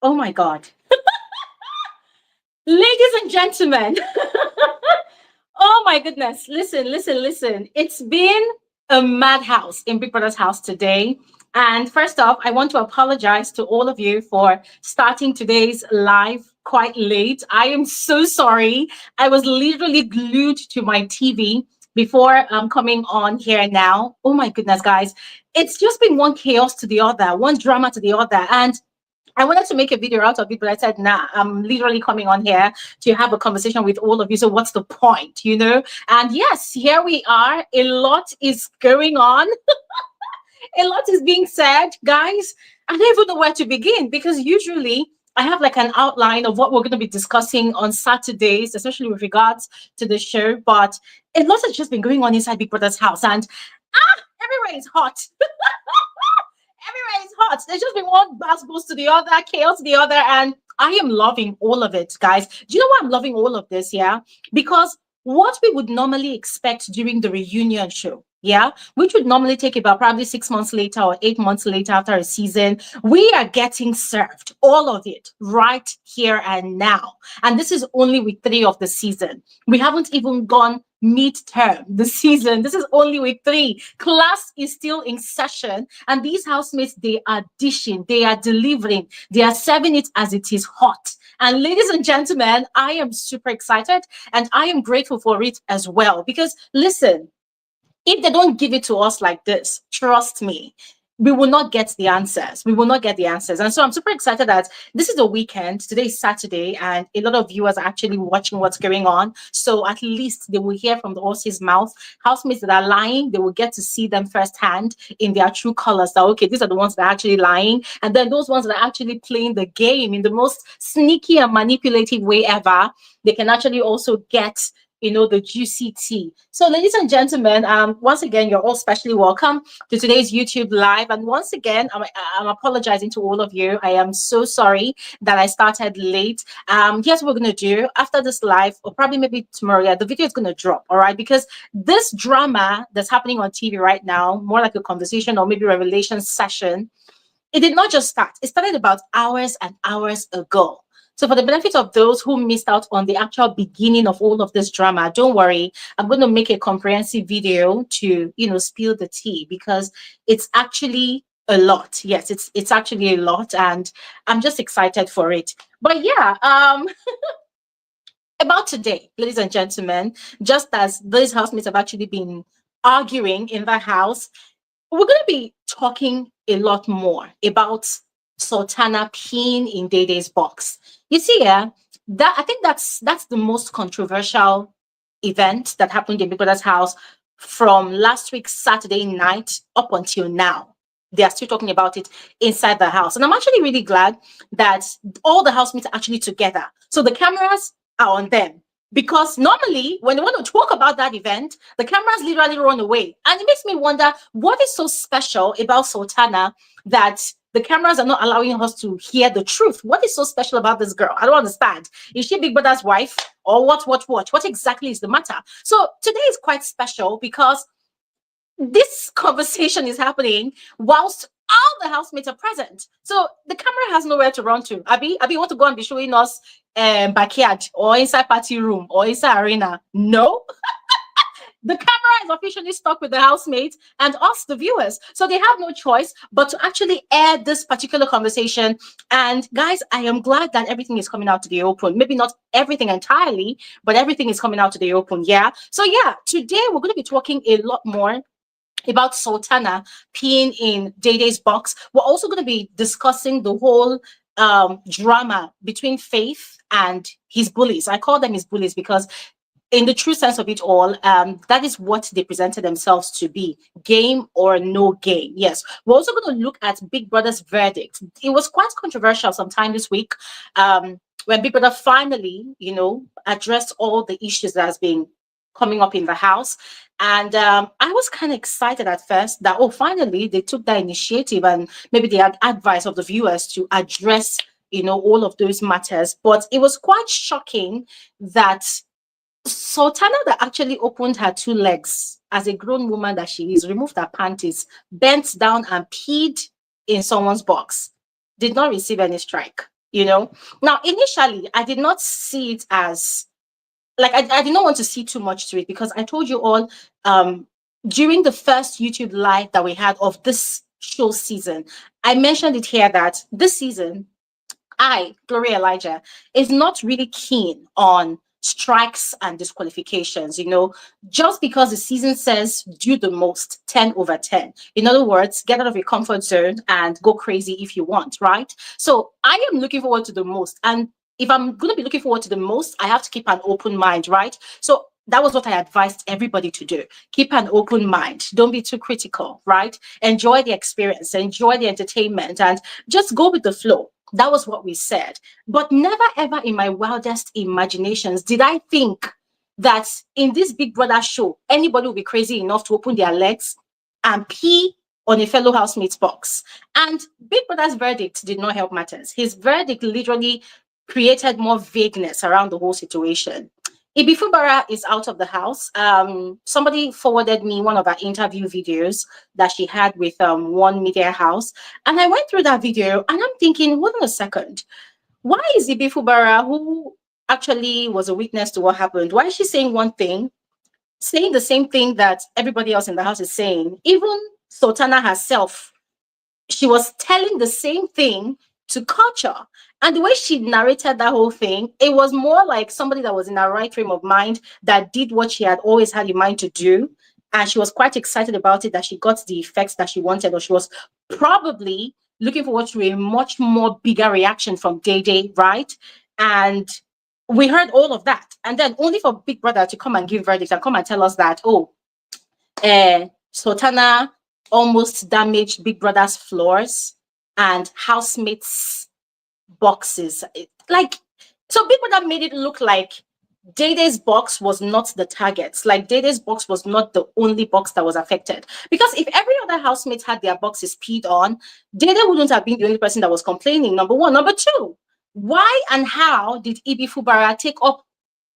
Oh my God. Ladies and gentlemen, oh my goodness. Listen, listen, listen. It's been a madhouse in Big Brother's house today. And first off, I want to apologize to all of you for starting today's live quite late. I am so sorry. I was literally glued to my TV before coming on here now. Oh my goodness, guys. It's just been one chaos to the other, one drama to the other. And I wanted to make a video out of it, but I said, nah, I'm literally coming on here to have a conversation with all of you. So what's the point, you know? And yes, here we are. A lot is going on. A lot is being said, guys. I don't even know where to begin because usually I have like an outline of what we're going to be discussing on Saturdays, especially with regards to the show. But a lot has just been going on inside Big Brother's house, and everywhere is hot. Everywhere is hot. There's just been one buzz boost to the other, chaos to the other, and I am loving all of it, guys. Do you know why I'm loving all of this? Yeah, because what we would normally expect during the reunion show, yeah, which would normally take about probably 6 months later or 8 months later after a season, we are getting served all of it right here and now. And this is only with 3 of the season. We haven't even gone mid-term the season. This is only week 3. Class is still in session, and these housemates, they are dishing, they are delivering, they are serving it as it is hot. And ladies and gentlemen, I am super excited and I am grateful for it as well, because listen, if they don't give it to us like this, trust me, we will not get the answers. We will not get the answers. And so I'm super excited that this is a weekend. Today is Saturday, and a lot of viewers are actually watching what's going on. So at least they will hear from the horse's mouth. Housemates that are lying, they will get to see them firsthand in their true colors. That, okay, these are the ones that are actually lying. And then those ones that are actually playing the game in the most sneaky and manipulative way ever, they can actually also get, you know, the juicy tea. So ladies and gentlemen, once again, you're all specially welcome to today's YouTube live. And once again, I'm apologizing to all of you. I am so sorry that I started late. Here's what we're going to do after this live, or probably maybe tomorrow. Yeah, the video is going to drop, all right? Because this drama that's happening on TV right now, more like a conversation or maybe revelation session, it did not just start. It started about hours and hours ago. So for the benefit of those who missed out on the actual beginning of all of this drama, don't worry. I'm going to make a comprehensive video to, you know, spill the tea, because it's actually a lot. Yes, it's actually a lot, and I'm just excited for it. But yeah, about today, ladies and gentlemen, just as these housemates have actually been arguing in the house, we're going to be talking a lot more about Sultana peeing in Dede's box. You see, yeah, that I think that's the most controversial event that happened in Big Brother's house from last week Saturday night up until now. They are still talking about it inside the house, and I'm actually really glad that all the housemates are actually together. So the cameras are on them, because normally when they want to talk about that event, the cameras literally run away. And it makes me wonder, what is so special about Sultana that the cameras are not allowing us to hear the truth? What is so special about this girl? I don't understand. Is she Big Brother's wife, or what? What exactly is the matter? So today is quite special because this conversation is happening whilst all the housemates are present. So the camera has nowhere to run to. Abby, you want to go and be showing us backyard or inside party room or inside arena? No. The camera is officially stuck with the housemates and us, the viewers. So they have no choice but to actually air this particular conversation. And guys, I am glad that everything is coming out to the open. Maybe not everything entirely, but everything is coming out to the open. Yeah. So yeah, today we're going to be talking a lot more about Sultana peeing in Dede's box. We're also going to be discussing the whole drama between Faith and his bullies. I call them his bullies because in the true sense of it all, that is what they presented themselves to be, game or no game. Yes, we're also going to look at Big Brother's verdict. It was quite controversial sometime this week when Big Brother finally, you know, addressed all the issues that has been coming up in the house. And I was kind of excited at first that, oh, finally they took that initiative and maybe they had advice of the viewers to address, you know, all of those matters. But it was quite shocking that Sultana, that actually opened her 2 legs as a grown woman that she is, removed her panties, bent down and peed in someone's box, did not receive any strike. you know. Now, initially, I did not see it as like I did not want to see too much to it because I told you all during the first YouTube live that we had of this show season, I mentioned it here that this season Gloria Elijah, is not really keen on strikes and disqualifications, just because the season says do the most 10 over 10. In other words, get out of your comfort zone and go crazy if you want, right? So I am looking forward to the most. And if I'm going to be looking forward to the most, I have to keep an open mind, right? So that was what I advised everybody to do. Keep an open mind. Don't be too critical, right? Enjoy the experience, enjoy the entertainment, and just go with the flow. That was what we said. But never ever in my wildest imaginations did I think that in this Big Brother show, anybody will be crazy enough to open their legs and pee on a fellow housemate's box. And Big Brother's verdict did not help matters. His verdict literally created more vagueness around the whole situation. Ibi Fubara is out of the house. Somebody forwarded me one of her interview videos that she had with one media house. And I went through that video and I'm thinking, hold on a second. Why is Ibi Fubara, who actually was a witness to what happened, why is she saying one thing, saying the same thing that everybody else in the house is saying? Even Sultana herself, she was telling the same thing to Culture. And the way she narrated that whole thing, it was more like somebody that was in her right frame of mind that did what she had always had in mind to do. And she was quite excited about it, that she got the effects that she wanted, or she was probably looking forward to a much more bigger reaction from Dede, right? And we heard all of that. And then only for Big Brother to come and give verdicts and come and tell us that, Sultana almost damaged Big Brother's floors and housemates' boxes. So Big Brother made it look like Dede's box was not the target. Like Dede's box was not the only box that was affected. Because if every other housemate had their boxes peed on, Dede wouldn't have been the only person that was complaining, number one. Number two, why and how did Ibi Fubara take up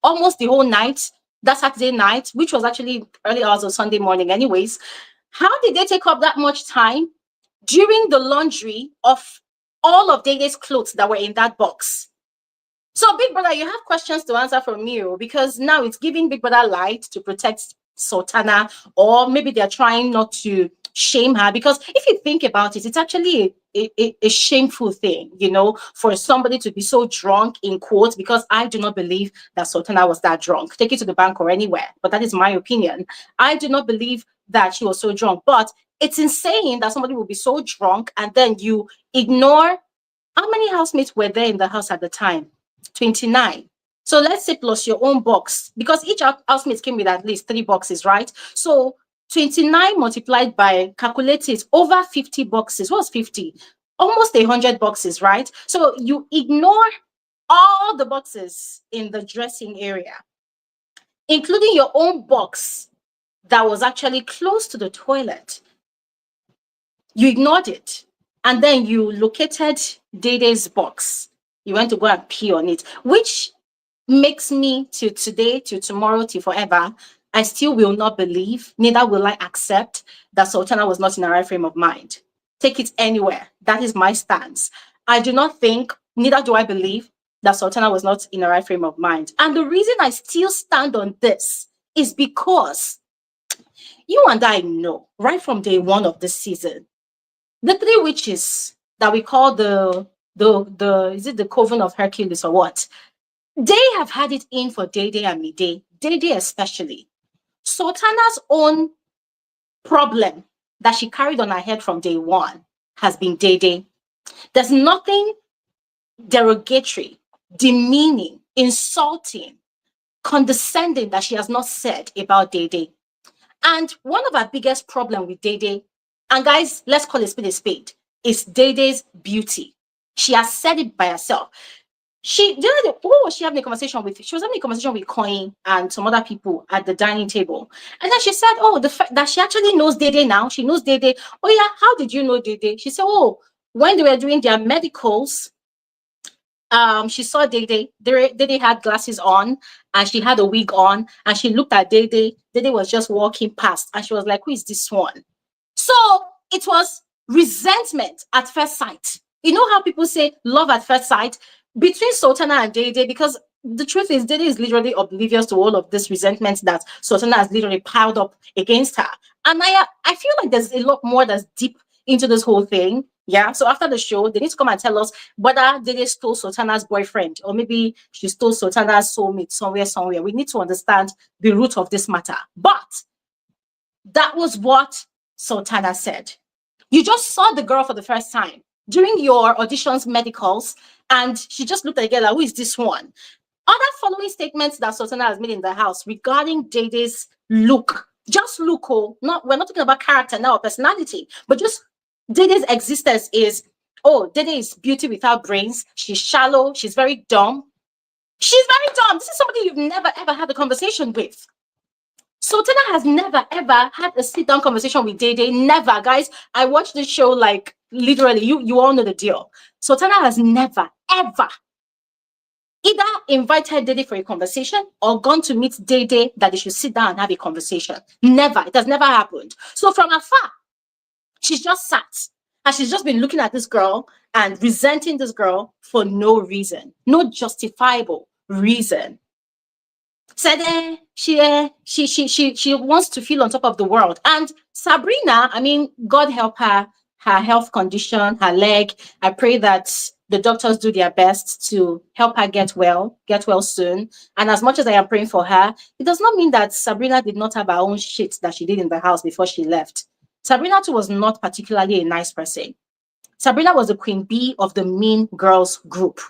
almost the whole night, that Saturday night, which was actually early hours of Sunday morning anyways? How did they take up that much time during the laundry of all of Dede's clothes that were in that box? So, Big Brother, you have questions to answer from you, because now it's giving Big Brother light to protect Sultana, or maybe they're trying not to shame her. Because if you think about it, it's actually a shameful thing, for somebody to be so drunk, in quotes, because I do not believe that Sultana was that drunk. Take it to the bank or anywhere, but that is my opinion. I do not believe that she was so drunk, but it's insane that somebody will be so drunk and then you ignore. How many housemates were there in the house at the time? 29. So let's say plus your own box, because each housemate came with at least 3 boxes, right? So 29 multiplied by, calculate it, over 50 boxes. What's 50? Almost 100 boxes, right? So you ignore all the boxes in the dressing area, including your own box that was actually close to the toilet. You ignored it. And then you located Dede's box. You went to go and pee on it, which makes me, to today, to tomorrow, to forever, I still will not believe, neither will I accept that Sultana was not in the right frame of mind. Take it anywhere. That is my stance. I do not think, neither do I believe, that Sultana was not in the right frame of mind. And the reason I still stand on this is because you and I know, right from day one of this season, the 3 witches that we call the is it the Coven of Hercules or what? They have had it in for Dede and Mide, Dede especially. Sultana's own problem that she carried on her head from day one has been Dede. There's nothing derogatory, demeaning, insulting, condescending that she has not said about Dede. And one of our biggest problems with Dede, and guys, let's call a spade, is Dede's beauty. She has said it by herself. Who was she having a conversation with? She was having a conversation with Coin and some other people at the dining table. And then she said, the fact that she actually knows Dede now. She knows Dede. Oh yeah, how did you know Dede? She said, when they were doing their medicals, she saw Dede. Dede had glasses on and she had a wig on, and she looked at Dede. Dede was just walking past and she was like, who is this one? So it was resentment at first sight. You know how people say love at first sight between Sultana and Dede, because the truth is Dede is literally oblivious to all of this resentment that Sultana has literally piled up against her. And I feel like there's a lot more that's deep into this whole thing. Yeah. So after the show, they need to come and tell us whether Dede stole Sultana's boyfriend or maybe she stole Sultana's soulmate somewhere. We need to understand the root of this matter. But that was what Sultana said. You just saw the girl for the first time during your auditions, medicals, and she just looked at the girl like, who is this one? Other following statements that Sultana has made in the house regarding Dede's look, just look, we're not talking about character now or personality, but just Dede's existence is, oh, Dede is beauty without brains. She's shallow. She's very dumb. She's very dumb. This is somebody you've never, ever had a conversation with. Sultana has never, ever had a sit-down conversation with Dede. Never, guys. I watched this show like literally. You all know the deal. Sultana has never, ever either invited Dede for a conversation or gone to meet Dede that they should sit down and have a conversation. Never. It has never happened. So from afar, she's just sat and she's just been looking at this girl and resenting this girl for no reason, no justifiable reason. Said she wants to feel on top of the world. And Sabrina, I mean, God help her health condition, her leg. I pray that the doctors do their best to help her get well soon. And as much as I am praying for her, it does not mean that Sabrina did not have her own shit that she did in the house before she left. Sabrina too was not particularly a nice person. Sabrina was the queen bee of the mean girls group.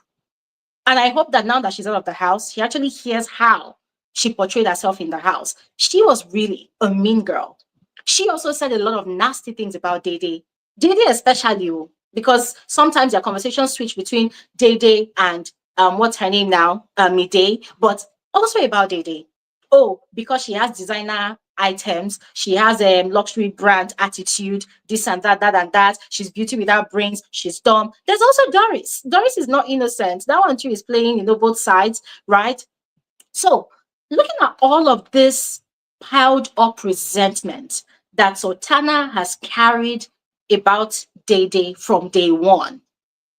And I hope that now that she's out of the house, she actually hears how she portrayed herself in the house. She was really a mean girl. She also said a lot of nasty things about Dede. Dede especially, because sometimes their conversations switch between Dede and what's her name now, Mide, but also about Dede. Oh, because she has designer items, she has a luxury brand attitude, this and that, and that. She's beauty without brains, she's dumb. There's also Doris. Doris is not innocent. That one too is playing, both sides, right? So looking at all of this piled up resentment that Sultana has carried about Dede from day one,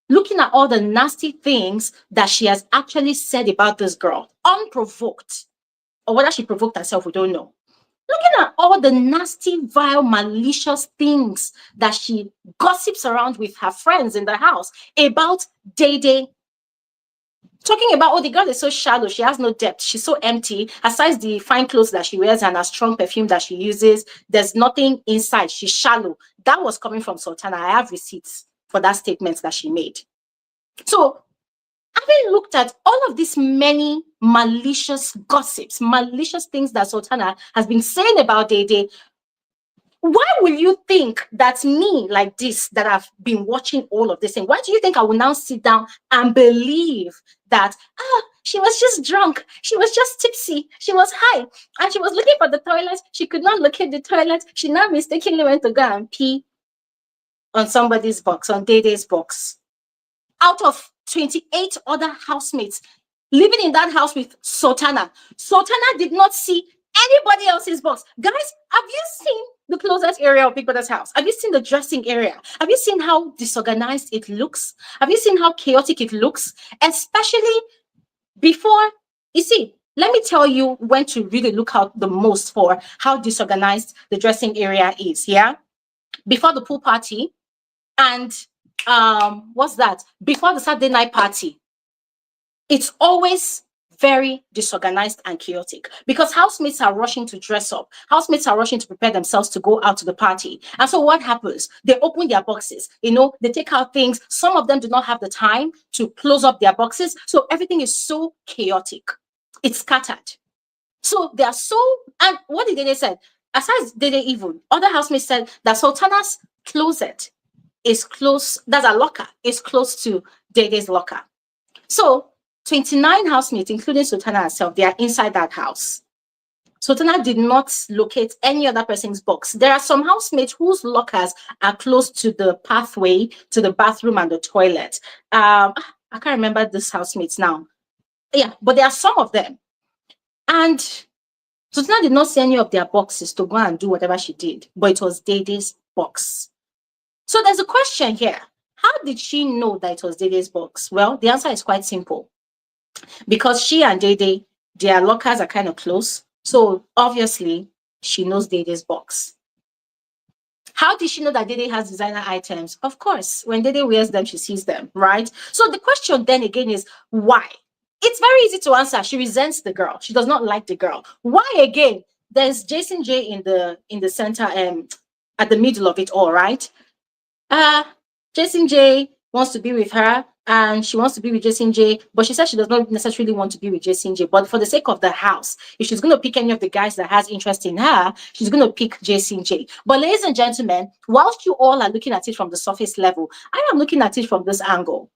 looking at all the nasty things that she has actually said about this girl, unprovoked, or whether she provoked herself, we don't know. Looking at all the nasty, vile, malicious things that she gossips around with her friends in the house about Dede. Talking about, oh, the girl is so shallow, she has no depth, she's so empty. Aside the fine clothes that she wears and her strong perfume that she uses, there's nothing inside, she's shallow. That was coming from Sultana. I have receipts for that statement that she made. So having looked at all of these many malicious gossips, malicious things that Sultana has been saying about Dede, why will you think that me like this, that I've been watching all of this thing, why do you think I will now sit down and believe that, she was just drunk, she was just tipsy, she was high, and she was looking for the toilet, she could not locate the toilet, she now mistakenly went to go and pee on somebody's box, on Dede's box. Out of 28 other housemates living in that house with Sultana, Sultana did not see anybody else's box. Guys, have you seen the closet area of Big Brother's house? Have you seen the dressing area? Have you seen how disorganized it looks? Have you seen how chaotic it looks? Especially before, you see, let me tell you when to really look out the most for how disorganized the dressing area is, yeah? Before the pool party and what's that? Before the Saturday night party, it's always very disorganized and chaotic because housemates are rushing to dress up. Housemates are rushing to prepare themselves to go out to the party. And so what happens? They open their boxes, they take out things. Some of them do not have the time to close up their boxes. So everything is so chaotic. It's scattered. So they are and what did they say? Aside Dede even, other housemates said that Sultana's closet is close, that's a locker, is close to Dede's locker. So 29 housemates, including Sultana herself, they are inside that house. Sultana did not locate any other person's box. There are some housemates whose lockers are close to the pathway to the bathroom and the toilet. I can't remember these housemates now. Yeah, but there are some of them. And Sultana did not see any of their boxes to go and do whatever she did, but it was Dede's box. So there's a question here. How did she know that it was Dede's box? Well, the answer is quite simple. Because she and Dede, their lockers are kind of close. So obviously, she knows Dede's box. How did she know that Dede has designer items? Of course, when Dede wears them, she sees them, right? So the question then again is why? It's very easy to answer. She resents the girl. She does not like the girl. Why again? There's Jasonjae in the center, at the middle of it all, right? Jasonjae wants to be with her, and she wants to be with Jasonjae, but she says she does not necessarily want to be with Jasonjae. But for the sake of the house, if she's going to pick any of the guys that has interest in her, she's going to pick Jasonjae. But ladies and gentlemen, whilst you all are looking at it from the surface level, I am looking at it from this angle.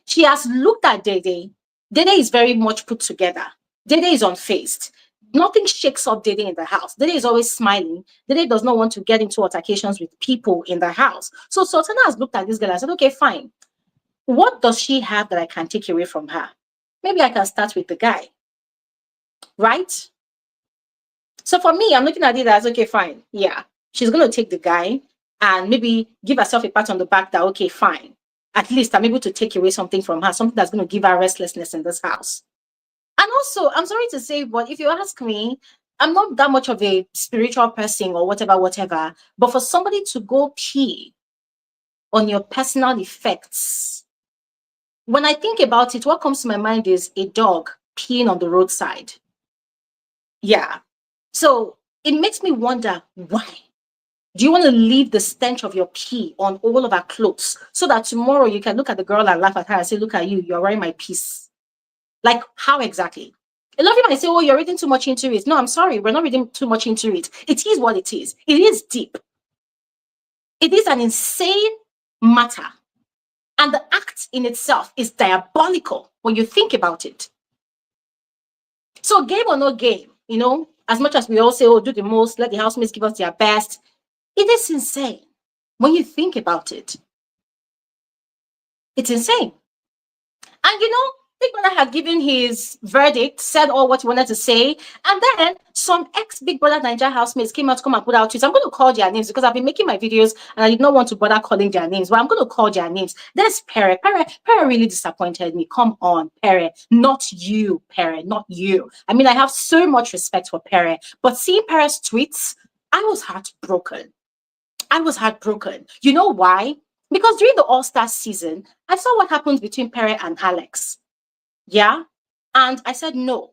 She has looked at Dede. Dede is very much put together. Dede is unfazed. Nothing shakes up Dede in the house. Dede is always smiling. Dede does not want to get into altercations with people in the house. So Sultana has looked at this girl and said, okay, fine. What does she have that I can take away from her? Maybe I can start with the guy. Right? So for me, I'm looking at it as, okay, fine. Yeah, she's going to take the guy and maybe give herself a pat on the back that, okay, fine. At least I'm able to take away something from her, something that's going to give her restlessness in this house. And also, I'm sorry to say, but if you ask me, I'm not that much of a spiritual person or whatever. But for somebody to go pee on your personal effects, when I think about it, what comes to my mind is a dog peeing on the roadside. Yeah. So it makes me wonder why. Do you want to leave the stench of your pee on all of our clothes so that tomorrow you can look at the girl and laugh at her and say, look at you, you're wearing my piece? Like, how exactly? A lot of people might say, oh, you're reading too much into it. No, I'm sorry. We're not reading too much into it. It is what it is. It is deep. It is an insane matter. And the act in itself is diabolical when you think about it. So game or no game, you know, as much as we all say, oh, do the most, let the housemates give us their best, it is insane when you think about it. It's insane. And you know, Big Brother had given his verdict, said all what he wanted to say, and then some ex-Big Brother Naija housemates came out to come and put out tweets. I'm going to call their names because I've been making my videos and I did not want to bother calling their names, but I'm going to call their names. There's Pere. Pere really disappointed me. Come on, Pere. Not you, Pere. Not you. I mean, I have so much respect for Pere, but seeing Pere's tweets, I was heartbroken. I was heartbroken. You know why? Because during the All-Star season, I saw what happened between Pere and Alex. Yeah. And I said, no,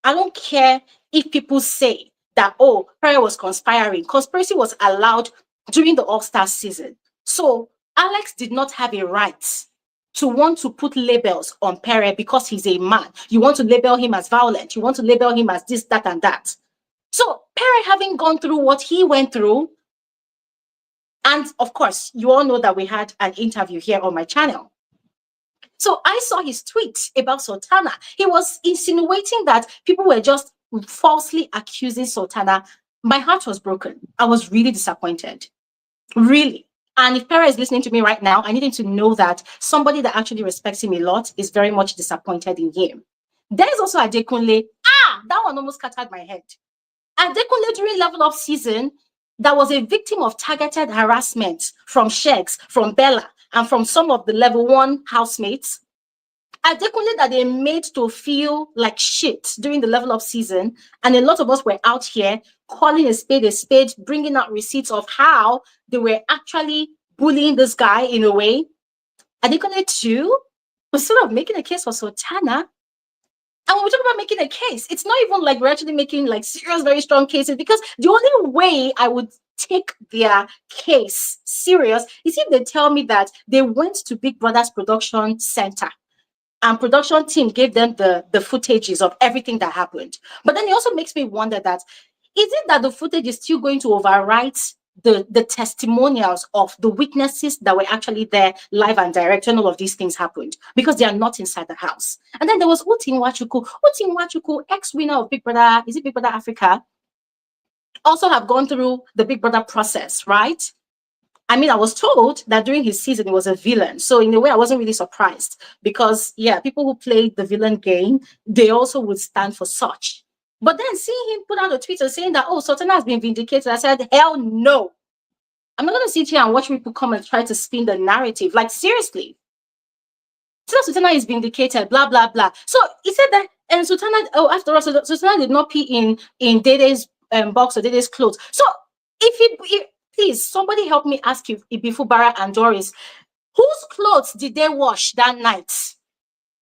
I don't care if people say that, oh, Pere was conspiring. Conspiracy was allowed during the All-Star season. So Alex did not have a right to want to put labels on Pere because he's a man. You want to label him as violent. You want to label him as this, that, and that. So Pere, having gone through what he went through, and of course, you all know that we had an interview here on my channel. So I saw his tweet about Sultana. He was insinuating that people were just falsely accusing Sultana. My heart was broken. I was really disappointed. Really. And if Pere is listening to me right now, I need him to know that somebody that actually respects him a lot is very much disappointed in him. There's also Adekunle. That one almost scattered my head. Adekunle during level up season, that was a victim of targeted harassment from Shegs, from Bella, and from some of the level 1 housemates. Adekunle that they made to feel like shit during the level up season. And a lot of us were out here calling a spade, bringing out receipts of how they were actually bullying this guy in a way. Adekunle too was sort of making a case for Sultana. And when we talk about making a case, it's not even like we're actually making like serious, very strong cases, because the only way I would take their case serious is if they tell me that they went to Big Brother's production center and production team gave them the footages of everything that happened. But then it also makes me wonder that, is it that the footage is still going to overwrite the testimonials of the witnesses that were actually there live and direct when all of these things happened, because they are not inside the house? And then there was Utin Wachuku, ex-winner of Big Brother, is it Big Brother Africa, also have gone through the Big Brother process, right? I mean, I was told that during his season, he was a villain. So in a way, I wasn't really surprised because, yeah, people who played the villain game, they also would stand for such. But then seeing him put out a tweet saying that, oh, Sultana has been vindicated, I said, hell no. I'm not gonna sit here and watch people come and try to spin the narrative. Like, seriously. Sultana is vindicated, blah blah blah. So he said that, and Sultana, oh, after all, Sultana did not pee in Dede's box or Dede's clothes. So if please, somebody help me ask you, Ibifubara and Doris, whose clothes did they wash that night?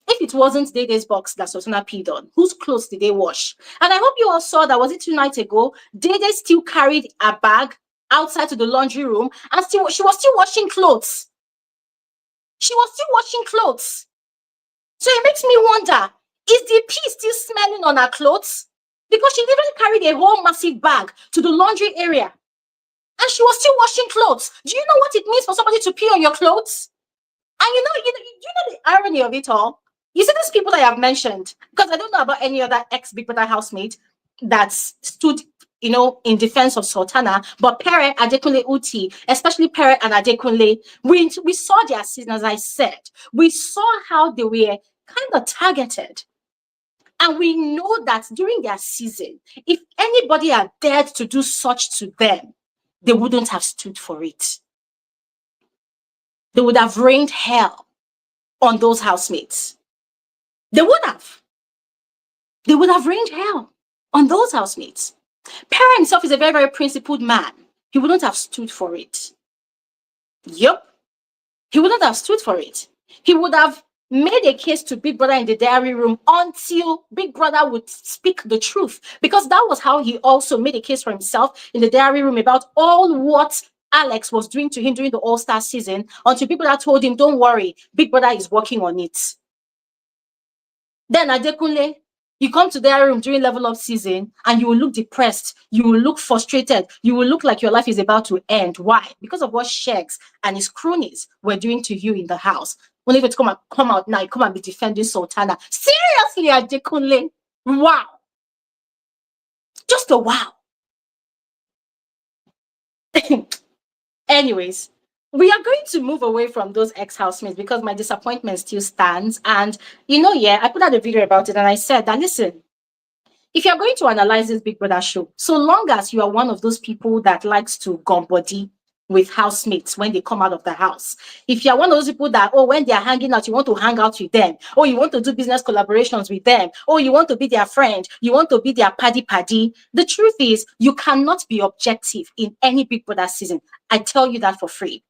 If it wasn't Dede's box that Sultana peed on, whose clothes did they wash? And I hope you all saw that, was it 2 nights ago, Dede still carried a bag outside to the laundry room, and she was still washing clothes. She was still washing clothes. So it makes me wonder, is the pee still smelling on her clothes? Because she literally carried a whole massive bag to the laundry area, and she was still washing clothes. Do you know what it means for somebody to pee on your clothes? And you know the irony of it all? You see these people that I have mentioned, because I don't know about any other ex-Big Brother housemate that stood, in defense of Sultana, but Pere, Adekunle Uti, especially Pere and Adekunle, we saw their season, as I said. We saw how they were kind of targeted. And we know that during their season, if anybody had dared to do such to them, they wouldn't have stood for it. They would have rained hell on those housemates. They would have. They would have rained hell on those housemates. Pere himself is a very, very principled man. He wouldn't have stood for it. Yup. He wouldn't have stood for it. He would have made a case to Big Brother in the diary room until Big Brother would speak the truth. Because that was how he also made a case for himself in the diary room about all what Alex was doing to him during the All-Star season, until Big Brother told him, don't worry, Big Brother is working on it. Then Adekunle, you come to their room during level up season and you will look depressed, you will look frustrated, you will look like your life is about to end. Why? Because of what Shegs and his cronies were doing to you in the house. When if come out now, you come and be defending Sultana. Seriously, Adekunle? Wow. Just a wow. Anyways, we are going to move away from those ex-housemates because my disappointment still stands. And I put out a video about it and I said that, listen, if you're going to analyze this Big Brother show, so long as you are one of those people that likes to gum body with housemates when they come out of the house, if you're one of those people that, when they're hanging out, you want to hang out with them, or you want to do business collaborations with them, or you want to be their friend, you want to be their paddy, the truth is you cannot be objective in any Big Brother season. I tell you that for free.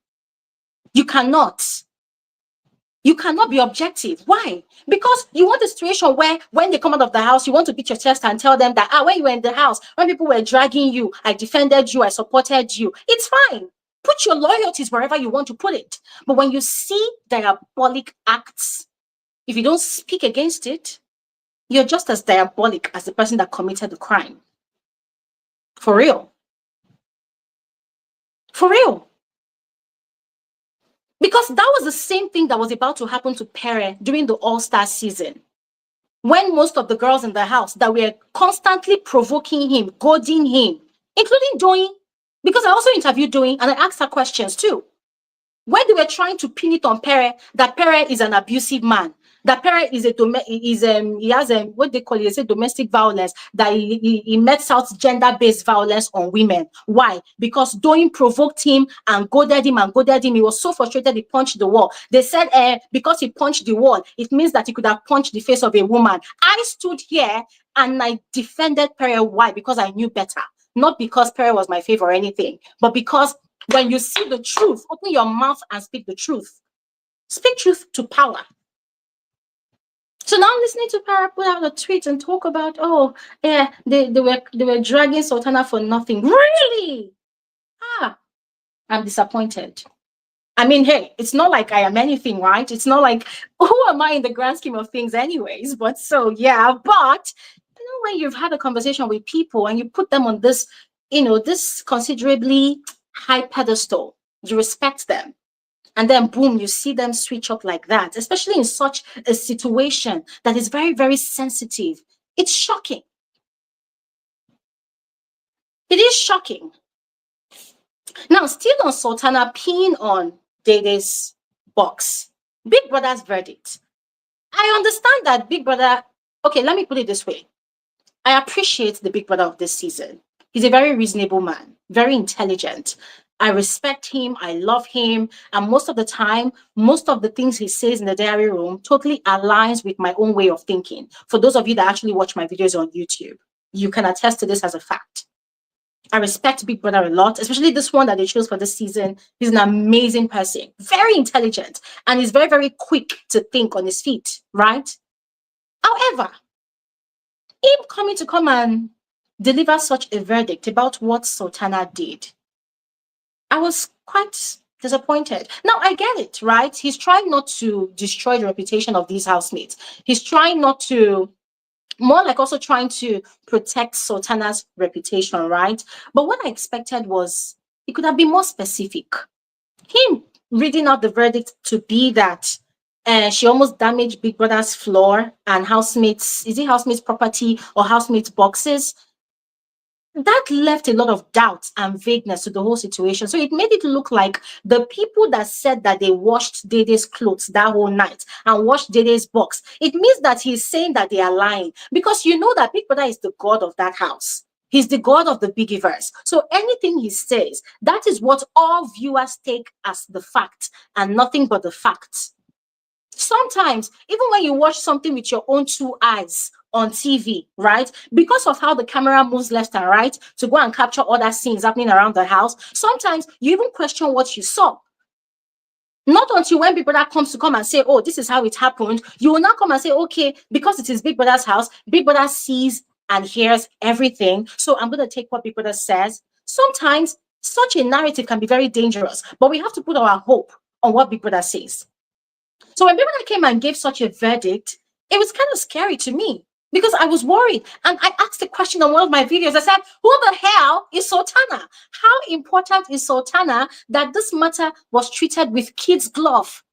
You cannot. You cannot be objective. Why? Because you want a situation where when they come out of the house, you want to beat your chest and tell them that, when you were in the house, when people were dragging you, I defended you, I supported you. It's fine. Put your loyalties wherever you want to put it. But when you see diabolic acts, if you don't speak against it, you're just as diabolic as the person that committed the crime. For real. For real. Because that was the same thing that was about to happen to Pere during the All-Star season. When most of the girls in the house that were constantly provoking him, goading him, including Doing, because I also interviewed Doing and I asked her questions too. When they were trying to pin it on Pere, that Pere is an abusive man, that Pere is he has what they call it, they say domestic violence, that he mets out gender-based violence on women. Why? Because Doing provoked him and goaded him. He was so frustrated he punched the wall. They said because he punched the wall, it means that he could have punched the face of a woman. I stood here and I defended Pere. Why? Because I knew better. Not because Pere was my favorite or anything, but because when you see the truth, open your mouth and speak the truth. Speak truth to power. So now I'm listening to Para put out a tweet and talk about, they were dragging Sultana for nothing. Really? I'm disappointed. I mean, hey, it's not like I am anything, right? It's not like, who am I in the grand scheme of things anyways? But so, yeah, but when you've had a conversation with people and you put them on this, this considerably high pedestal, you respect them. And then boom, you see them switch up like that, especially in such a situation that is very, very sensitive. It's shocking. It is shocking. Now, still on Sultana peeing on Dede's box, Big Brother's verdict. I understand that Big Brother, okay, let me put it this way. I appreciate the Big Brother of this season. He's a very reasonable man, very intelligent. I respect him. I love him. And most of the time, most of the things he says in the diary room totally aligns with my own way of thinking. For those of you that actually watch my videos on YouTube, you can attest to this as a fact. I respect Big Brother a lot, especially this one that they chose for this season. He's an amazing person, very intelligent, and he's very, very quick to think on his feet, right? However, him coming to come and deliver such a verdict about what Sultana did, I was quite disappointed. Now, I get it, right? He's trying not to destroy the reputation of these housemates. He's trying not to, more like also trying to protect Sultana's reputation, right? But what I expected was it could have been more specific. Him reading out the verdict to be that she almost damaged Big Brother's floor and housemates, is it housemates property or housemates boxes? That left a lot of doubt and vagueness to the whole situation. So it made it look like the people that said that they washed Dede's clothes that whole night and washed Dede's box, it means that he's saying that they are lying, because you know that Big Brother is the god of that house. He's the god of the Bigiverse. So anything he says, that is what all viewers take as the fact and nothing but the facts. Sometimes, even when you watch something with your own two eyes on TV, right? Because of how the camera moves left and right to go and capture other scenes happening around the house, sometimes you even question what you saw. Not until when Big Brother comes to come and say, oh, this is how it happened, you will not come and say, okay, because it is Big Brother's house, Big Brother sees and hears everything, so I'm going to take what Big Brother says. Sometimes such a narrative can be very dangerous, but we have to put our hope on what Big Brother says. So when Big Brother came and gave such a verdict, it was kind of scary to me because I was worried. And I asked the question on one of my videos. I said, who the hell is Sultana? How important is Sultana that this matter was treated with kid's glove?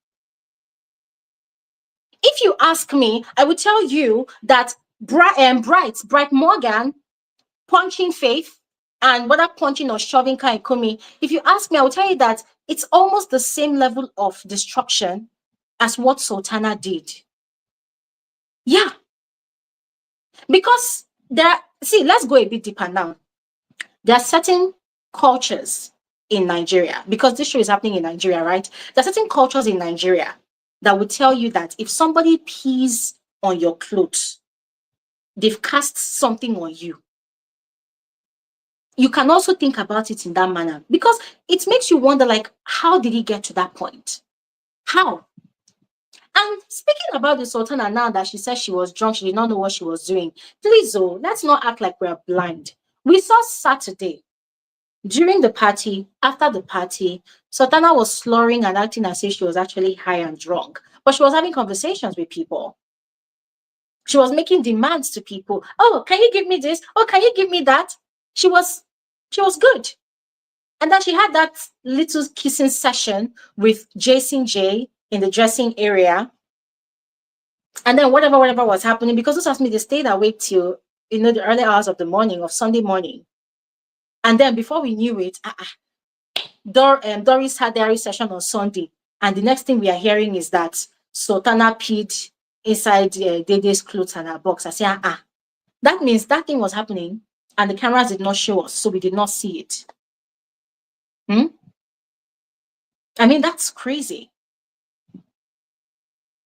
If you ask me, I would tell you that Bright Morgan punching Faith, and whether punching or shoving Kai Kumi, if you ask me, I will tell you that it's almost the same level of destruction as what Sultana did. Yeah. Because let's go a bit deeper now. There are certain cultures in Nigeria, because this show is happening in Nigeria, right? There are certain cultures in Nigeria that would tell you that if somebody pees on your clothes, they've cast something on you. You can also think about it in that manner, because it makes you wonder, like, how did he get to that point? How? And speaking about the Sultana now that she said she was drunk, she did not know what she was doing. Please, oh, let's not act like we're blind. We saw Saturday, during the party, after the party, Sultana was slurring and acting as if she was actually high and drunk. But she was having conversations with people. She was making demands to people. Oh, can you give me this? Oh, can you give me that? She was good. And then she had that little kissing session with Jasonjae in the dressing area. And then whatever was happening, because those asked me, they stayed awake till the early hours of the morning, of Sunday morning. And then before we knew it, Doris had diary session on Sunday. And the next thing we are hearing is that Sultana peed inside Dede's clothes and her box. I say, that means that thing was happening and the cameras did not show us, so we did not see it. I mean, that's crazy.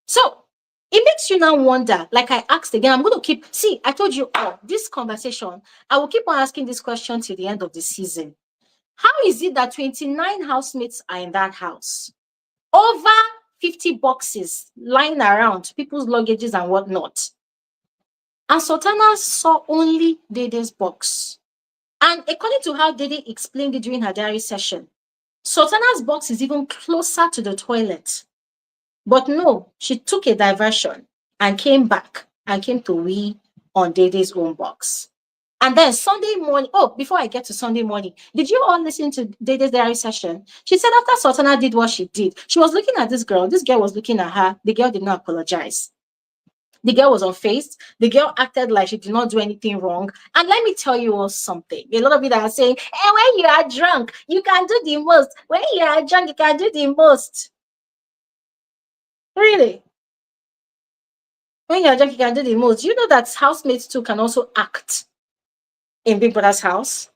So it makes you now wonder, like I asked again, I'm going to I told you, this conversation, I will keep on asking this question till the end of the season. How is it that 29 housemates are in that house? Over 50 boxes lying around, people's luggages and whatnot. And Sultana saw only Dede's box. And according to how Dede explained it during her diary session, Sultana's box is even closer to the toilet. But no, she took a diversion and came back and came to wee on Dede's own box. And then Sunday morning, before I get to Sunday morning, did you all listen to Dede's diary session? She said after Sultana did what she did, she was looking at this girl. This girl was looking at her. The girl did not apologize. The girl was unfazed. The girl acted like she did not do anything wrong. And let me tell you all something. A lot of you that are saying, hey, when you are drunk, you can do the most. When you are drunk, you can do the most. Really? When you're drunk, you can do the most. You know that housemates too can also act in Big Brother's house?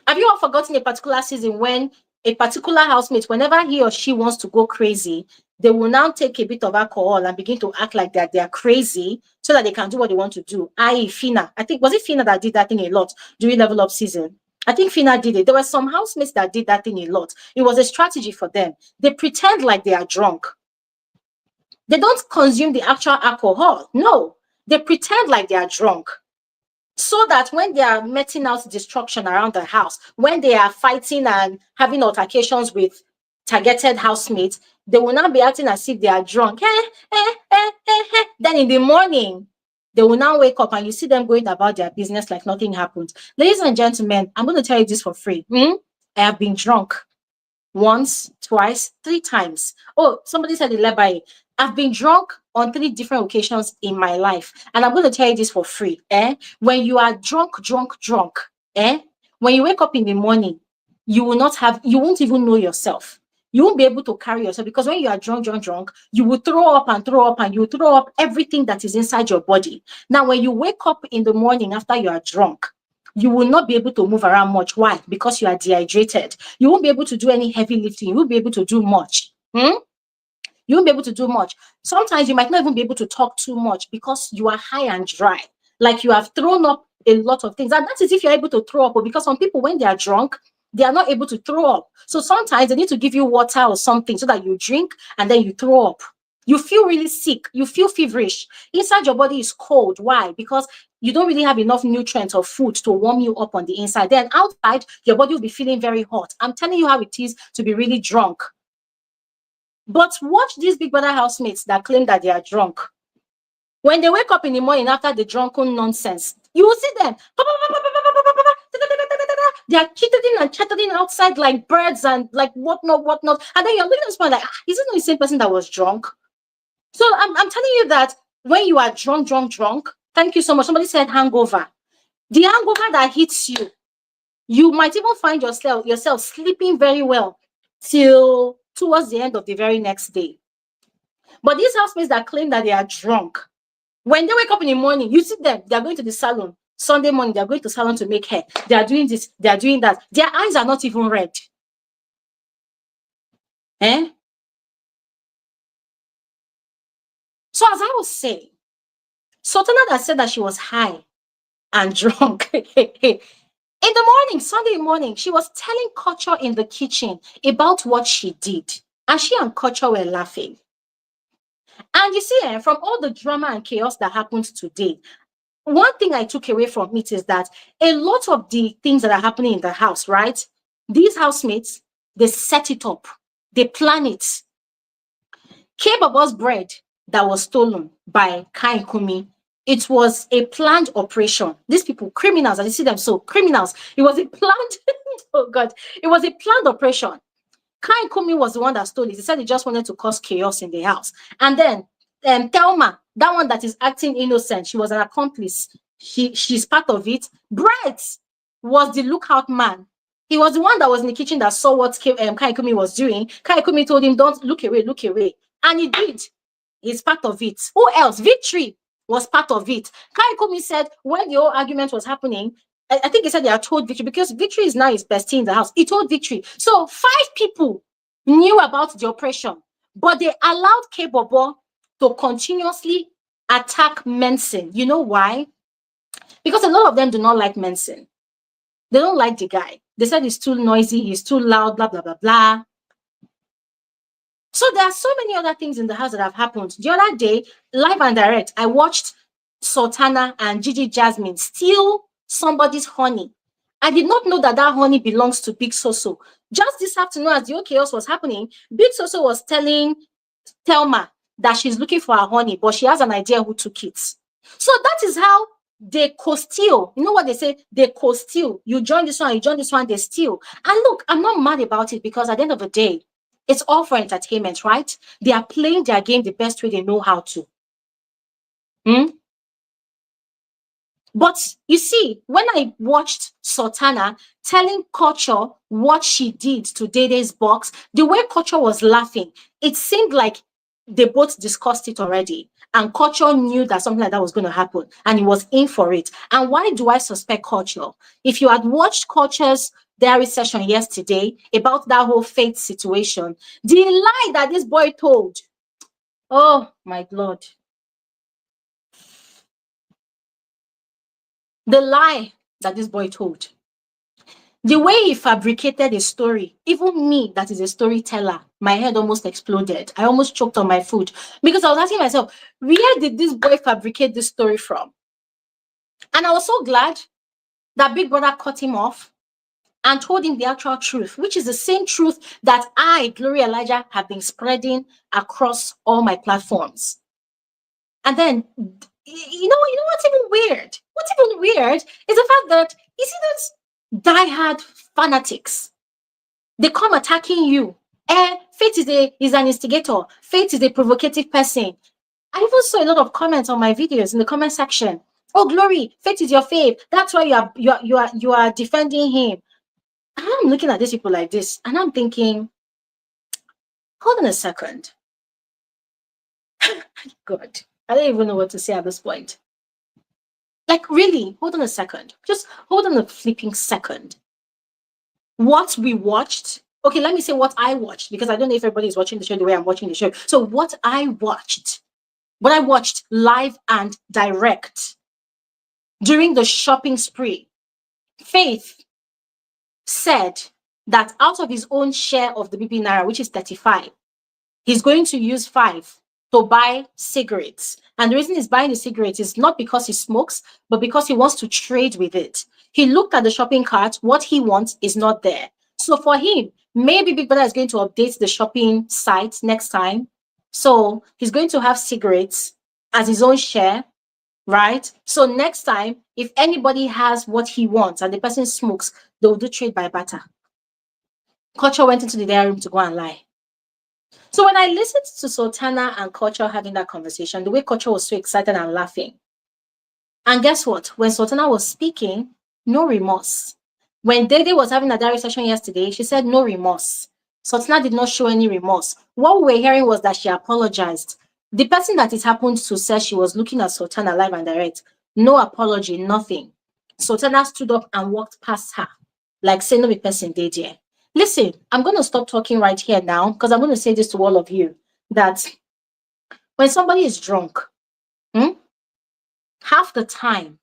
Have you all forgotten a particular season when a particular housemate, whenever he or she wants to go crazy, they will now take a bit of alcohol and begin to act like that they are crazy so that they can do what they want to do. I.e., Fina. I think, was it Fina that did that thing a lot during Level Up season? I think Fina did it. There were some housemates that did that thing a lot. It was a strategy for them. They pretend like they are drunk. They don't consume the actual alcohol. No, they pretend like they are drunk. So that when they are meting out destruction around the house, when they are fighting and having altercations with targeted housemates, they will now be acting as if they are drunk. Then in the morning, they will now wake up and you see them going about their business like nothing happened. Ladies and gentlemen, I'm going to tell you this for free. I have been drunk once, twice, 3 times. Oh, somebody said 11. I've been drunk on 3 different occasions in my life. And I'm going to tell you this for free. When you are drunk, when you wake up in the morning, you won't even know yourself. You won't be able to carry yourself because when you are drunk, you will throw up and you will throw up everything that is inside your body. Now, when you wake up in the morning after you are drunk, you will not be able to move around much. Why? Because you are dehydrated. You won't be able to do any heavy lifting. You won't be able to do much. You won't be able to do much. Sometimes you might not even be able to talk too much because you are high and dry. Like you have thrown up a lot of things. And that is if you're able to throw up. But because some people, when they are drunk, they are not able to throw up. So sometimes they need to give you water or something so that you drink and then you throw up. You feel really sick. You feel feverish. Inside your body is cold. Why? Because you don't really have enough nutrients or food to warm you up on the inside. Then outside, your body will be feeling very hot. I'm telling you how it is to be really drunk. But watch these Big Brother housemates that claim that they are drunk. When they wake up in the morning after the drunken nonsense, you will see them. They are chittering and chattering outside like birds and like whatnot. And then you're looking at this point like, is it not the same person that was drunk? So I'm telling you that when you are drunk, thank you so much. Somebody said hangover. The hangover that hits you, you might even find yourself sleeping very well till towards the end of the very next day. But these housemates that claim that they are drunk, when they wake up in the morning, you see them, they are going to the salon. Sunday morning, they are going to salon to make hair. They are doing this, they are doing that. Their eyes are not even red. So as I was saying, Sultana that said that she was high and drunk. In the morning, Sunday morning, she was telling Kuture in the kitchen about what she did. And she and Kuture were laughing. And you see, from all the drama and chaos that happened today, one thing I took away from it is that a lot of the things that are happening in the house, right? These housemates, they set it up. They plan it. K-Baba's bread that was stolen by Kai Kumi, it was a planned operation. These people, criminals, and you see them, so criminals. It was a planned, oh God, it was a planned operation. Kai Kumi was the one that stole it. He said he just wanted to cause chaos in the house. And then Thelma, that one that is acting innocent, she was an accomplice. She's part of it. Brett was the lookout man. He was the one that was in the kitchen that saw what Kai Kumi was doing. Kai Kumi told him, don't look away, look away. And he did. He's part of it. Who else? Victory was part of it. Kai Kumi said when the whole argument was happening, I think he said they are told Victory because Victory is now his bestie in the house. He told Victory. So 5 people knew about the operation, but they allowed K-Bobo to continuously attack Mensen. You know why? Because a lot of them do not like Mensen. They don't like the guy. They said he's too noisy, he's too loud, blah, blah, blah, blah. So there are so many other things in the house that have happened. The other day, live and direct, I watched Sultana and Gigi Jasmine steal somebody's honey. I did not know that that honey belongs to Big Soso. Just this afternoon, as the chaos was happening, Big Soso was telling Thelma that she's looking for her honey, but she has an idea who took it. So that is how they co-steal. You know what they say? They co-steal. You join this one, you join this one, they steal. And look, I'm not mad about it because at the end of the day, it's all for entertainment, right? They are playing their game the best way they know how to. But you see, when I watched Sultana telling Kuture what she did to Dede's box, the way Kuture was laughing, it seemed like they both discussed it already. And Kuture knew that something like that was going to happen. And he was in for it. And why do I suspect Kuture? If you had watched Kuture's diary session yesterday about that whole faith situation. The lie that this boy told. Oh my Lord. The lie that this boy told. The way he fabricated a story, even me, that is a storyteller, my head almost exploded. I almost choked on my food because I was asking myself, where did this boy fabricate this story from? And I was so glad that Big Brother cut him off and told him the actual truth, which is the same truth that I, Gloria Elijah, have been spreading across all my platforms. And then, you know what's even weird? What's even weird is the fact that you see those diehard fanatics. They come attacking you. Faith is an instigator. Faith is a provocative person. I even saw a lot of comments on my videos in the comment section. Oh, Glory, Faith is your fave. That's why you are defending him. And I'm looking at these people like this, and I'm thinking, hold on a second. God, I don't even know what to say at this point. Like, really, hold on a second. Just hold on a flipping second. What we watched, okay, let me say what I watched, because I don't know if everybody's watching the show the way I'm watching the show. So what I watched live and direct during the shopping spree, Faith said that out of his own share of the BBNaija, which is 35, he's going to use 5 to buy cigarettes. And the reason he's buying the cigarettes is not because he smokes, but because he wants to trade with it. He looked at the shopping cart. What he wants is not there. So for him, maybe Big Brother is going to update the shopping site next time. So he's going to have cigarettes as his own share, right? So next time, if anybody has what he wants and the person smokes, they'll do trade by barter. Culture went into the diary room to go and lie. So when I listened to Sultana and Culture having that conversation, the way Culture was so excited and laughing. And guess what? When Sultana was speaking, no remorse. When Dede was having a diary session yesterday, she said no remorse. Sultana did not show any remorse. What we were hearing was that she apologized. The person that it happened to said she was looking at Sultana live and direct. No apology, nothing. Sultana stood up and walked past her, like saying no be person Dede. Listen, I'm going to stop talking right here now because I'm going to say this to all of you, that when somebody is drunk, half the time,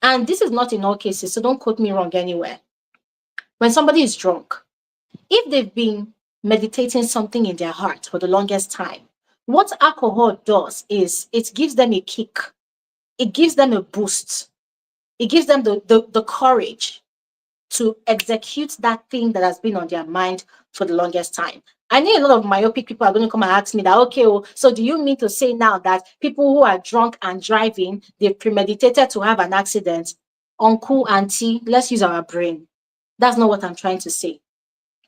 and this is not in all cases, so don't quote me wrong anywhere. When somebody is drunk, if they've been meditating something in their heart for the longest time, what alcohol does is it gives them a kick. It gives them a boost. It gives them the courage to execute that thing that has been on their mind for the longest time. I know a lot of myopic people are going to come and ask me that, okay, so do you mean to say now that people who are drunk and driving, they've premeditated to have an accident? Uncle, auntie, let's use our brain. That's not what I'm trying to say.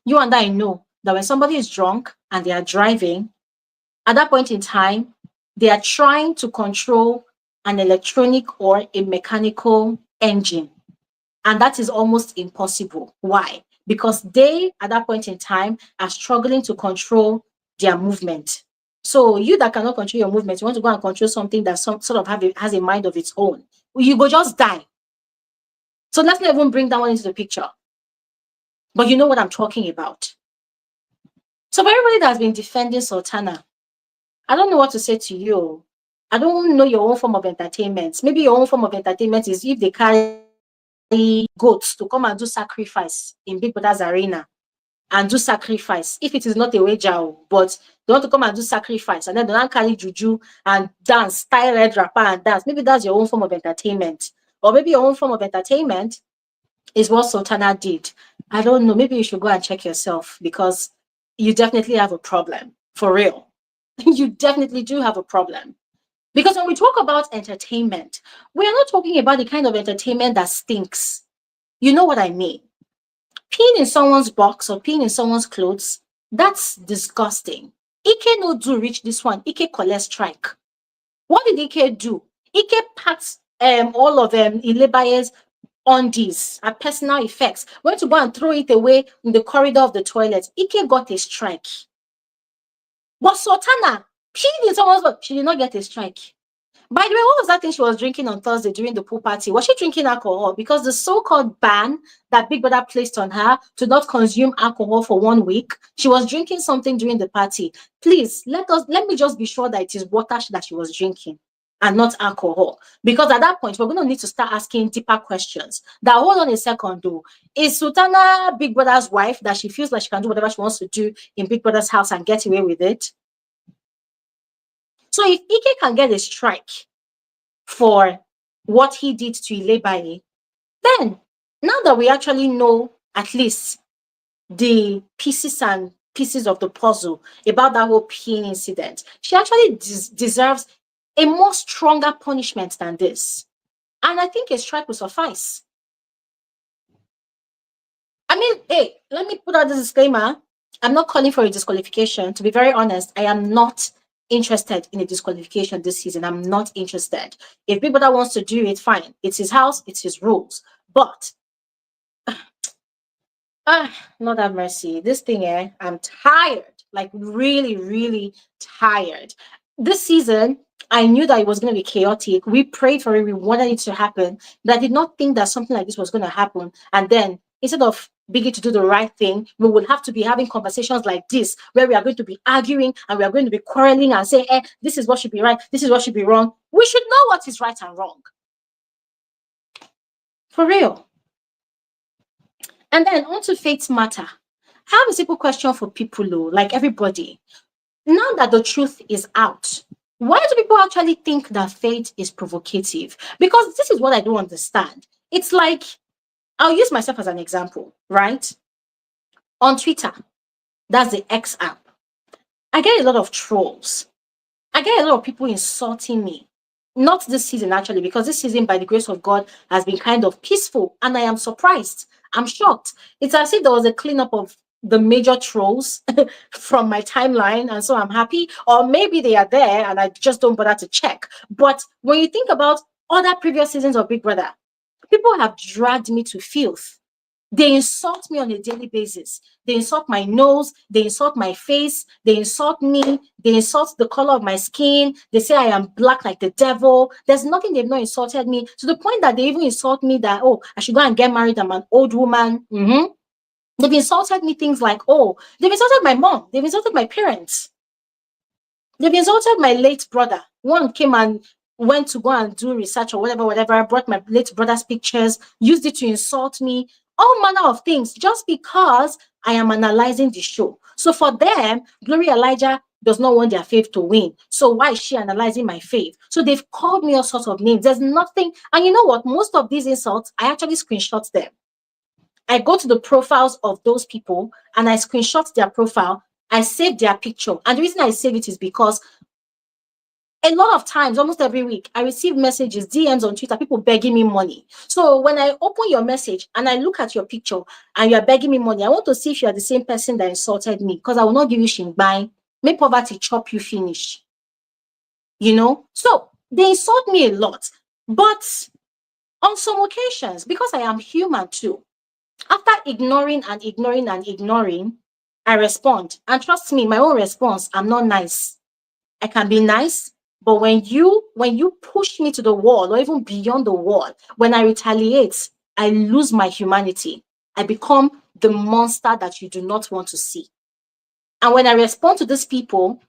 You and I know that when somebody is drunk and they are driving, at that point in time, they are trying to control an electronic or a mechanical engine. And that is almost impossible. Why? Because they, at that point in time, are struggling to control their movement. So you that cannot control your movement, you want to go and control something that sort of has a mind of its own, you go just die. So let's not even bring that one into the picture. But you know what I'm talking about. So for everybody that's been defending Sultana, I don't know what to say to you. I don't know your own form of entertainment. Maybe your own form of entertainment is if they carry goats to come and do sacrifice in Big Brother's arena and do sacrifice. If it is not a wager, but they want to come and do sacrifice and then they don't carry juju and dance, tie red wrapper and dance. Maybe that's your own form of entertainment. Or maybe your own form of entertainment is what Sultana did. I don't know. Maybe you should go and check yourself because you definitely have a problem. For real. You definitely do have a problem. Because when we talk about entertainment, we are not talking about the kind of entertainment that stinks. You know what I mean? Peeing in someone's box or peeing in someone's clothes, that's disgusting. Ike no do reach this one. Ike collect strike. What did Ike do? Ike packed all of them Ilebaye's undies and personal effects. Went to go and throw it away in the corridor of the toilet. Ike got a strike. But Sultana peed in someone's box. She did not get a strike. By the way, what was that thing she was drinking on Thursday during the pool party? Was she drinking alcohol? Because the so-called ban that Big Brother placed on her to not consume alcohol for 1 week, she was drinking something during the party. Please, let me just be sure that it is water that she was drinking and not alcohol. Because at that point, we're going to need to start asking deeper questions. That, hold on a second, though. Is Sultana Big Brother's wife that she feels like she can do whatever she wants to do in Big Brother's house and get away with it? So if Ike can get a strike for what he did to Ilebaye, then now that we actually know at least the pieces and pieces of the puzzle about that whole peeing incident, she actually deserves a more stronger punishment than this. And I think a strike will suffice. I mean, hey, let me put out this disclaimer. I'm not calling for a disqualification. To be very honest, I am not interested in a disqualification this season. I'm not interested. If Big Brother wants to do it, fine. It's his house, it's his rules. But not have mercy. This thing, I'm tired. Like really, really tired. This season, I knew that it was going to be chaotic. We prayed for it. We wanted it to happen. But I did not think that something like this was going to happen. And then instead of Biggie to do the right thing, we will have to be having conversations like this, where we are going to be arguing and we are going to be quarreling and say, this is what should be right, this is what should be wrong. We should know what is right and wrong. For real. And then on to Fate's matter. I have a simple question for people, though, like everybody. Now that the truth is out, why do people actually think that Fate is provocative? Because this is what I don't understand. It's like, I'll use myself as an example, right? On Twitter, that's the X app. I get a lot of trolls. I get a lot of people insulting me. Not this season, actually, because this season, by the grace of God, has been kind of peaceful. And I am surprised. I'm shocked. It's as if there was a cleanup of the major trolls from my timeline. And so I'm happy. Or maybe they are there and I just don't bother to check. But when you think about other previous seasons of Big Brother, people have dragged me to filth. They insult me on a daily basis. They insult my nose. They insult my face. They insult me. They insult the color of my skin. They say I am black like the devil. There's nothing they've not insulted me, to the point that they even insult me that, oh, I should go and get married. I'm an old woman. They've insulted me things like, oh, they've insulted my mom. They've insulted my parents. They've insulted my late brother. One came and went to go and do research or whatever, brought my late brother's pictures, used it to insult me, all manner of things, just because I am analyzing the show. So for them, Glory Elijah does not want their faith to win. So why is she analyzing my faith? So they've called me all sorts of names. There's nothing. And you know what? Most of these insults, I actually screenshot them. I go to the profiles of those people and I screenshot their profile. I save their picture. And the reason I save it is because a lot of times, almost every week, I receive messages, DMs on Twitter, people begging me money. So when I open your message and I look at your picture and you're begging me money, I want to see if you're the same person that insulted me, because I will not give you shingbai. Make poverty chop you finish. You know? So they insult me a lot. But on some occasions, because I am human too, after ignoring and ignoring and ignoring, I respond. And trust me, my own response, I'm not nice. I can be nice, but when you push me to the wall or even beyond the wall, when I retaliate, I lose my humanity. I become the monster that you do not want to see. And when I respond to these people,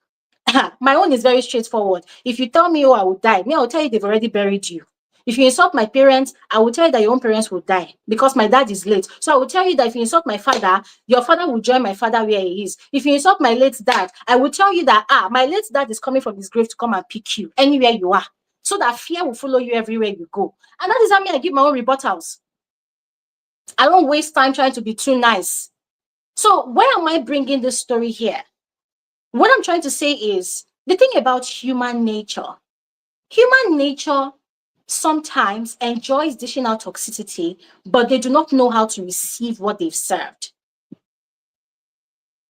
my own is very straightforward. If you tell me, oh, I will die, me, I will tell you they've already buried you. If you insult my parents, I will tell you that your own parents will die because my dad is late. So I will tell you that if you insult my father, your father will join my father where he is. If you insult my late dad, I will tell you that, my late dad is coming from his grave to come and pick you anywhere you are. So that fear will follow you everywhere you go. And that is how I give my own rebuttals. I don't waste time trying to be too nice. So where am I bringing this story here? What I'm trying to say is the thing about human nature. Human nature sometimes enjoys dishing out toxicity, but they do not know how to receive what they've served.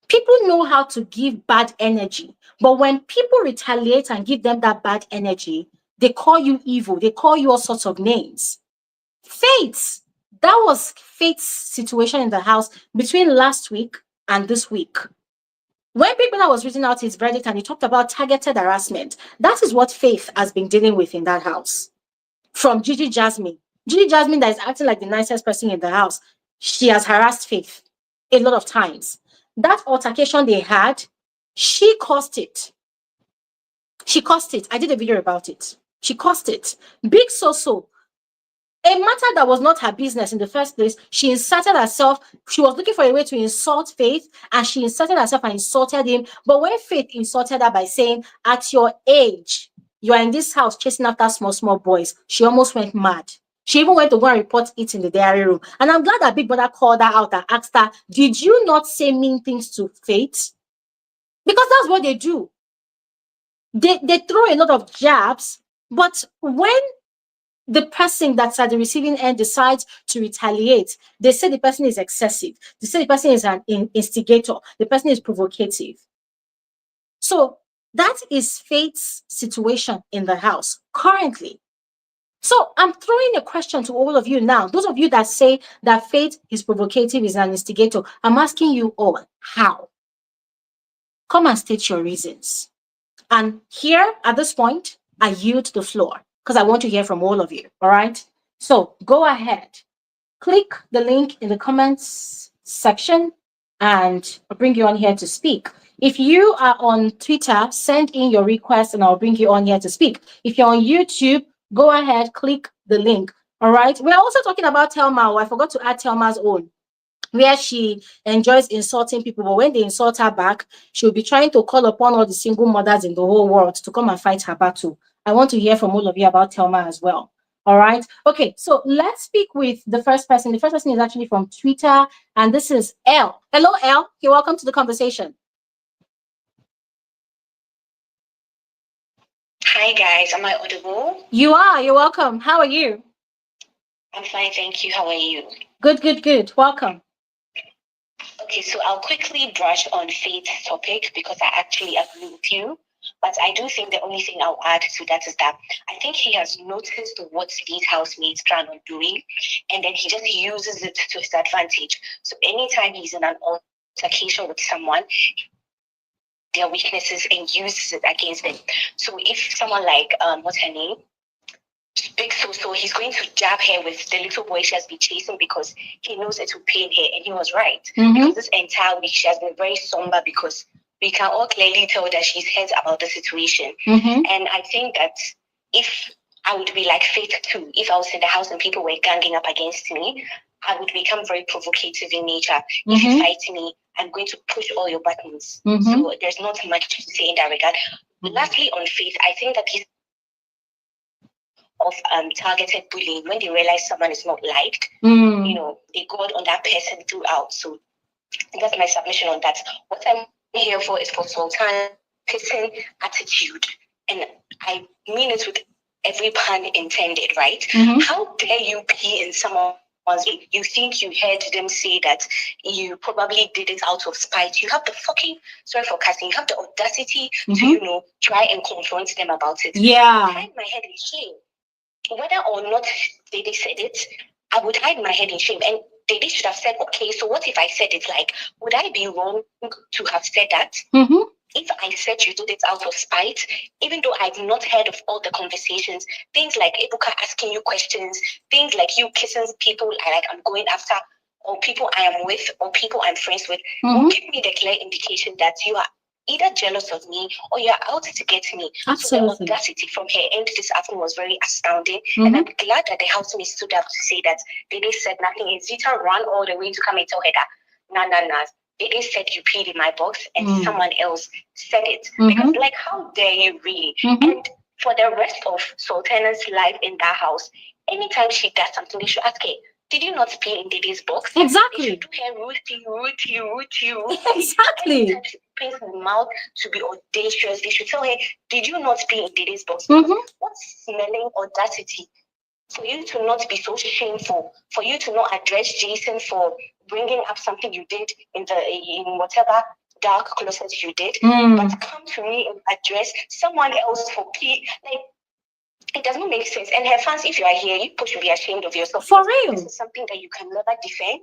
People know how to give bad energy, but when people retaliate and give them that bad energy, they call you evil. They call you all sorts of names. Fate. That was Fate's situation in the house between last week and this week. When Big Brother was reading out his verdict and he talked about targeted harassment, that is what Faith has been dealing with in that house. From Gigi Jasmine. Gigi Jasmine, that is acting like the nicest person in the house, she has harassed Faith a lot of times. That altercation they had, she caused it. She caused it. I did a video about it. She caused it. Big So-So, a matter that was not her business in the first place, she inserted herself. She was looking for a way to insult Faith, and she inserted herself and insulted him. But when Faith insulted her by saying, at your age, you are in this house chasing after small boys, she almost went mad. She even went to go and report it in the diary room. And I'm glad that Big Brother called her out and asked her, did you not say mean things to Faith? Because that's what they do. They throw a lot of jabs, but when the person that's at the receiving end decides to retaliate, they say the person is excessive. They say the person is an instigator. The person is provocative. So that is Faith's situation in the house currently. So I'm throwing a question to all of you now. Those of you that say that Faith is provocative, is an instigator, I'm asking you all, how? Come and state your reasons. And here at this point, I yield the floor because I want to hear from all of you. All right. So go ahead, click the link in the comments section, and I'll bring you on here to speak. If you are on Twitter, send in your request and I'll bring you on here to speak. If you're on YouTube, go ahead, click the link. All right. We're also talking about Telma. I forgot to add Telma's own, where she enjoys insulting people, but when they insult her back, she'll be trying to call upon all the single mothers in the whole world to come and fight her battle. I want to hear from all of you about Telma as well. All right. Okay, so let's speak with the first person. The first person is actually from Twitter, and this is L. Hello, L. You're welcome to the conversation. Hi, guys. Am I audible? You are. You're welcome. How are you? I'm fine, thank you. How are you? Good. Welcome. Okay, so I'll quickly brush on Faith's topic because I actually agree with you. But I do think the only thing I'll add to that is that I think he has noticed what these housemates plan on doing, and then he just uses it to his advantage. So anytime he's in an altercation with someone, their weaknesses and uses it against them. So if someone like what's her name? Big So, he's going to jab her with the little boy she has been chasing because he knows it will pain her, and he was right. Because this entire week she has been very somber because we can all clearly tell that she's hurt about the situation. And I think that if I would be like Faith too, if I was in the house and people were ganging up against me, I would become very provocative in nature. If you fight me, I'm going to push all your buttons. So there's not much to say in that regard. Lastly, on Faith, I think that he's of targeted bullying. When they realize someone is not liked, you know, they go on that person throughout. So that's my submission on that. What I'm here for is for Sultana person attitude, and I mean it with every pun intended, right? How dare you pee in someone's, you think you heard them say that you probably did it out of spite. You have the fucking, sorry for casting, you have the audacity to, you know, try and confront them about it. Yeah. I hide my head in shame. Whether or not they said it, I would hide my head in shame. And they should have said, okay, so what if I said it? Like, would I be wrong to have said that? If I said you did it out of spite, even though I've not heard of all the conversations, things like Ibuka asking you questions, things like you kissing people like I'm going after, or people I am with, or people I'm friends with, will give me the clear indication that you are either jealous of me or you're out to get me. Absolutely. So the audacity from her end this afternoon was very astounding. And I'm glad that the housemates stood up to say that Dede said nothing. And Zita ran all the way to come and tell her that, nah. Dede said you peed in my box and someone else said it. Because like, how dare you really? And for the rest of Sultana's life in that house, anytime she does something, they should ask her, did you not pee in Dede's box? Exactly. They should do her rooty. Exactly. Anytime she opens her mouth to be audacious, they should tell her, did you not pee in Dede's box? What smelling audacity for you to not be so shameful, for you to not address Jason for bringing up something you did in whatever dark closet you did, but come to me and address someone else for pee. Like, it does not make sense. And her fans, if you are here, you should be ashamed of yourself. For real. This is something that you can never defend.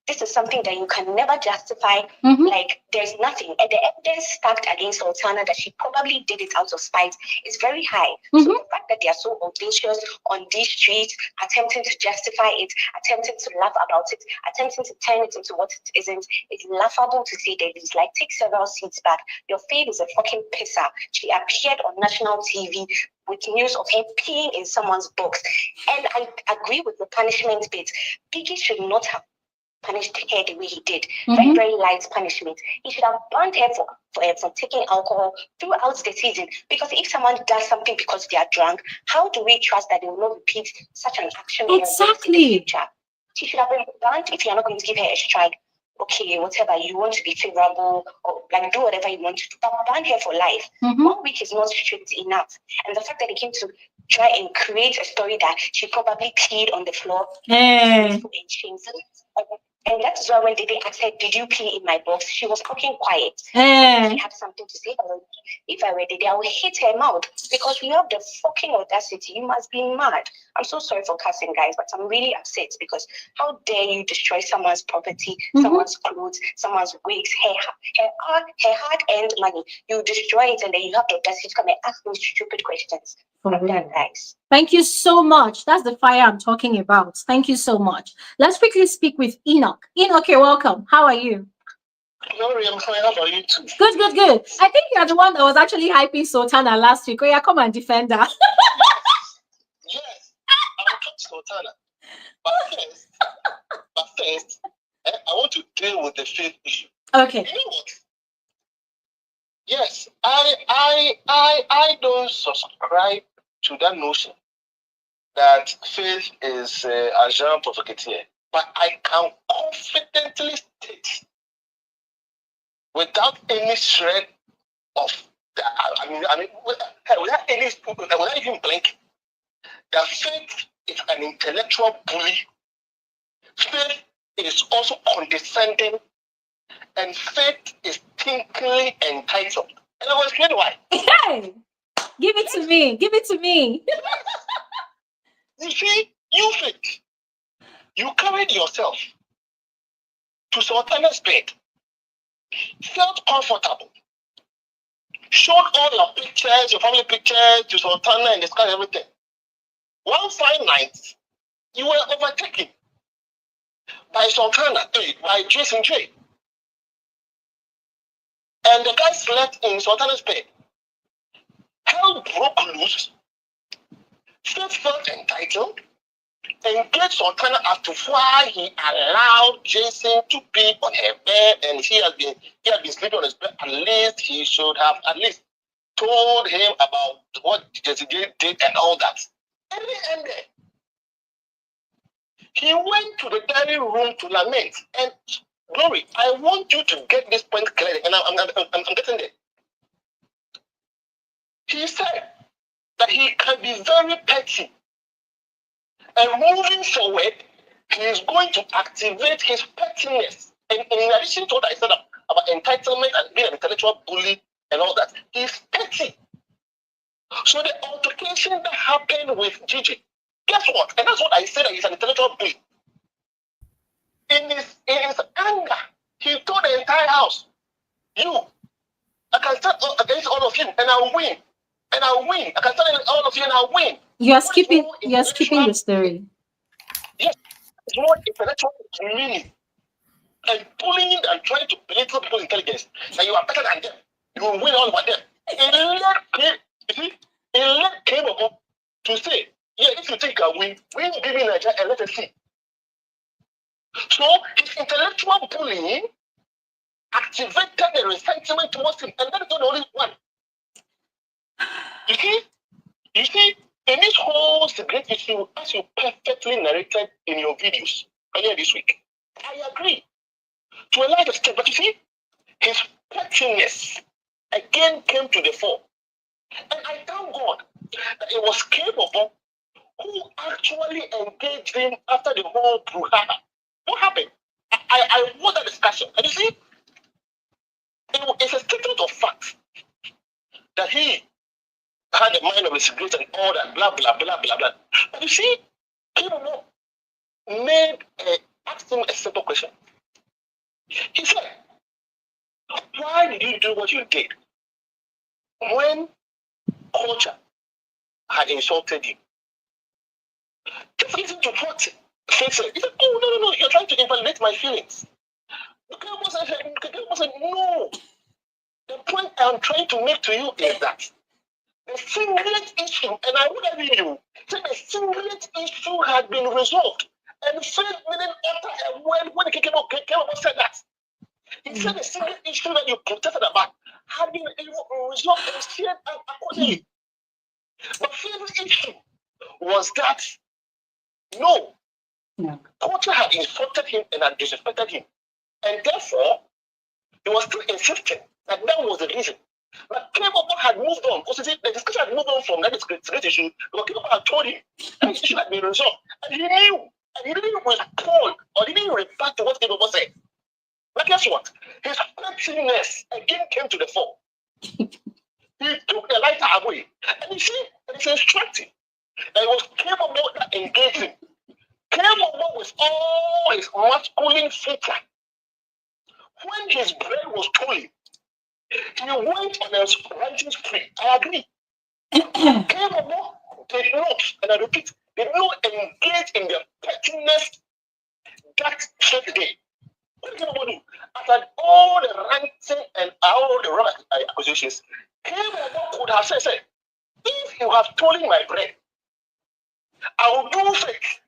this is something that you can never justify. Like, there's nothing. And the evidence stacked against Sultana that she probably did it out of spite is very high. So the fact that they are so audacious on these streets, attempting to justify it, attempting to laugh about it, attempting to turn it into what it isn't, it's laughable to say the least. Like, take several seats back. Your fave is a fucking pisser. She appeared on national TV with news of him peeing in someone's box. And I agree with the punishment bit. Biggie should not have punished her the way he did. Very, very light punishment. He should have banned her from taking alcohol throughout the season. Because if someone does something because they are drunk, how do we trust that they will not repeat such an action in the future? She should have been banned if you're not going to give her a strike. Okay, whatever, you want to be favorable or like do whatever you want to do, but ban her for life. 1 week is not strict enough. And the fact that they came to try and create a story that she probably peed on the floor and and that's why when Dede asked her, did you pee in my box? She was fucking quiet. She had something to say. If I were Dede, I would hit her mouth because you have the fucking audacity. You must be mad. I'm so sorry for cussing, guys, but I'm really upset because how dare you destroy someone's property, someone's clothes, someone's wigs, her hard-earned money. You destroy it and then you have the audacity to come and ask me stupid questions. I'm done, guys. Thank you so much. That's the fire I'm talking about. Thank you so much. Let's quickly speak with Enoch. Enoch, you're welcome. How are you? Glory, I'm fine. How about you too? Good, good, good. I think you're the one that was actually hyping Sultana last week. Oh, yeah, come and defend her. Yes, I will talk to Sultana. But first, I want to deal with the faith issue. Okay. You know what? Yes, I don't subscribe to that notion that faith is agent provocateur. But I can confidently state, without any shred of that, without even blink, that faith is an intellectual bully. Faith is also condescending, and faith is thinkingly entitled. And I will explain why. Hey, give it to me. Give it to me. You see, you faith, you carried yourself to Sultana's bed, felt comfortable, showed all your pictures, your family pictures to Sultana and discussed everything. One fine night, you were overtaken by Sultana, by Jasonjae. And the guy slept in Sultana's bed. Hell broke loose. Faith felt entitled. Engaged Sultana as to why he allowed Jason to be on her bed, and he had been sleeping on his bed. At least he should have at least told him about what Jasonjae did and all that. And they ended. He went to the dining room to lament. And Glory, I want you to get this point clearly, and I'm getting there. He said that he can be very petty. And moving forward, he is going to activate his pettiness. And in addition to what I said about entitlement and being an intellectual bully and all that, he's petty. So the altercation that happened with Gigi, guess what? And that's what I said, that he's an intellectual bully. In his anger, he told the entire house, I can stand against all of you and I'll win. And I'll win. I can stand against all of you and I'll win. You are skipping the story. Yes, it's more intellectual meaning. And bullying and trying to belittle people's intelligence. That you are better than them. You will win all over them. It came up to say, if you think I win BBNaija and let us see. So his intellectual bullying activated the resentment towards him, and that is not the only one. You see, in this whole secret issue, as you perfectly narrated in your videos earlier this week, I agree to a large extent. But you see, his pettiness again came to the fore, and I thank God that it was capable who actually engaged him after the whole brouhaha. What happened? I watched that discussion, and you see, it's a statement of fact that he had a mind of a cigarette and all that, blah, blah, blah, blah, blah. But you see, people asked him a simple question. He said, why did you do what you did when culture had insulted you? Just listen to what Faith said. He said, oh, no, you're trying to invalidate my feelings. The guy said, no. The point I'm trying to make to you is that the singlet issue, and I would have you, said the singlet issue had been resolved. And 5 minutes after when he came up said that. He said the singlet issue that you protested about had been resolved and shared accordingly. But the issue was that no, culture had insulted him and had disrespected him. And therefore, he was still insisting that that was the reason. But Kebaba had moved on, because the discussion had moved on from that great issue, because Kebaba had told him that the issue had been resolved. And he knew, and he didn't respond, or he didn't reply to what Kebaba said. But guess what? His pettiness again came to the fore. He took the lighter away. And you see, it's instructive. And it was Kebaba that engaged him. Kebaba with all his masculine feature. When his brain was tolling, he went on a ranting spree. I agree. Kebaba did not, and I repeat, did not engage in the pettiness that same day. What did Kebaba do? After all the ranting and all the wrong accusations, Kebaba could have said, if you have stolen my bread, I will do it.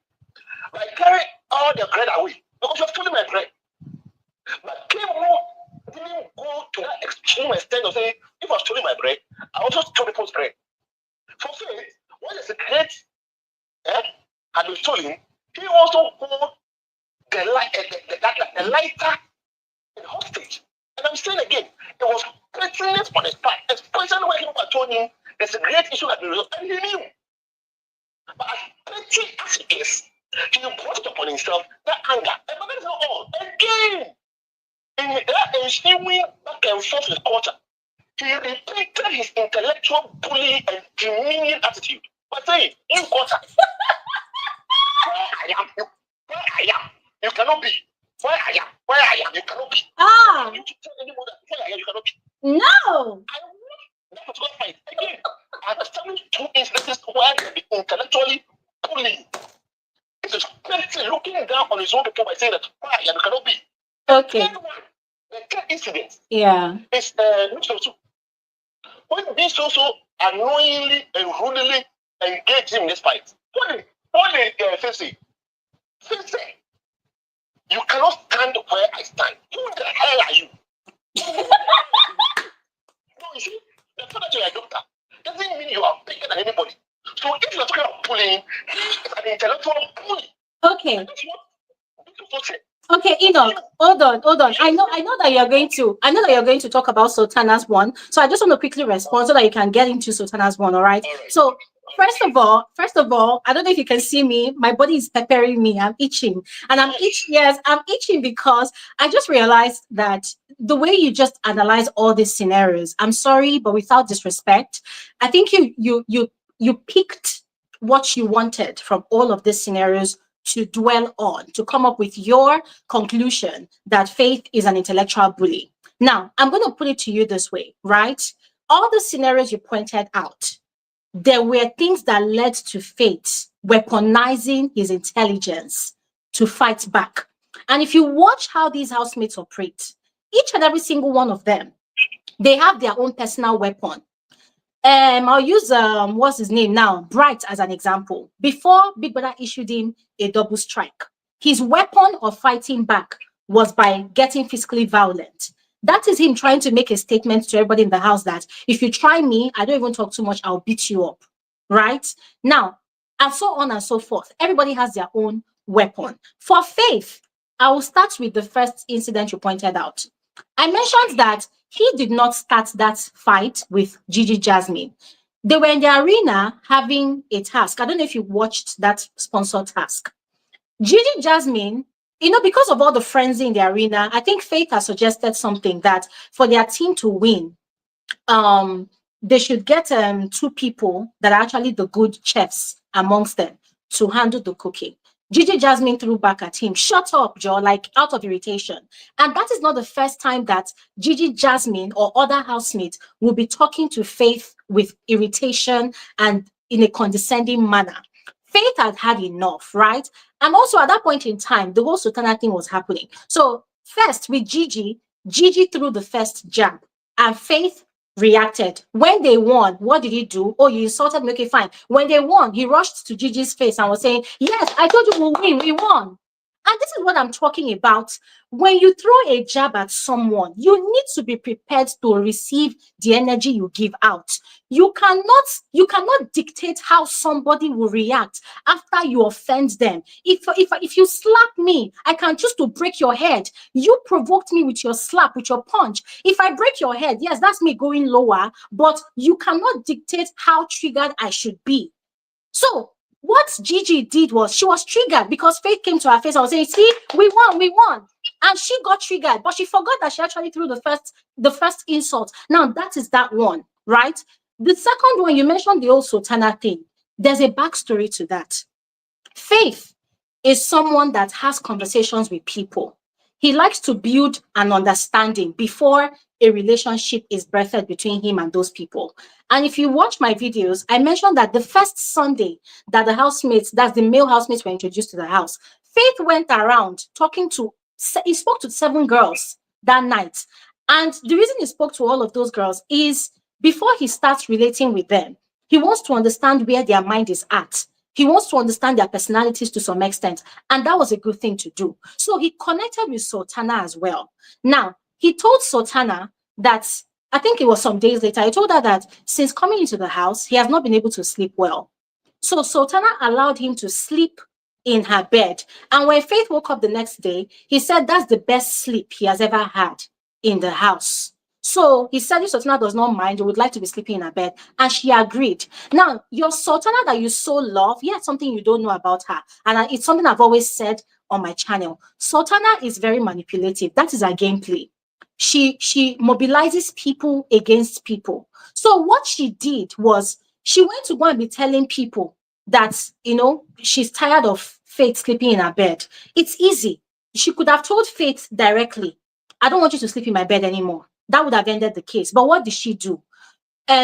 Like carry all the bread away because you have stolen my bread. But Kebaba didn't go to that extreme extent of saying, if I'm stealing my bread, I also stole people's bread. For Faith, when the secret had been stolen, he also hold the lighter in hostage. And I'm saying again, it was pettiness on his part, especially when people told him there's a great issue had been resolved, and he knew. But as petty as it is, he brought upon himself that anger. And that is not all. Again, in that ensuing back and forth with culture, he repeated his intellectual bully and demeaning attitude by saying, you culture, where I am, you cannot be. Where I am, you cannot be. You tell anyone that where I am, you cannot be. No. I want that particular fight. Again, I have established 2 instances where they be intellectually bullying. It is petty looking down on his own people by saying that where I am, you cannot be. Okay. The third incident is mischievous. When mischievous annoyingly and rudely engaged him in this fight, what did Faith say? Faith said, you cannot stand where I stand. Who the hell are you? No, you see, the fact that you're a doctor doesn't mean you are bigger than anybody. So if you're talking about bullying, he is an intellectual bully. Okay. That's what mischievous said. Okay, Enoch, hold on. I know that you're going to talk about Sultana's one. So I just want to quickly respond so that you can get into Sultana's one, all right? So first of all, I don't know if you can see me. My body is peppering me. I'm itching. And I'm itching. Yes, I'm itching because I just realized that the way you just analyze all these scenarios, I'm sorry, but without disrespect, I think you picked what you wanted from all of these scenarios to dwell on, to come up with your conclusion that Faith is an intellectual bully. Now, I'm going to put it to you this way, right? All the scenarios you pointed out, there were things that led to Faith weaponizing his intelligence to fight back. And if you watch how these housemates operate, each and every single one of them, they have their own personal weapon. I'll use what's his name now, Bright, as an example. Before Big Brother issued him a double strike, his weapon of fighting back was by getting physically violent. That is him trying to make a statement to everybody in the house that if you try me, I don't even talk too much, I'll beat you up. Right? Now, and so on and so forth. Everybody has their own weapon. For Faith, I will start with the first incident you pointed out. I mentioned that he did not start that fight with Gigi Jasmine. They were in the arena having a task. I don't know if you watched that sponsored task. Gigi Jasmine, because of all the frenzy in the arena, I think Faith has suggested something that for their team to win, they should get 2 people that are actually the good chefs amongst them to handle the cooking. Gigi Jasmine threw back at him, shut up, Joe, like out of irritation. And that is not the first time that Gigi Jasmine or other housemates will be talking to Faith with irritation and in a condescending manner. Faith had had enough, right? And also at that point in time, the whole Sultana thing was happening. So first with Gigi, Gigi threw the first jab and Faith reacted. When they won, what did he do? Oh, you insulted me. Okay, fine. When they won, he rushed to Gigi's face and was saying, yes, I told you we'll win. We won. And this is what I'm talking about. When you throw a jab at someone, you need to be prepared to receive the energy you give out. You cannot dictate how somebody will react after you offend them. If you slap me, I can choose to break your head. You provoked me with your slap, with your punch. If I break your head, yes, that's me going lower, but you cannot dictate how triggered I should be. So what Gigi did was she was triggered because Faith came to her face and was saying, see, we won. And she got triggered, but she forgot that she actually threw the first insult. Now that is that one, right? The second one, you mentioned the old Sultana thing. There's a backstory to that. Faith is someone that has conversations with people. He likes to build an understanding before a relationship is birthed between him and those people. And if you watch my videos, I mentioned that the first Sunday that the housemates, that's the male housemates, were introduced to the house, Faith went around he spoke to 7 girls that night. And the reason he spoke to all of those girls is before he starts relating with them, he wants to understand where their mind is at. He wants to understand their personalities to some extent. And that was a good thing to do. So he connected with Sultana as well. Now, he told Sultana that, I think it was some days later, he told her that since coming into the house, he has not been able to sleep well. So Sultana allowed him to sleep in her bed. And when Faith woke up the next day, he said that's the best sleep he has ever had in the house. So he said if Sultana does not mind, he would like to be sleeping in her bed. And she agreed. Now, your Sultana that you so love, something you don't know about her. And it's something I've always said on my channel. Sultana is very manipulative. That is her gameplay. She mobilizes people against people. So what she did was she went to go and be telling people that, she's tired of Faith sleeping in her bed. It's easy. She could have told Faith directly, I don't want you to sleep in my bed anymore. That would have ended the case. But what did she do?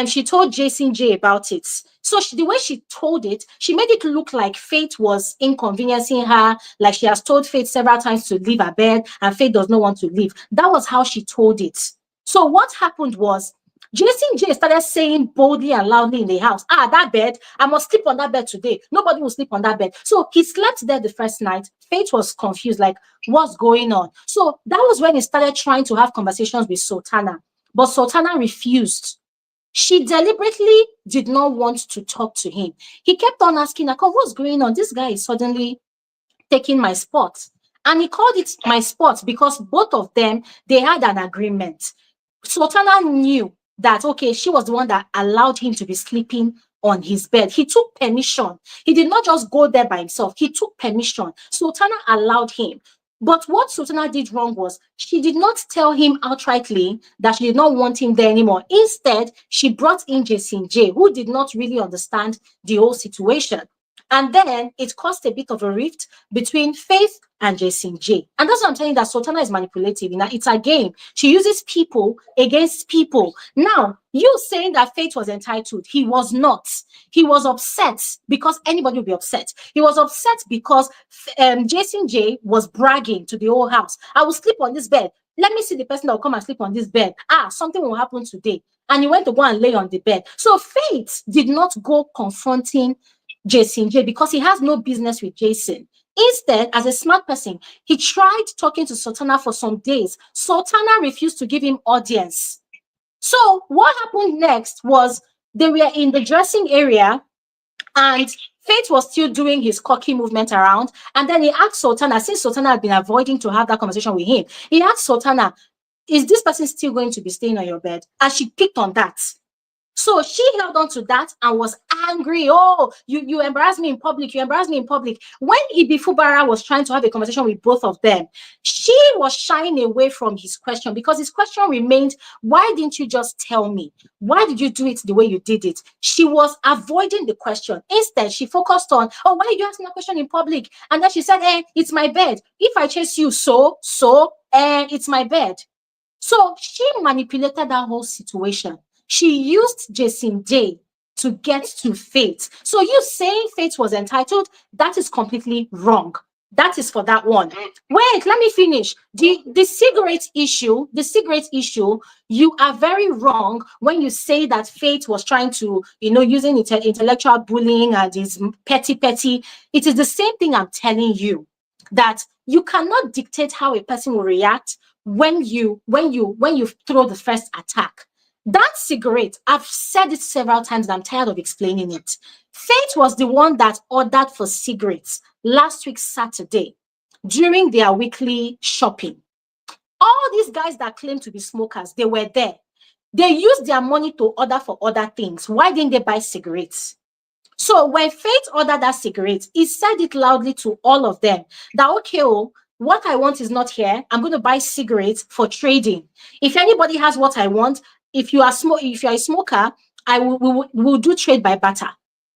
She told Jasonjae about it. So the way she told it, she made it look like Faith was inconveniencing her, like she has told Faith several times to leave her bed and Faith does not want to leave. That was how she told it. So what happened was Jasonjae started saying boldly and loudly in the house, that bed, I must sleep on that bed today. Nobody will sleep on that bed. So he slept there the first night. Faith was confused, like, what's going on? So that was when he started trying to have conversations with Sultana. But Sultana refused. She deliberately did not want to talk to him. He kept on asking her, what's going on? This guy is suddenly taking my spot. And he called it my spot because both of them, they had an agreement. Sultana knew that, okay, she was the one that allowed him to be sleeping on his bed. He took permission. He did not just go there by himself. He took permission. Sultana allowed him. But what Sultana did wrong was she did not tell him outrightly that she did not want him there anymore. Instead, she brought in Jasonjae, who did not really understand the whole situation. And then it caused a bit of a rift between Faith and Jasonjae. And that's what I'm telling you, that Sultana is manipulative. It's a game. She uses people against people. Now, you saying that Faith was entitled, he was not. He was upset because anybody would be upset. He was upset because Jasonjae was bragging to the whole house. I will sleep on this bed. Let me see the person that will come and sleep on this bed. Something will happen today. And he went to go and lay on the bed. So Faith did not go confronting Jasonjae because he has no business with Jason. Instead, as a smart person, he tried talking to Sultana for some days. Sultana refused to give him audience. So what happened next was they were in the dressing area and Faith was still doing his cocky movement around. And then he asked Sultana, since Sultana had been avoiding to have that conversation with him, he asked Sultana, is this person still going to be staying on your bed? And she picked on that. So she held on to that and was angry. Oh, you embarrassed me in public. You embarrassed me in public. When Ibifubara was trying to have a conversation with both of them, she was shying away from his question because his question remained, why didn't you just tell me? Why did you do it the way you did it? She was avoiding the question. Instead, she focused on, oh, why are you asking that question in public? And then she said, it's my bed. If I chase you, it's my bed. So she manipulated that whole situation. She used Jasonjae to get to Faith. So you saying Faith was entitled, that is completely wrong. That is for that one. Wait, let me finish. The cigarette issue, you are very wrong when you say that Faith was trying to, using intellectual bullying and is petty. It is the same thing I'm telling you, that you cannot dictate how a person will react when you throw the first attack. That cigarette, I've said it several times and I'm tired of explaining it. Faith was the one that ordered for cigarettes last week Saturday during their weekly shopping. All these guys that claim to be smokers, they were there. They used their money to order for other things. Why didn't they buy cigarettes? So when Faith ordered that cigarette, he said it loudly to all of them that, okay, what I want is not here. I'm going to buy cigarettes for trading. If anybody has what I want, if you are a smoker, we will do trade by barter.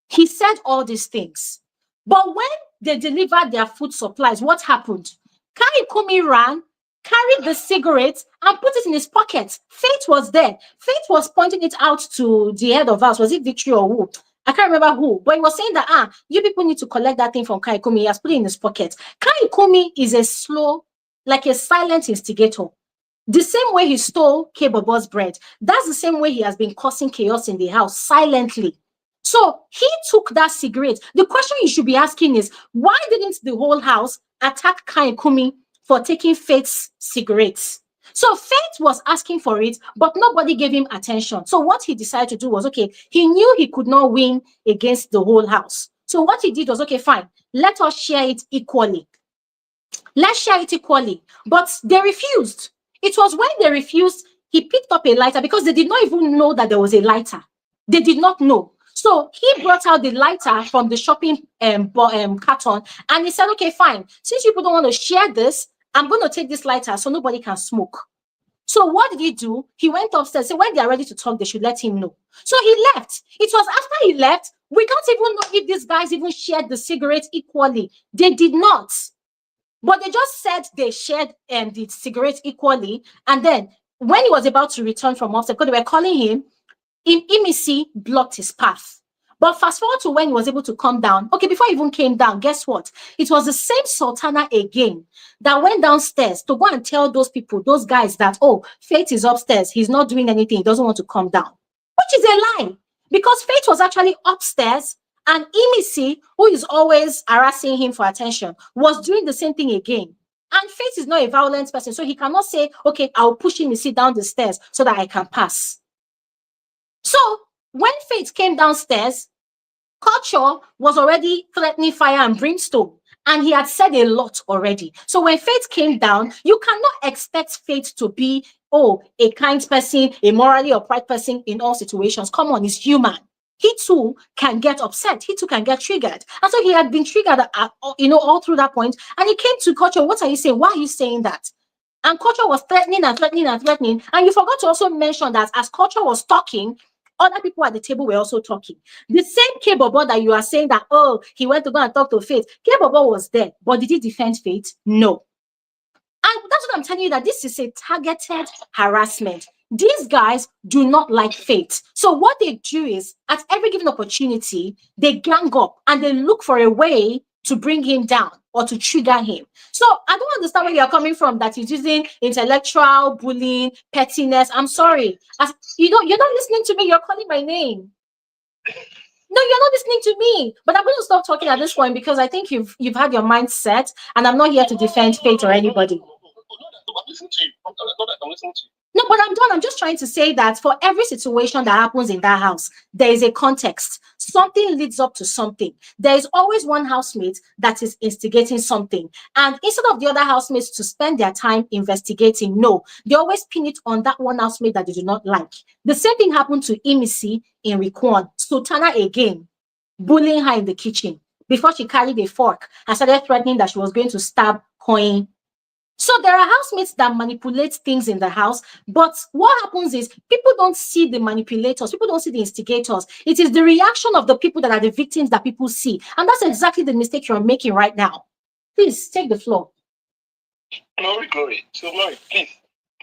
He said all these things. But when they delivered their food supplies, what happened? Kaikumi ran, carried the cigarettes, and put it in his pocket. Faith was there. Faith was pointing it out to the head of house. Was it Victory or who? I can't remember who, but he was saying that, you people need to collect that thing from Kaikumi. He has put it in his pocket. Kaikumi is a slow, like a silent instigator. The same way he stole K-Bobo's bread, that's the same way he has been causing chaos in the house silently. So he took that cigarette. The question you should be asking is, why didn't the whole house attack Kaikumi for taking Faith's cigarettes? So Faith was asking for it, but nobody gave him attention. So what he decided to do was, okay, he knew he could not win against the whole house. So what he did was, okay, fine, let us share it equally. Let's share it equally. But they refused. It was when they refused, he picked up a lighter because they did not even know that there was a lighter. They did not know. So he brought out the lighter from the shopping carton and he said, okay, fine. Since people don't want to share this, I'm going to take this lighter so nobody can smoke. So what did he do? He went upstairs. So when they are ready to talk, they should let him know. So he left. It was after he left, we don't even know if these guys even shared the cigarette equally. They did not. But they just said they shared the cigarette equally. And then when he was about to return from upstairs, because they were calling him, Imisi blocked his path. But fast forward to when he was able to come down. Okay, before he even came down, guess what? It was the same Sultana again that went downstairs to go and tell those people, those guys that, oh, Faith is upstairs. He's not doing anything. He doesn't want to come down. Which is a lie. Because Faith was actually upstairs and Imisi, who is always harassing him for attention, was doing the same thing again. And Faith is not a violent person. So he cannot say, okay, I'll push Imisi down the stairs so that I can pass. So when Faith came downstairs, Culture was already threatening fire and brimstone, and he had said a lot already. So when Faith came down, you cannot expect Faith to be, a kind person, a morally upright person in all situations. Come on, he's human. He too can get upset. He too can get triggered. And so he had been triggered, all through that point. And he came to Culture. What are you saying? Why are you saying that? And Culture was threatening and threatening and threatening. And you forgot to also mention that as Culture was talking, other people at the table were also talking. The same K-Bobo that you are saying that, he went to go and talk to Faith. K-Bobo was there, but did he defend Faith? No. And that's what I'm telling you, that this is a targeted harassment. These guys do not like Faith. So what they do is, at every given opportunity, they gang up and they look for a way to bring him down or to trigger him. So I don't understand where you're coming from, that he's using intellectual bullying, pettiness. I'm sorry. You're not listening to me. You're calling my name. No, you're not listening to me. But I'm going to stop talking at this point because I think you've had your mind set, and I'm not here to defend Faith or anybody. I'm listening to you. I'm listening to you. No, but I'm done. I'm just trying to say that for every situation that happens in that house, there is a context. Something leads up to something. There is always one housemate that is instigating something. And instead of the other housemates to spend their time investigating, no, they always pin it on that one housemate that they do not like. The same thing happened to Imisi in Rikwan. Sultana again, bullying her in the kitchen before she carried a fork and started threatening that she was going to stab Coin. So there are housemates that manipulate things in the house, but what happens is people don't see the manipulators, people don't see the instigators. It is the reaction of the people that are the victims that people see. And that's exactly the mistake you're making right now. Please take the floor. Glory. So, Glory, please,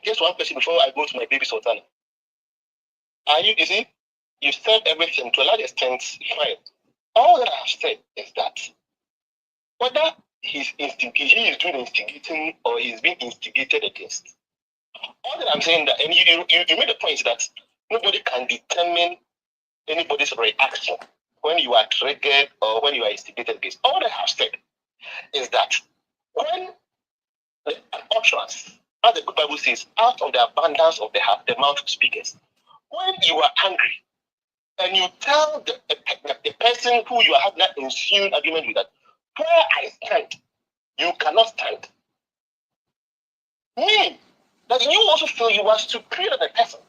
just one question before I go to my baby Sultana. You see, you said everything to a large extent, fine. All that I have said is that whether he is doing instigating or he's being instigated against. All that I'm saying that, and you made the point that nobody can determine anybody's reaction when you are triggered or when you are instigated against. All that I have said is that when the utterance, as the good Bible says, out of the abundance of the heart, the mouth speaks. When you are angry and you tell the person who you are having that ensuing argument with that, where I stand, you cannot stand. Meaning that you also feel you are superior to the person.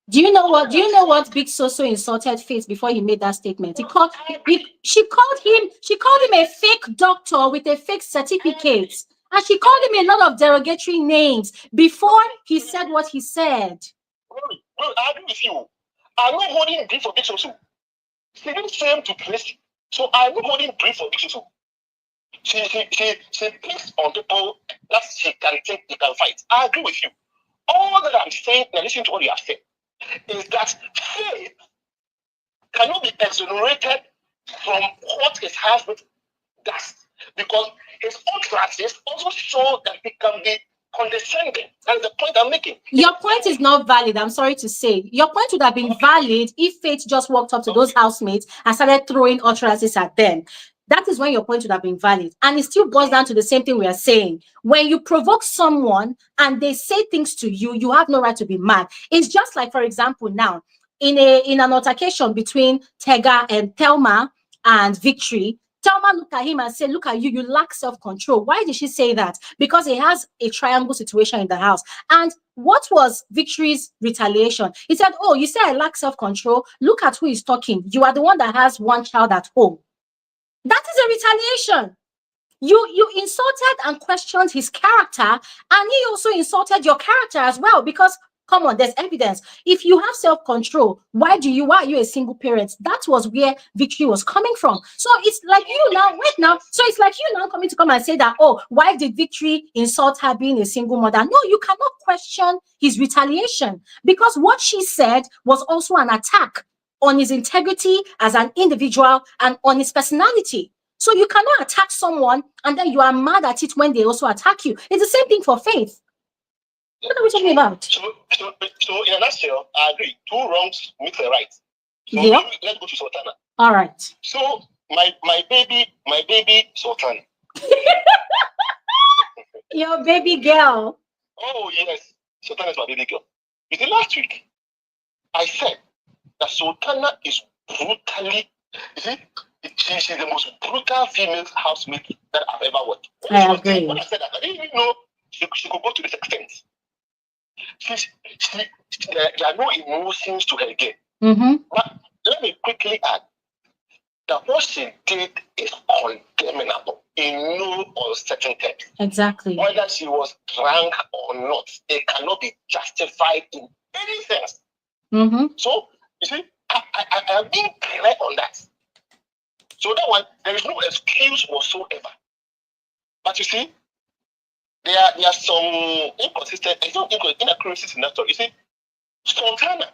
Do you know what? Do you know what Big Soso insulted Faith before he made that statement? She called him a fake doctor with a fake certificate, and she called him a lot of derogatory names before he said what he said. Well, I agree with you. I'm not holding brief for Big Soso. She didn't say him to place, so I'm not holding brief for Big Soso. She picks on people that she can think they can fight. I agree with you. All that I'm saying, now listen to what you have said, is that faith cannot be exonerated from what his husband does. Because his utterances also show that he can be condescending. That's the point I'm making. Your point is not valid, I'm sorry to say. Your point would have been valid if Faith just walked up to those housemates and started throwing utterances at them. That is when your point would have been valid. And it still boils down to the same thing we are saying. When you provoke someone and they say things to you, you have no right to be mad. It's just like, for example, now, in an altercation between Tega and Thelma and Victory, Thelma looked at him and said, look at you, you lack self-control. Why did she say that? Because he has a triangle situation in the house. And what was Victory's retaliation? He said, oh, you say I lack self-control. Look at who is talking. You are the one that has one child at home. That is a retaliation. You insulted and questioned his character, and he also insulted your character as well, because come on, there's evidence. If you have self-control, why are you a single parent? That was where Victory was coming from. So it's like you now, wait now. So it's like you now coming to come and say that, oh, why did Victory insult her being a single mother? No, you cannot question his retaliation, because what she said was also an attack on his integrity as an individual and on his personality. So you cannot attack someone and then you are mad at it when they also attack you. It's the same thing for Faith. What are we talking about? So in a nutshell, I agree. Two wrongs make a right. So Yeah. let's go to Sultana. All right. So my baby Sultana. Your baby girl. Oh yes, Sultana is my baby girl. You see, last week I said that Sultana is brutally, you see, she's the most brutal female housemate that I've ever worked. I agree. When I said that, I didn't even know she could go to this extent. There are no emotions to her game. Mm-hmm. But let me quickly add that what she did is condemnable in no uncertain terms. Exactly. Whether she was drunk or not, it cannot be justified in any sense. Mm-hmm. So, you see, I am being clear on that. So that one, there is no excuse whatsoever. But you see, there are some inaccuracies in that story. You see, Sultana,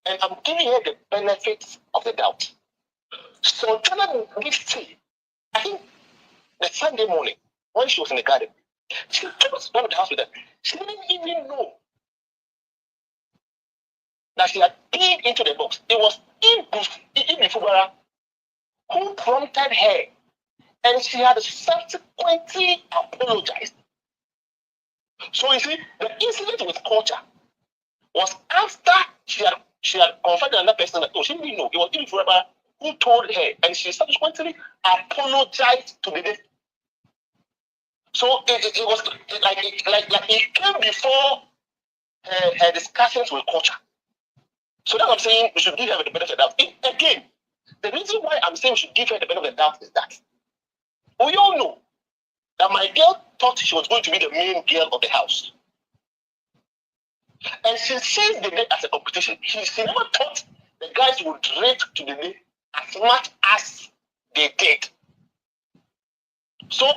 and I'm giving her the benefits of the doubt. Sultana gives tea. I think the Sunday morning, when she was in the garden, she was out of the house with her. She didn't even know that she had peed into the box. It was Imifubara who prompted her, and she had subsequently apologized. So you see, the incident with culture was after she had confided another person that, oh, she didn't know. It was Dede who told her, and she subsequently apologized to the Dede. So it was like it came before her discussions with culture. So that's what I'm saying, we should give her the benefit of the doubt. Again, the reason why I'm saying we should give her the benefit of the doubt is that we all know that my girl thought she was going to be the main girl of the house. And she sees the day as a competition. She never thought the guys would rate to the day as much as they did. So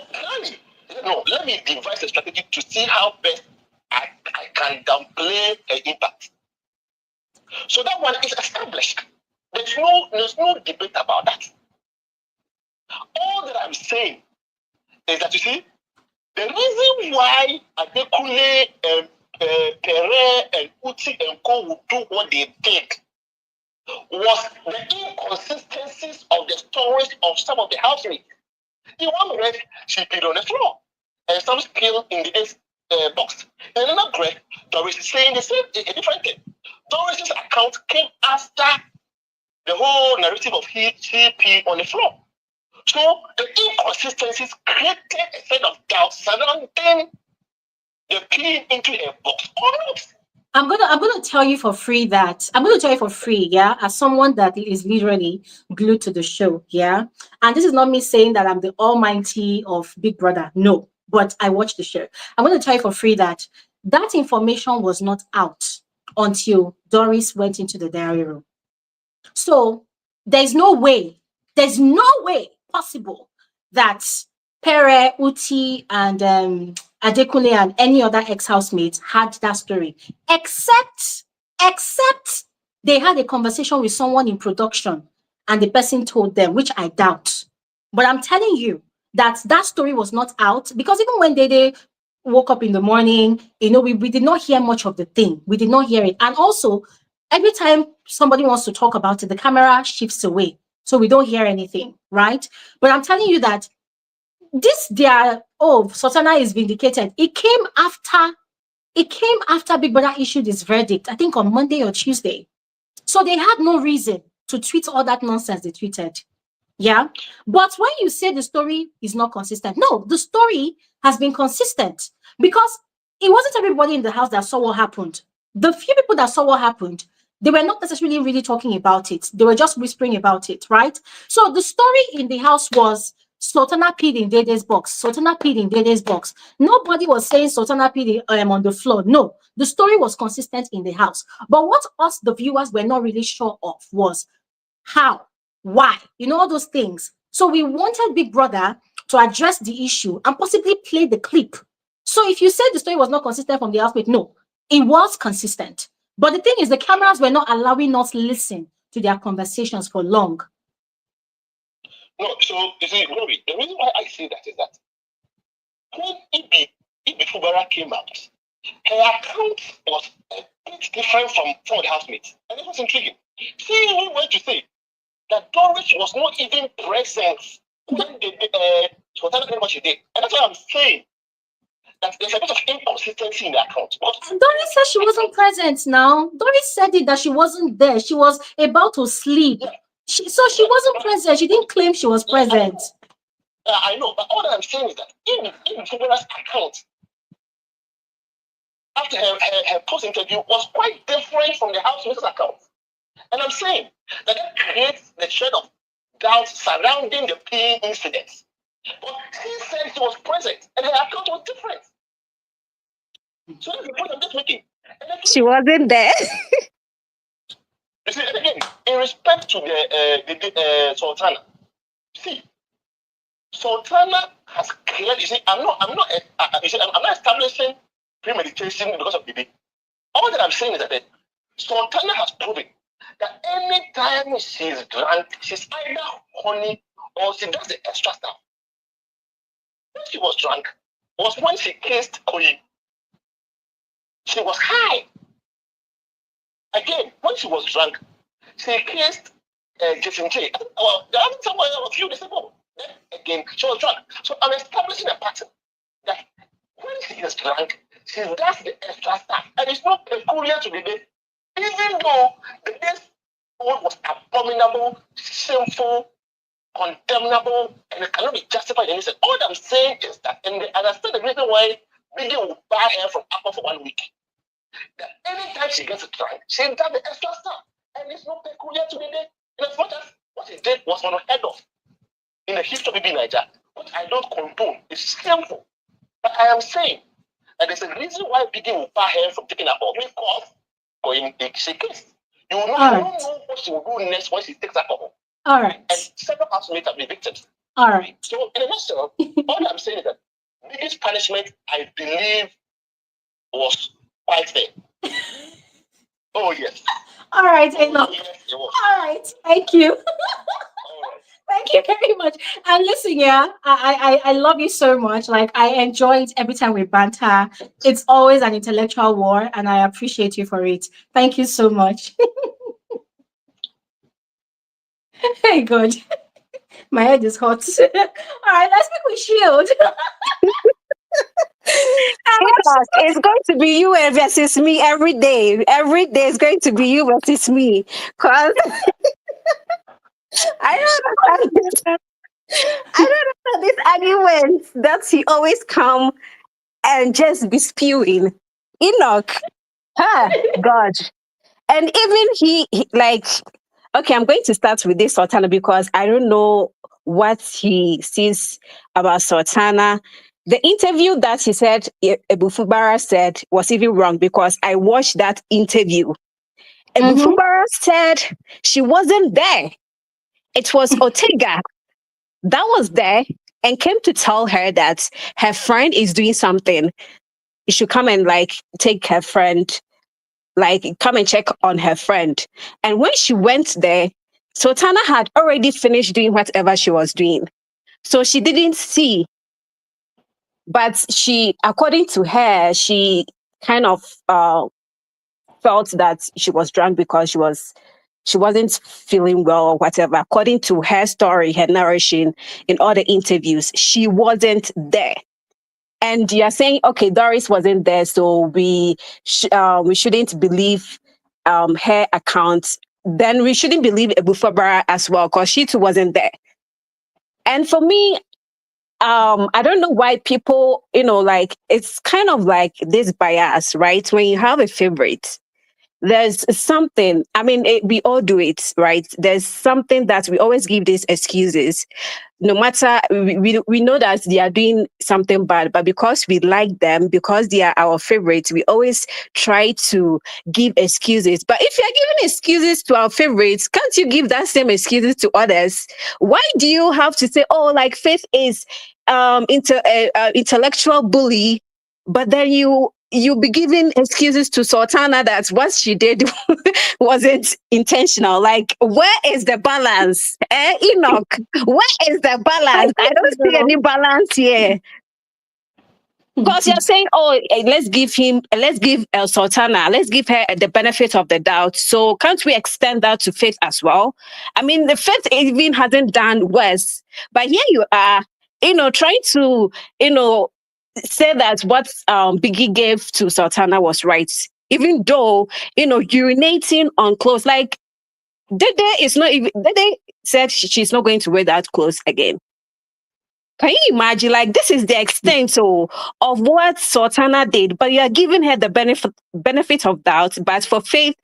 let me devise a strategy to see how best I can downplay her impact. So that one is established. There's no debate about that. All that I'm saying is that, you see, the reason why Adekunle, Pere, and Uti and Co would do what they did was the inconsistencies of the stories of some of the housemates. In one breath, she peed on the floor, and some spilled in the box. In another breath, Doris is saying the same, a different thing. Doris's account came after the whole narrative of she peed on the floor. So the inconsistencies created a set of doubt surrounding the peeing into her box or not. I'm gonna tell you for free that yeah, as someone that is literally glued to the show, yeah. And this is not me saying that I'm the almighty of Big Brother, no, but I watched the show. I'm gonna tell you for free that that information was not out until Doris went into the diary room. So there's no way possible that Pere, Uti, and Adekunle and any other ex-housemates had that story, except they had a conversation with someone in production and the person told them, which I doubt. But I'm telling you that that story was not out, because even when they woke up in the morning, we did not hear much of the thing. We did not hear it. And also, every time somebody wants to talk about it, the camera shifts away. So we don't hear anything, right? But I'm telling you that Sultana is vindicated. It came after Big Brother issued his verdict, I think on Monday or Tuesday. So they had no reason to tweet all that nonsense they tweeted. Yeah. But when you say the story is not consistent, no, the story has been consistent, because it wasn't everybody in the house that saw what happened. The few people that saw what happened, they were not necessarily really talking about it. They were just whispering about it, right? So the story in the house was Sultana peed in Dede's box. Sultana peed in Dede's box. Nobody was saying Sultana peed on the floor. No, the story was consistent in the house. But what us, the viewers, were not really sure of was how, why, all those things. So we wanted Big Brother to address the issue and possibly play the clip. So if you said the story was not consistent from the outset, no, it was consistent. But the thing is, the cameras were not allowing us listen to their conversations for long. No, so you see, Glory, the reason why I say that is that when Ibi Fubara came out, her account was a bit different from some of the housemates. And it was intriguing. She even went to say that Doris was not even present when Sultana did what she did. And that's why I'm saying that there's a bit of inconsistency in the account. But Doris said she wasn't present now. Doris said it that she wasn't there. She was about to sleep. Yeah. She wasn't present. She didn't claim she was present. I know, but all that I'm saying is that in Fubara's account, after her post-interview, was quite different from the housemate's account. And I'm saying that creates the shred of doubt surrounding the peeing incidents. But she said she was present and her account was different. So that's the point I'm just making. She wasn't there. You see, and again, in respect to the Sultana, see, Sultana has clearly, you see, I'm not establishing premeditation because of Dede. All that I'm saying is that Sultana has proven that anytime she's drunk, she's either horny or she does the extra stuff. When she was drunk was when she kissed Koyi. She was high. Again, when she was drunk, she kissed Jasonjae. Well, the other time was a few days ago. Then again, she was drunk. So I'm establishing a pattern that when she is drunk, she does the extra stuff, and it's not peculiar to the day. Even though the day's food was abominable, shameful, condemnable, and it cannot be justified in anything. All I'm saying is that, and they understand the reason why Biggie will buy her from Apple for 1 week. That anytime she gets a drunk, she does the extra stuff, and it's not peculiar to the day. And as much as what he did was unheard of in the history of BBNaija, which I don't condone, it's shameful. But I am saying that there's a reason why Biggie will buy her from taking alcohol because going in she case. You will not, you don't know what she will do next when she takes alcohol. All right. And several housemates have been victims. All right. So in a nutshell, all I'm saying is that Biggie's punishment, I believe, was quite fair. Oh yes. All right, Enoch. Yes, it was. All right. Thank you. All right. Thank you very much. And listen, yeah, I love you so much. Like I enjoy it every time we banter. It's always an intellectual war, and I appreciate you for it. Thank you so much. Hey, good. My head is hot. All right, let's make we shield. It's going to be you versus me every day. Every day is going to be you versus me. Because I don't understand. I don't understand these arguments that he always come and just be spewing. Enoch, God. And even he like, okay, I'm going to start with this Sultana because I don't know what he sees about Sultana. The interview that he said Ebufubara said was even wrong because I watched that interview. Ebufubara said she wasn't there. It was Ortega that was there and came to tell her that her friend is doing something. You should come and like take her friend, like come and check on her friend. And when she went there, Sultana had already finished doing whatever she was doing. So she didn't see. But she, according to her, she kind of felt that she was drunk because she wasn't feeling well or whatever. According to her story, her narration in all the interviews, she wasn't there. And you're saying, okay, Doris wasn't there, so we shouldn't believe her account. Then we shouldn't believe Ebufabara as well, because she too wasn't there. And for me, I don't know why people, like it's kind of like this bias, right? When you have a favorite, there's something, I mean, we all do it, right? There's something that we always give these excuses. No matter, we know that they are doing something bad, but because we like them, because they are our favorites, we always try to give excuses. But if you're giving excuses to our favorites, can't you give that same excuses to others? Why do you have to say, oh, like Faith is intellectual bully, but then you be giving excuses to Sultana that what she did wasn't intentional. Like, where is the balance? Enoch, where is the balance? I don't see any balance here. Because you're saying, oh, let's give Sultana, let's give her the benefit of the doubt. So can't we extend that to Faith as well? I mean, the Faith even hasn't done worse. But here you are, trying to, say that what Biggie gave to Sultana was right. Even though, urinating on clothes, like Dede is not even, Dede said she's not going to wear that clothes again. Can you imagine? Like, this is the extent of what Sultana did, but you are giving her the benefit of doubt. But for Faith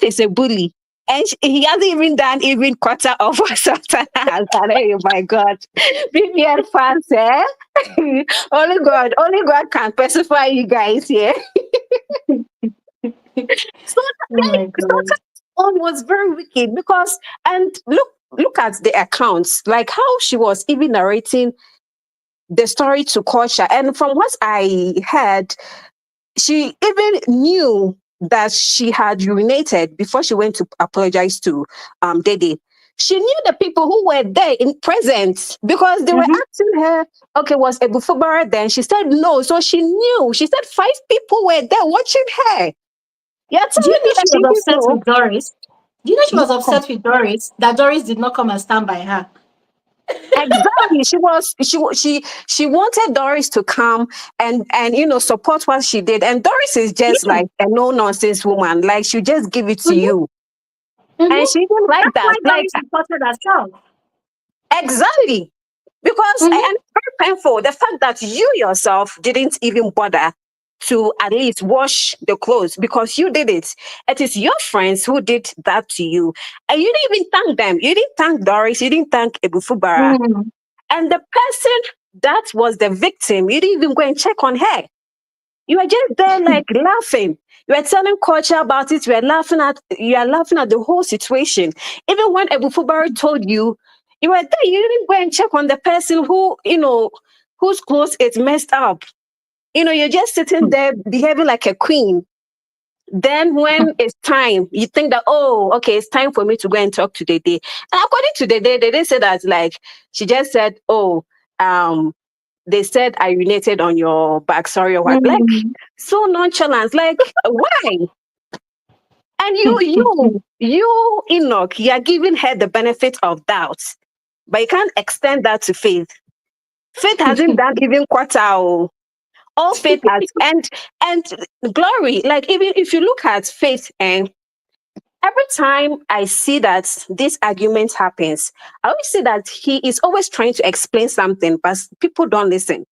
is a bully. And he hasn't even done even quarter of what Sultana has done. Oh my God. BBN fans, eh? only God can pacify you guys here. So Sultana's own was very wicked because, and look at the accounts, like how she was even narrating the story to Kola. And from what I heard, she even knew that she had urinated before she went to apologize to Dede. She knew the people who were there in presence because they were asking her, okay, was Ebufubara then? She said no. So she knew. She said 5 people were there watching her. Yeah, Do you know she was upset know. with Doris? Do you know she was Yeah. upset with Doris that Doris did not come and stand by her? Exactly. She wanted Doris to come and support what she did. And Doris is just Yeah. like a no nonsense woman. Like she'll just give it to Mm-hmm. you. And Mm-hmm. she didn't like That's why that. Like Doris reported herself. exactly. Because Mm-hmm. and it's very painful. The fact that you yourself didn't even bother to at least wash the clothes because you did it. It is your friends who did that to you. And you didn't even thank them. You didn't thank Doris. You didn't thank Ebufubara. Mm-hmm. And the person that was the victim, you didn't even go and check on her. You were just there like laughing. You were telling culture about it. You are laughing at the whole situation. Even when Ebufubari told you, you were there, you didn't go and check on the person whose clothes is messed up. You're just sitting there behaving like a queen. Then when it's time, you think that, oh, okay, it's time for me to go and talk to Dede. And according to Dede said that like she just said, oh, um, they said I urinated on your back, sorry or what. Like Mm-hmm. so nonchalant. Like, why? And you, Enoch, you're giving her the benefit of doubt. But you can't extend that to Faith. Faith hasn't done even quarter. Oh. All Faith has and Glory, like even if you look at Faith and every time I see that this argument happens, I always see that he is always trying to explain something, but people don't listen.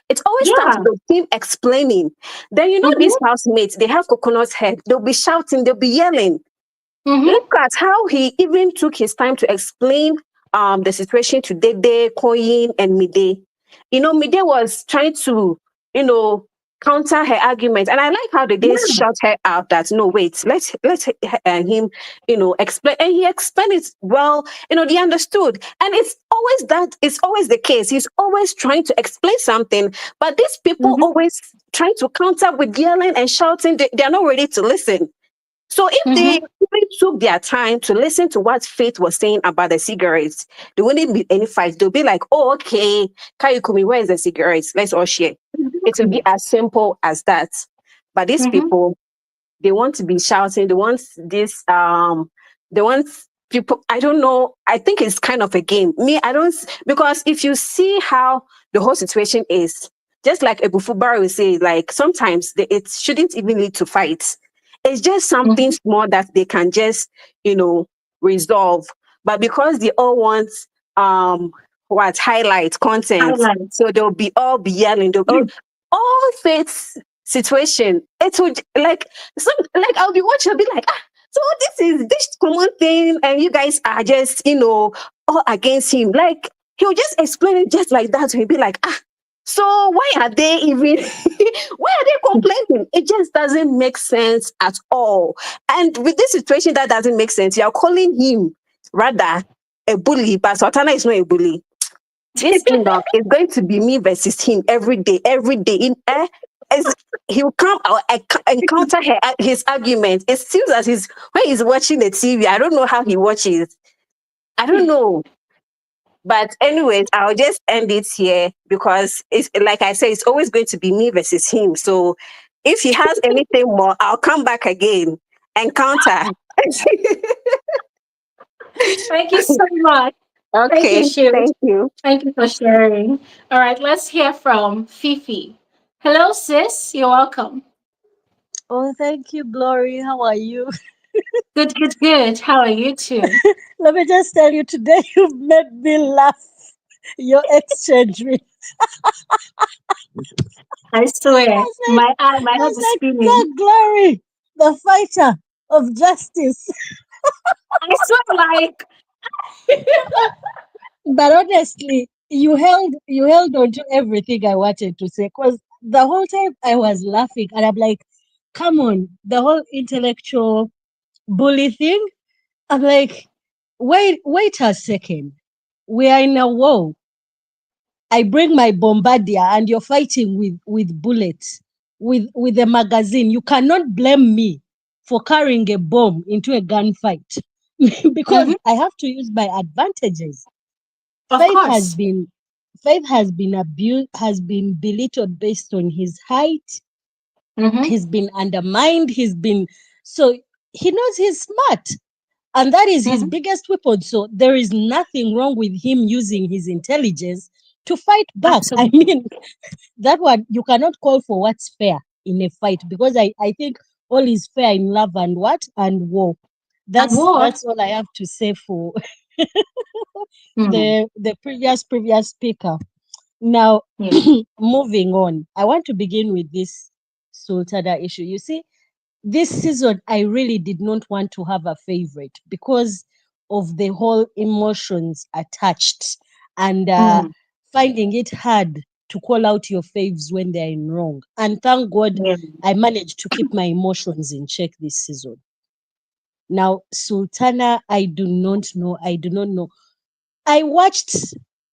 It always starts Yeah. with him explaining. Then these Mm-hmm. housemates, they have coconut head. They'll be shouting, they'll be yelling. Look Mm-hmm. at how he even took his time to explain the situation to Dede, Koyin, and Mide. Mide was trying to, you know, counter her argument. And I like how the days Yeah. shut her out that no, wait, let him, explain. And he explained it well, they understood. And it's always the case. He's always trying to explain something, but these people Mm-hmm. always trying to counter with yelling and shouting. They are not ready to listen. So if they Mm-hmm. even took their time to listen to what Faith was saying about the cigarettes, there wouldn't be any fight. They'll be like, oh, okay, Kayukumi, where is the cigarettes? Let's all share. It will be as simple as that. But these Mm-hmm. people, they want to be shouting. They want people. I don't know. I think it's kind of a game. Me, I don't because if you see how the whole situation is, just like Ebufubara will say, like sometimes it shouldn't even lead to fights. It's just something Mm-hmm. small that they can just resolve. But because they all want um what highlight content, Highlight. so they'll be yelling. They'll be all faiths situation. It would like I'll be watching, I'll be like, so this common thing, and you guys are just, all against him. Like he'll just explain it just like that. He'll be like, so why are they even why are they complaining? It just doesn't make sense at all. And with this situation that doesn't make sense, you're calling him rather a bully, but Sultana is not a bully. This Enoch is going to be me versus him every day, every day. As he'll come out encounter his argument. It seems as when he's watching the TV. I don't know how he watches. I don't know. But anyways, I'll just end it here because it's like I said, it's always going to be me versus him. So if he has anything more, I'll come back again and counter. Thank you so much. Thank you, Okay, Shiv. thank you. Thank you for sharing. All right, let's hear from Fifi. Hello, sis. You're welcome. Oh, thank you, Glory. How are you? Good, good, good. How are you too? Let me just tell you today, you've made me laugh. Your exchange with I swear, my I head was is like, spinning. the Glory, the fighter of justice. I swear, like, But honestly, you held on to everything I wanted to say because the whole time I was laughing and I'm like, come on, the whole intellectual bully thing. I'm like, wait a second. We are in a war. I bring my bombardier and you're fighting with bullets, with a magazine. You cannot blame me for carrying a bomb into a gunfight mm-hmm, because I have to use my advantages. of Faith has course. been Faith has been abused, has been belittled based on his height. Mm-hmm, He's been undermined. So he knows he's smart. And that is his Mhm. biggest weapon. So there is nothing wrong with him using his intelligence to fight back. I Absolutely. mean, that one, you cannot call for what's fair in a fight, because I think all is fair in love and what? And war. And war. That's all I have to say for Mm. the previous speaker. Now, Yeah. moving on, I want to begin with this Sultana issue. You see, this season I really did not want to have a favorite because of the whole emotions attached, and Mm. finding it hard to call out your faves when they're in wrong. And thank God Yeah. I managed to keep my emotions in check this season. Now, Sultana, I do not know. I do not know. I watched,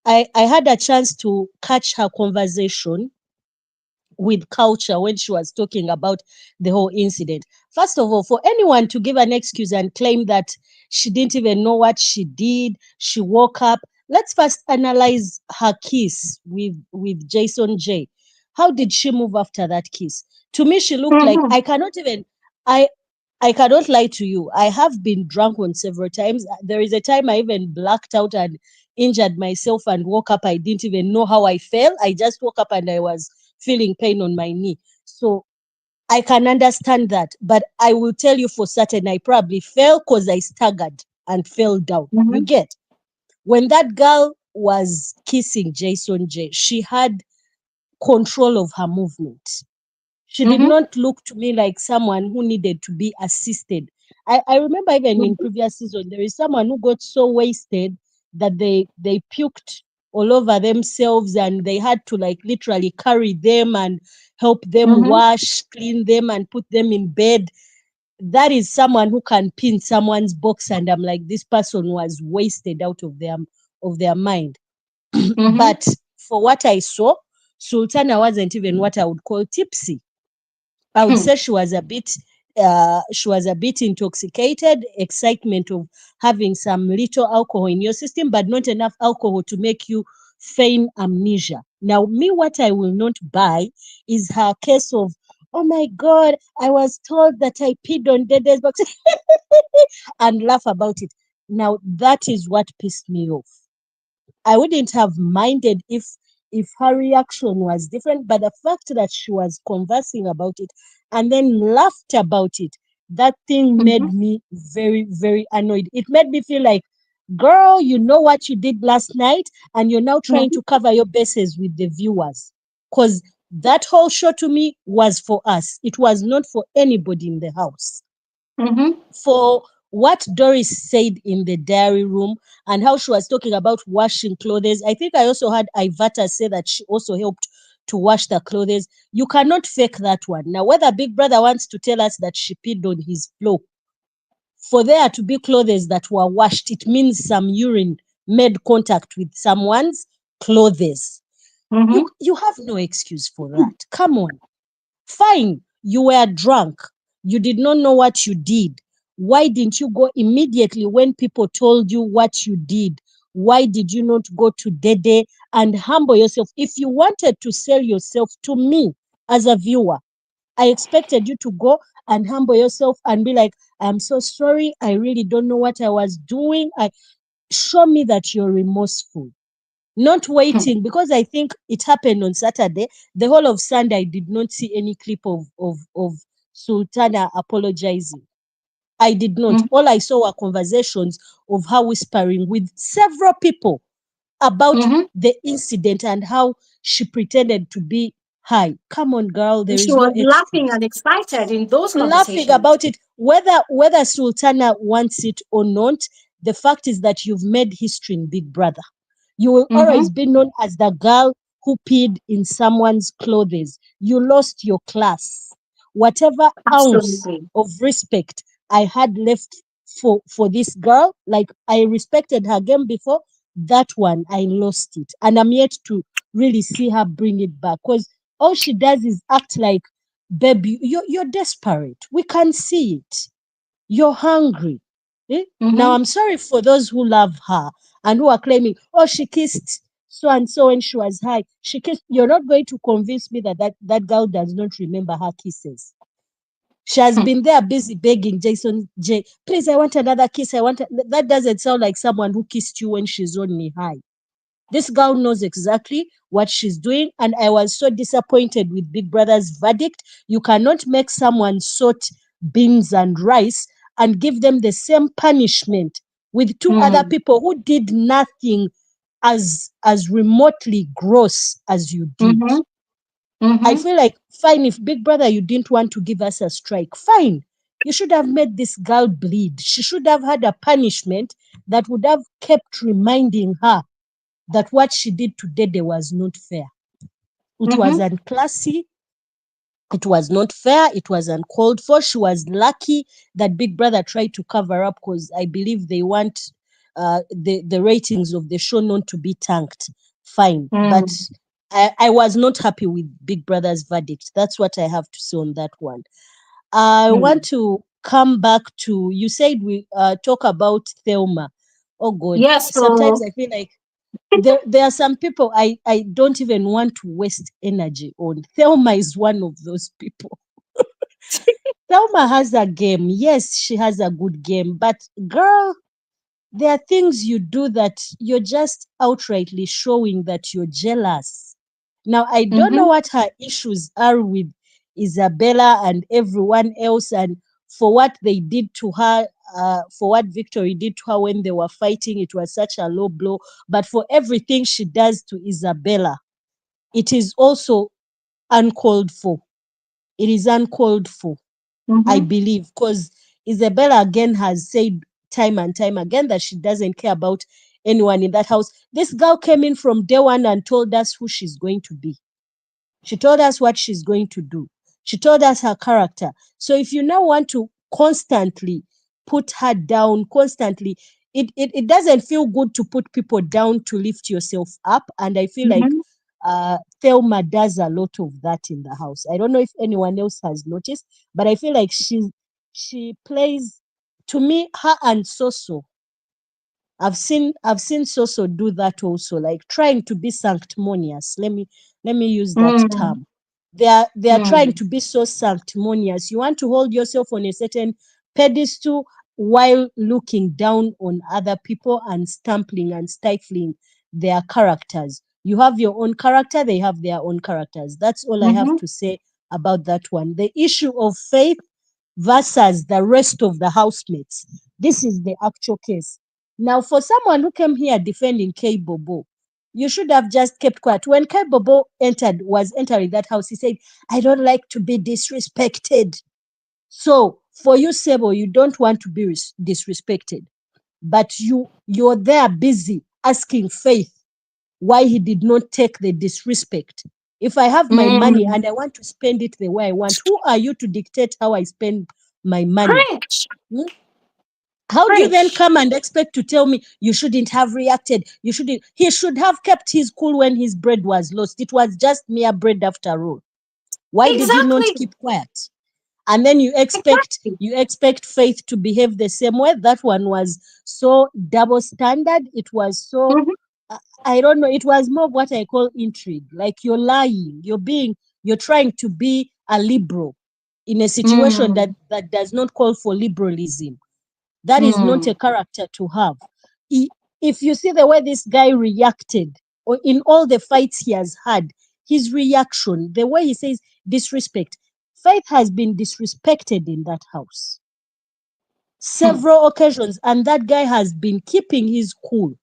I had a chance to catch her conversation with culture when she was talking about the whole incident. First of all, for anyone to give an excuse and claim that she didn't even know what she did, she woke up. Let's first analyze her kiss with Jasonjae. How did she move after that kiss? To me, she looked like Mhm. I I cannot lie to you. I have been drunk on several times. There is a time I even blacked out and injured myself and woke up. I didn't even know how I fell. I just woke up and I was feeling pain on my knee. So I can understand that. But I will tell you for certain, I probably fell because I staggered and fell down. You Mhm. get? When that girl was kissing Jasonjae, she had control of her movement. She did Mhm. not look to me like someone who needed to be assisted. I remember even in Mhm. previous season, there is someone who got so wasted that they puked all over themselves and they had to like literally carry them and help them Mhm. wash, clean them and put them in bed. That is someone who can pin someone's box, and I'm like, this person was wasted out of their mind. Mhm. But for what I saw, Sultana wasn't even what I would call tipsy. I would Hmm. say she was a bit intoxicated, excitement of having some little alcohol in your system, but not enough alcohol to make you feign amnesia. Now, me, what I will not buy is her case of, oh my God, I was told that I peed on Dede's box and laugh about it. Now, that is what pissed me off. I wouldn't have minded if her reaction was different, but the fact that she was conversing about it and then laughed about it, that thing made Mhm. me very, very annoyed. It made me feel like, girl, you know what you did last night, and you're now trying Mhm. to cover your bases with the viewers. Because that whole show to me was for us. It was not for anybody in the house. Mhm. For what Doris said in the diary room and how she was talking about washing clothes. I think I also had Ivata say that she also helped to wash the clothes. You cannot fake that one. Now, whether Big Brother wants to tell us that she peed on his floor, for there to be clothes that were washed, it means some urine made contact with someone's clothes. Mhm. You have no excuse for that. Come on. Fine, you were drunk. You did not know what you did. Why didn't you go immediately when people told you what you did? Why did you not go to Dede and humble yourself? If you wanted to sell yourself to me as a viewer, I expected you to go and humble yourself and be like, I'm so sorry. I really don't know what I was doing. I show me that you're remorseful, not Hmm. waiting, because I think it happened on Saturday. The whole of Sunday, I did not see any clip of Sultana apologizing. I did not. Mhm. All I saw were conversations of her whispering with several people about Mhm. the incident and how she pretended to be high. Come on, girl, And there she is no was laughing excuse. and excited in those Laughing conversations. about it, whether Sultana wants it or not. The fact is that you've made history in Big Brother. You will always Mhm. be known as the girl who peed in someone's clothes. You lost your class. Whatever ounce Absolutely. of respect I had left for this girl, like I respected her game before, that one I lost it. And I'm yet to really see her bring it back. Because all she does is act like, baby, you're desperate. We can see it. You're hungry. Eh? Now, Mhm. I'm sorry for those who love her and who are claiming, oh, she kissed so and so when she was high. She kissed. You're not going to convince me that that girl does not remember her kisses. She has Hmm. been there busy begging Jasonjae, please, I want another kiss. That doesn't sound like someone who kissed you when she's only high. This girl knows exactly what she's doing, and I was so disappointed with Big Brother's verdict. You cannot make someone sort beans and rice and give them the same punishment with two other Hmm. people who did nothing as remotely gross as you did. Mm-hmm. I Mm-hmm. feel like, fine, if Big Brother, you didn't want to give us a strike, fine. You should have made this girl bleed. She should have had a punishment that would have kept reminding her that what she did to Dede was not fair. It was Mm-hmm. unclassy. It was not fair. It was uncalled for. She was lucky that Big Brother tried to cover up because I believe they want the ratings of the show not to be tanked. Fine. But Mm. I was not happy with Big Brother's verdict. That's what I have to say on that one. I want Mm. to come back to, you said we talk about Thelma. Oh God, Yes, sometimes so I feel like there are some people I don't even want to waste energy on. Thelma is one of those people. Thelma has a game. Yes, she has a good game, but girl, there are things you do that you're just outrightly showing that you're jealous. Now, I don't know mm-hmm. what her issues are with Isabella and everyone else, and for what they did to her, for what Victory did to her when they were fighting, it was such a low blow. But for everything she does to Isabella, it is also uncalled for. It is uncalled for. I Mm-hmm. believe, because Isabella again has said time and time again that she doesn't care about anyone in that house. This girl came in from day one and told us who she's going to be. She told us what she's going to do. She told us her character. So if you now want to constantly put her down, constantly, it doesn't feel good to put people down to lift yourself up. And I feel like Mm-hmm. Thelma does a lot of that in the house. I don't know if anyone else has noticed, but I feel like she plays, to me, her and Soso. I've seen Soso do that also, like trying to be sanctimonious. Let me use that Mm. term. They are trying Mm. to be so sanctimonious. You want to hold yourself on a certain pedestal while looking down on other people and stamping and stifling their characters. You have your own character, they have their own characters. That's all I have Mm-hmm. to say about that one. The issue of Faith versus the rest of the housemates. This is the actual case. Now, for someone who came here defending K Bobo, you should have just kept quiet. When K Bobo was entering that house, he said, I don't like to be disrespected. So for you, Sebo, you don't want to be disrespected, but you're there busy asking Faith why he did not take the disrespect. If I have my money Mm. and I want to spend it the way I want, who are you to dictate how I spend my money? Preach. Hmm? How do you then Preach. come and expect to tell me you shouldn't have reacted? You shouldn't. He should have kept his cool when his bread was lost. It was just mere bread after all. Why did he not Exactly. keep quiet? And then Exactly. you expect Faith to behave the same way. That one was so double standard. It was so Mm-hmm. I don't know. It was more what I call intrigue. Like you're lying. You're trying to be a liberal in a situation Mm. that does not call for liberalism. That is not a Mm. character to have. If you see the way this guy reacted, or in all the fights he has had, his reaction, the way he says disrespect, Faith has been disrespected in that house Hmm. several occasions, and that guy has been keeping his cool.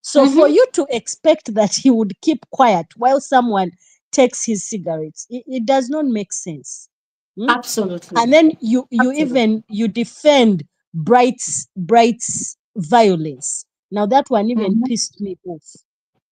So for Mm-hmm. you to expect that he would keep quiet while someone takes his cigarettes, it does not make sense. Hmm? Absolutely. And then you Absolutely. even you defend Bright's violence. Now that one even Mm-hmm. pissed me off.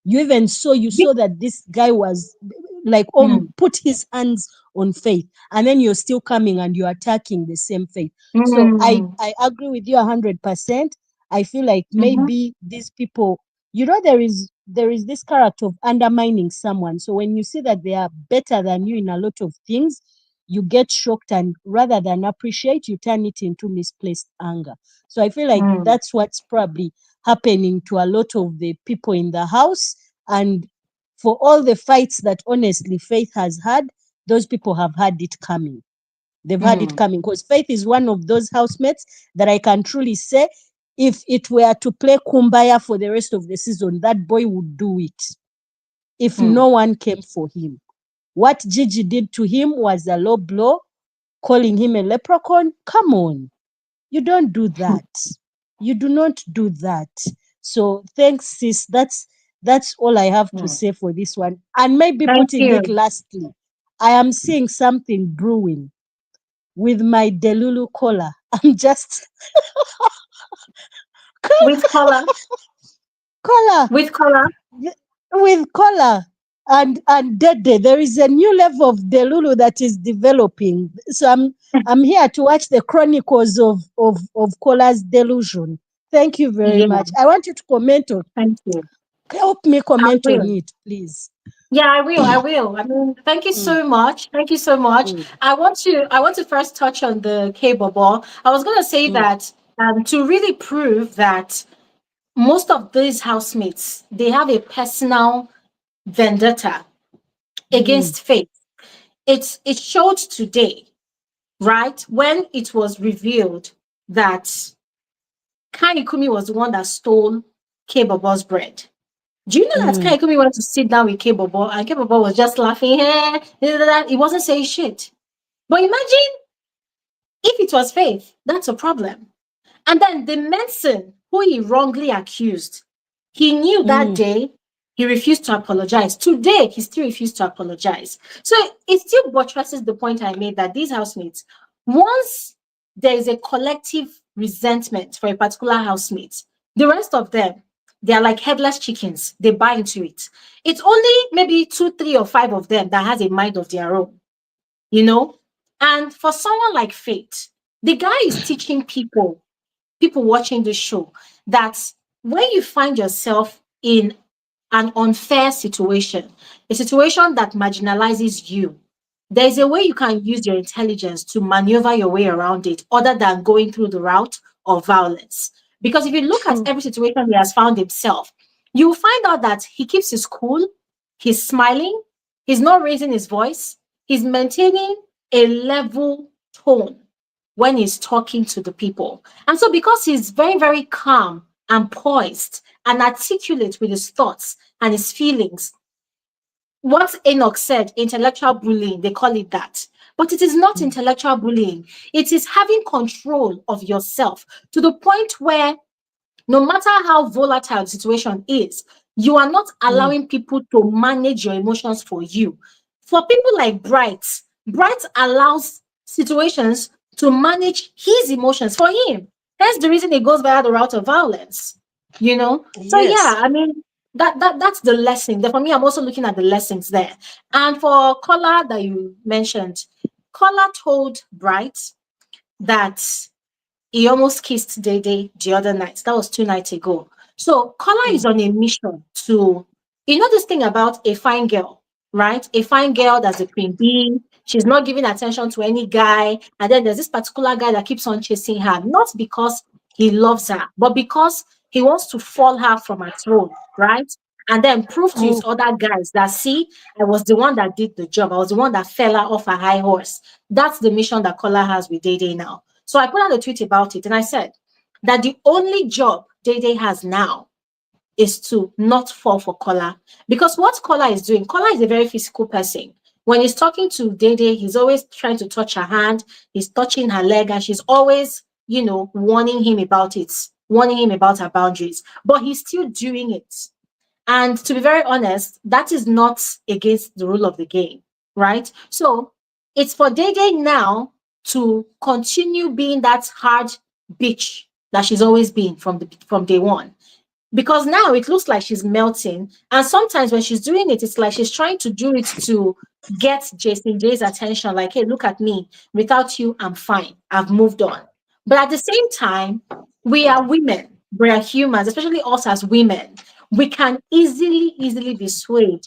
You saw that this guy was like Mm. put his hands on Faith, and then you're still coming and you're attacking the same Faith. So I Mm. I agree with you 100%. I feel like Mm-hmm. maybe these people, there is this character of undermining someone. So when you see that they are better than you in a lot of things, you get shocked, and rather than appreciate, you turn it into misplaced anger. So I feel like Mm. that's what's probably happening to a lot of the people in the house. And for all the fights that honestly Faith has had, those people have had it coming. They've had it coming, because Faith is one of those housemates that I can truly say, if it were to play Kumbaya for the rest of the season, that boy would do it if no one came for him. What Gigi did to him was a low blow, calling him a leprechaun. Come on. You don't do that. You do not do that. So thanks, sis. That's all I have to say for this one. And maybe Thank putting you. it lastly, I am seeing something brewing with my Delulu Kola. I'm just With Kola. Kola With Kola. with Kola and Dede. There is a new level of Delulu that is developing. So I'm here to watch the chronicles of Kola's delusion. Thank you very Yeah. much. I want you to comment on. Thank you. Help me I comment on will. it, please. Yeah, I will. I will. I mean, thank you Mm, so much. Thank you so much. mm, I want to first touch on the cable ball. I was gonna say mm, that to really prove that most of these housemates, they have a personal vendetta mm, against Faith. It showed today, right? When it was revealed that Kaikumi was the one that stole K Bobo's bread. Do you know that mm, Kaikumi wanted to sit down with K Bobo and K Bobo was just laughing? He wasn't saying shit. But imagine if it was Faith, that's a problem. And then the Manson who he wrongly accused, he knew that mm, day he refused to apologize. Today, he still refused to apologize. So it still buttresses the point I made that these housemates, once there is a collective resentment for a particular housemate, the rest of them, they are like headless chickens. They buy into it. It's only maybe 2, 3, or 5 of them that has a mind of their own, you know? And for someone like Faith, the guy is teaching people watching the show that when you find yourself in an unfair situation, a situation that marginalizes you, there's a way you can use your intelligence to maneuver your way around it other than going through the route of violence. Because if you look at true. every situation he has found himself, you will find out that he keeps his cool, he's smiling, he's not raising his voice, he's maintaining a level tone when he's talking to the people. And so, because he's very, very calm and poised and articulate with his thoughts and his feelings, what Enoch said, intellectual bullying, they call it that. But it is not Mm, intellectual bullying. It is having control of yourself to the point where no matter how volatile the situation is, you are not mm, allowing people to manage your emotions for you. For people like Bright, Bright allows situations to manage his emotions for him. That's the reason he goes via the route of violence, you know? So yeah, yes. I mean, that's the lesson. For me, I'm also looking at the lessons there. And for Kola that you mentioned, Kola told Bright that he almost kissed Dede the other night. That was 2 nights ago. So Kola is Mm, on a mission to, this thing about a fine girl, right? A fine girl that's a queen bee. She's not giving attention to any guy. And then there's this particular guy that keeps on chasing her, not because he loves her, but because he wants to fall her from her throne, right? And then prove to his mm, other guys that, see, I was the one that did the job. I was the one that fell her off a high horse. That's the mission that Kola has with Dede now. So I put out a tweet about it and I said that the only job Dede has now is to not fall for Kola. Because what Kola is doing, Kola is a very physical person. When he's talking to Dede, he's always trying to touch her hand, he's touching her leg, and she's always, warning him about it, warning him about her boundaries. But he's still doing it. And to be very honest, that is not against the rule of the game, right? So it's for Dede now to continue being that hard bitch that she's always been from day one. Because now it looks like she's melting. And sometimes when she's doing it, it's like she's trying to do it to get Jasonjae's attention. Like, hey, look at me. Without you, I'm fine. I've moved on. But at the same time, we are women. We are humans, especially us as women. We can easily be swayed.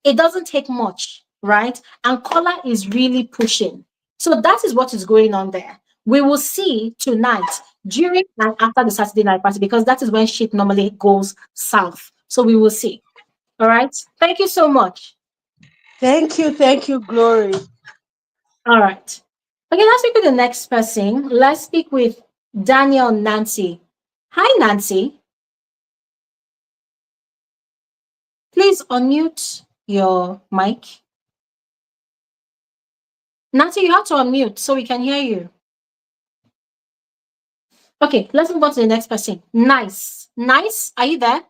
It doesn't take much, right? And Kola is really pushing. So that is what is going on there. We will see tonight during and after the Saturday night party because that is when shit normally goes south. So we will see. All right. Thank you so much. thank you, Glory. All right. Okay, let's speak with the next person. Let's speak with Daniel Nancy. Hi, Nancy. Please unmute your mic. Nancy, you have to unmute so we can hear you. Okay, let's move on to the next person. Nice. Nice, are you there?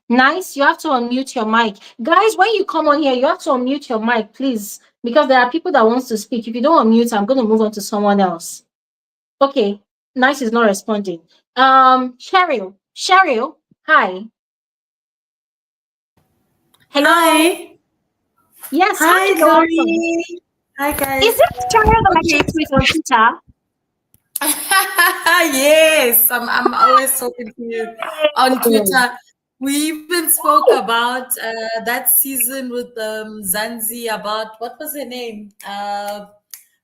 Nice, you have to unmute your mic. Guys, when you come on here, you have to unmute your mic, please, because there are people that wants to speak. If you don't unmute, I'm going to move on to someone else. Okay, Nice is not responding. Cheryl, hi. Hello. Hi. Yes, Hi, hi, you're welcome. Glory. Hi, Is guys. it Cheryl that I Okay. chat with on Twitter? Yes, I'm always talking to you on Twitter. We even spoke about that season with Zanzi about what was her name?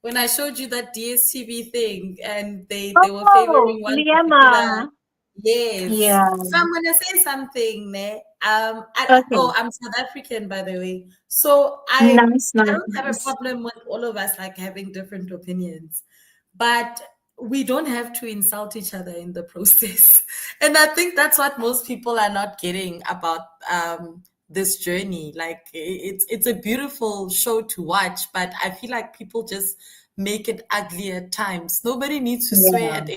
When I showed you that DSTV thing and they were Oh, favoring one particular. Liema. Yes. Yeah. So I'm gonna say something, ne? Okay. I'm South African, by the way. So Nice, I nice, don't have a nice. problem with all of us like having different opinions, but we don't have to insult each other in the process. And I think that's what most people are not getting about this journey. Like it's a beautiful show to watch, but I feel like people just make it ugly at times. Nobody needs to swear Yeah. at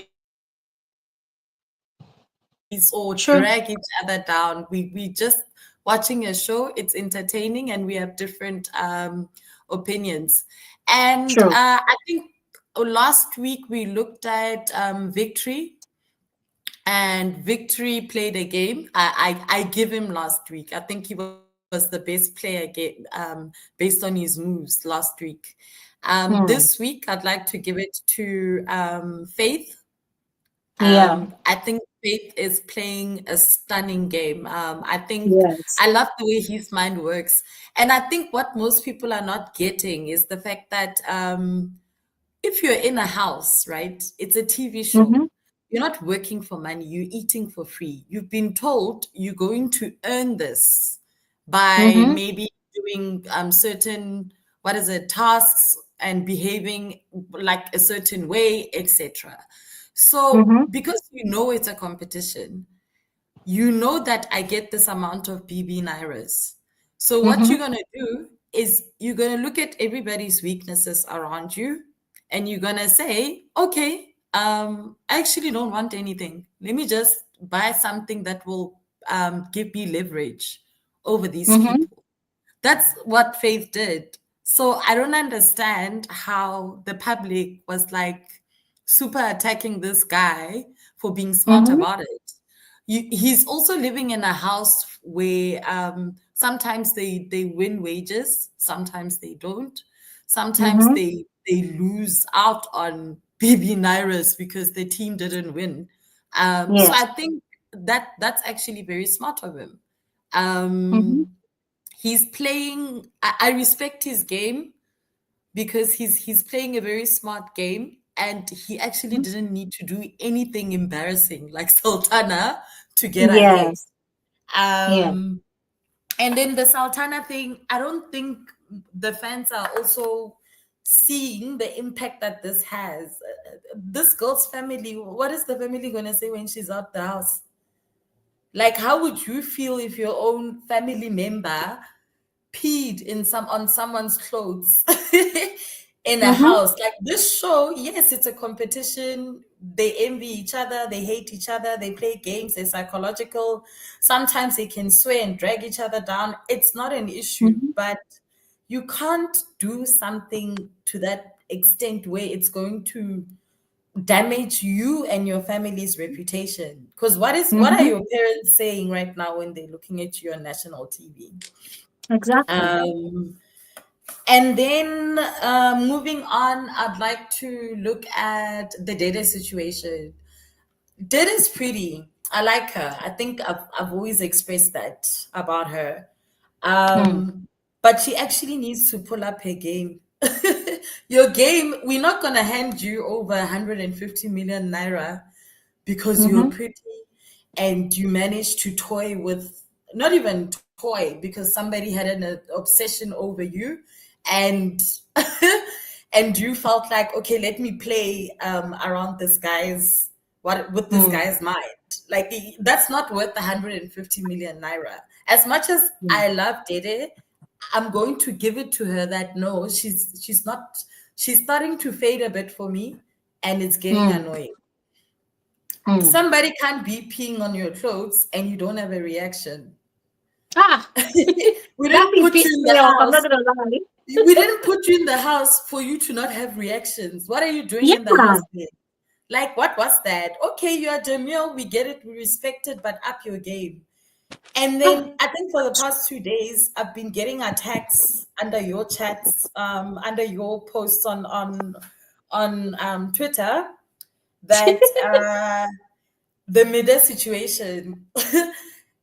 or True. drag each other down. We just watching a show. It's entertaining, and we have different opinions. And True. I think last week we looked at Victory, and Victory played a game. I give him last week. I think he was the best player based on his moves last week. Hmm. This week, I'd like to give it to Faith. Yeah. I think Faith is playing a stunning game. I think Yes. I love the way his mind works. And I think what most people are not getting is the fact that if you're in a house, right, it's a TV show. Mm-hmm. You're not working for money, you're eating for free. You've been told you're going to earn this by Mm-hmm. maybe doing certain, what is it, tasks and behaving like a certain way, etc. So, Mm-hmm. because you know it's a competition, you know that I get this amount of BB Nairas. So, what Mm-hmm. you're going to do is you're going to look at everybody's weaknesses around you and you're going to say, okay, I actually don't want anything. Let me just buy something that will give me leverage over these Mm-hmm. people. That's what Faith did. So I don't understand how the public was like super attacking this guy for being smart Mm-hmm. about it. He's also living in a house where sometimes they win wages, sometimes they don't. Sometimes Mm-hmm. they lose out on BB Nairas because the team didn't win. So Yes. I think that's actually very smart of him. Mm-hmm. He's playing. I respect his game because he's playing a very smart game, and he actually didn't need to do anything embarrassing like Sultana to get ahead. Yes. Yeah. Um, and then the Sultana thing, I don't think the fans are also seeing the impact that this has. This girl's family, what is the family going to say when she's out the house? Like, how would you feel if your own family member peed in some on someone's clothes in a Mm-hmm. house? Like this show, yes, it's a competition. They envy each other, they hate each other, they play games, they're psychological. Sometimes they can swear and drag each other down. It's not an issue, Mm-hmm. but you can't do something to that extent where it's going to damage you and your family's reputation. Because what are Mm-hmm. your parents saying right now when they're looking at you on national TV? Exactly. Um, and then moving on, I'd like to look at the Dede situation. Dede is pretty. I like her. I think I've always expressed that about her. Hmm. But she actually needs to pull up her game. Your game, we're not going to hand you over 150 million naira because you're Mm-hmm. pretty and you managed to toy with, not even toy, because somebody had an obsession over you and and you felt like, okay, let me play around this guy's with this guy's mind. Like that's not worth 150 million naira. As much as I love Dede, I'm going to give it to her that no, she's not. She's starting to fade a bit for me, and it's getting annoying. Somebody can't be peeing on your clothes and you don't have a reaction. Ah, We that didn't thing put you pissed in me the off. I'm house. not gonna lie. We didn't put you in the house for you to not have reactions. What are you doing in the Yeah. house then? Like, what was that? Okay, you are demure. We get it. We respect it, but up your game. And then I think for the past 2 days, I've been getting attacks under your chats, under your posts on Twitter that the Mide situation.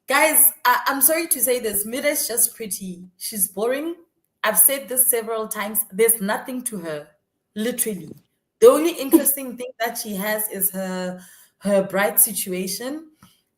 Guys, I'm sorry to say this. Mide is just pretty. She's boring. I've said this several times. There's nothing to her, literally. The only interesting thing that she has is her bright situation,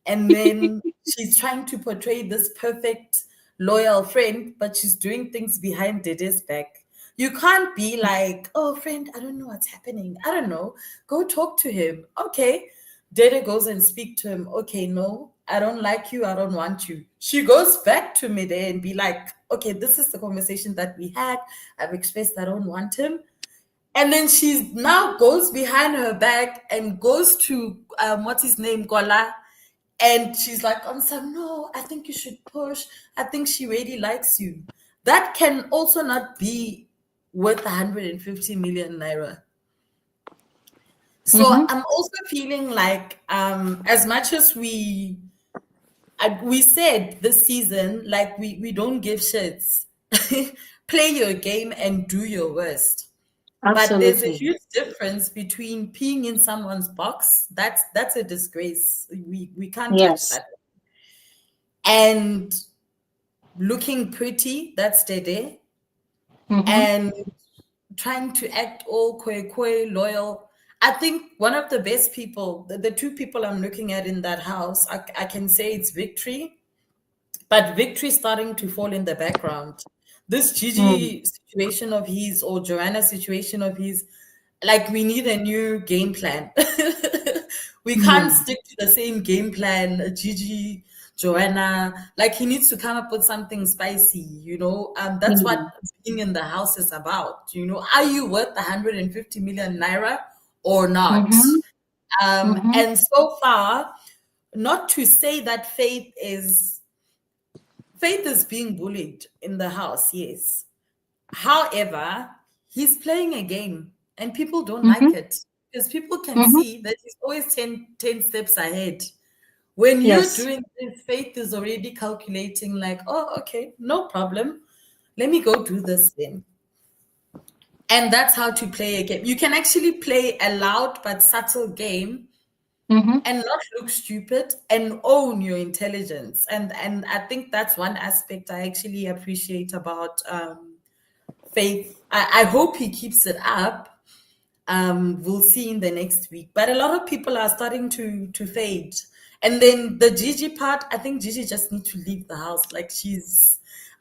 and then she's trying to portray this perfect loyal friend, but she's doing things behind Dede's back. You can't be like, oh, friend, I don't know what's happening. I don't know. Go talk to him. Okay. Dede goes and speak to him. Okay, no, I don't like you. I don't want you. She goes back to Mide and be like, okay, this is the conversation that we had. I've expressed I don't want him. And then she now goes behind her back and goes to what's his name, Kola, and she's like, no, I think you should push. I think she really likes you. That can also not be worth 150 million naira. So I'm also feeling like, as much as we said this season, like we don't give shits. Play your game and do your worst. But there's a Absolutely. huge difference between peeing in someone's box. That's a disgrace. We can't touch Yes. that. And looking pretty, that's Dede. And trying to act all kwe loyal. I think one of the best people, the two people I'm looking at in that house, I can say it's Victory, but Victory starting to fall in the background. This Gigi situation of his or Joanna situation of his, like we need a new game plan. We can't stick to the same game plan, Gigi, Joanna. Like he needs to come up with something spicy, you know. That's what being in the house is about. You know, are you worth 150 million naira or not? And so far, not to say that Faith is being bullied in the house, yes. However, he's playing a game and people don't like it because people can see that he's always 10 steps ahead. When you're Yes. doing this, Faith is already calculating, like, oh, okay, no problem. Let me go do this then. And that's how to play a game. You can actually play a loud but subtle game and not look stupid and own your intelligence. And I think that's one aspect I actually appreciate about Faith. I hope he keeps it up. We'll see in the next week. But a lot of people are starting to fade. And then the Gigi part, I think Gigi just needs to leave the house. Like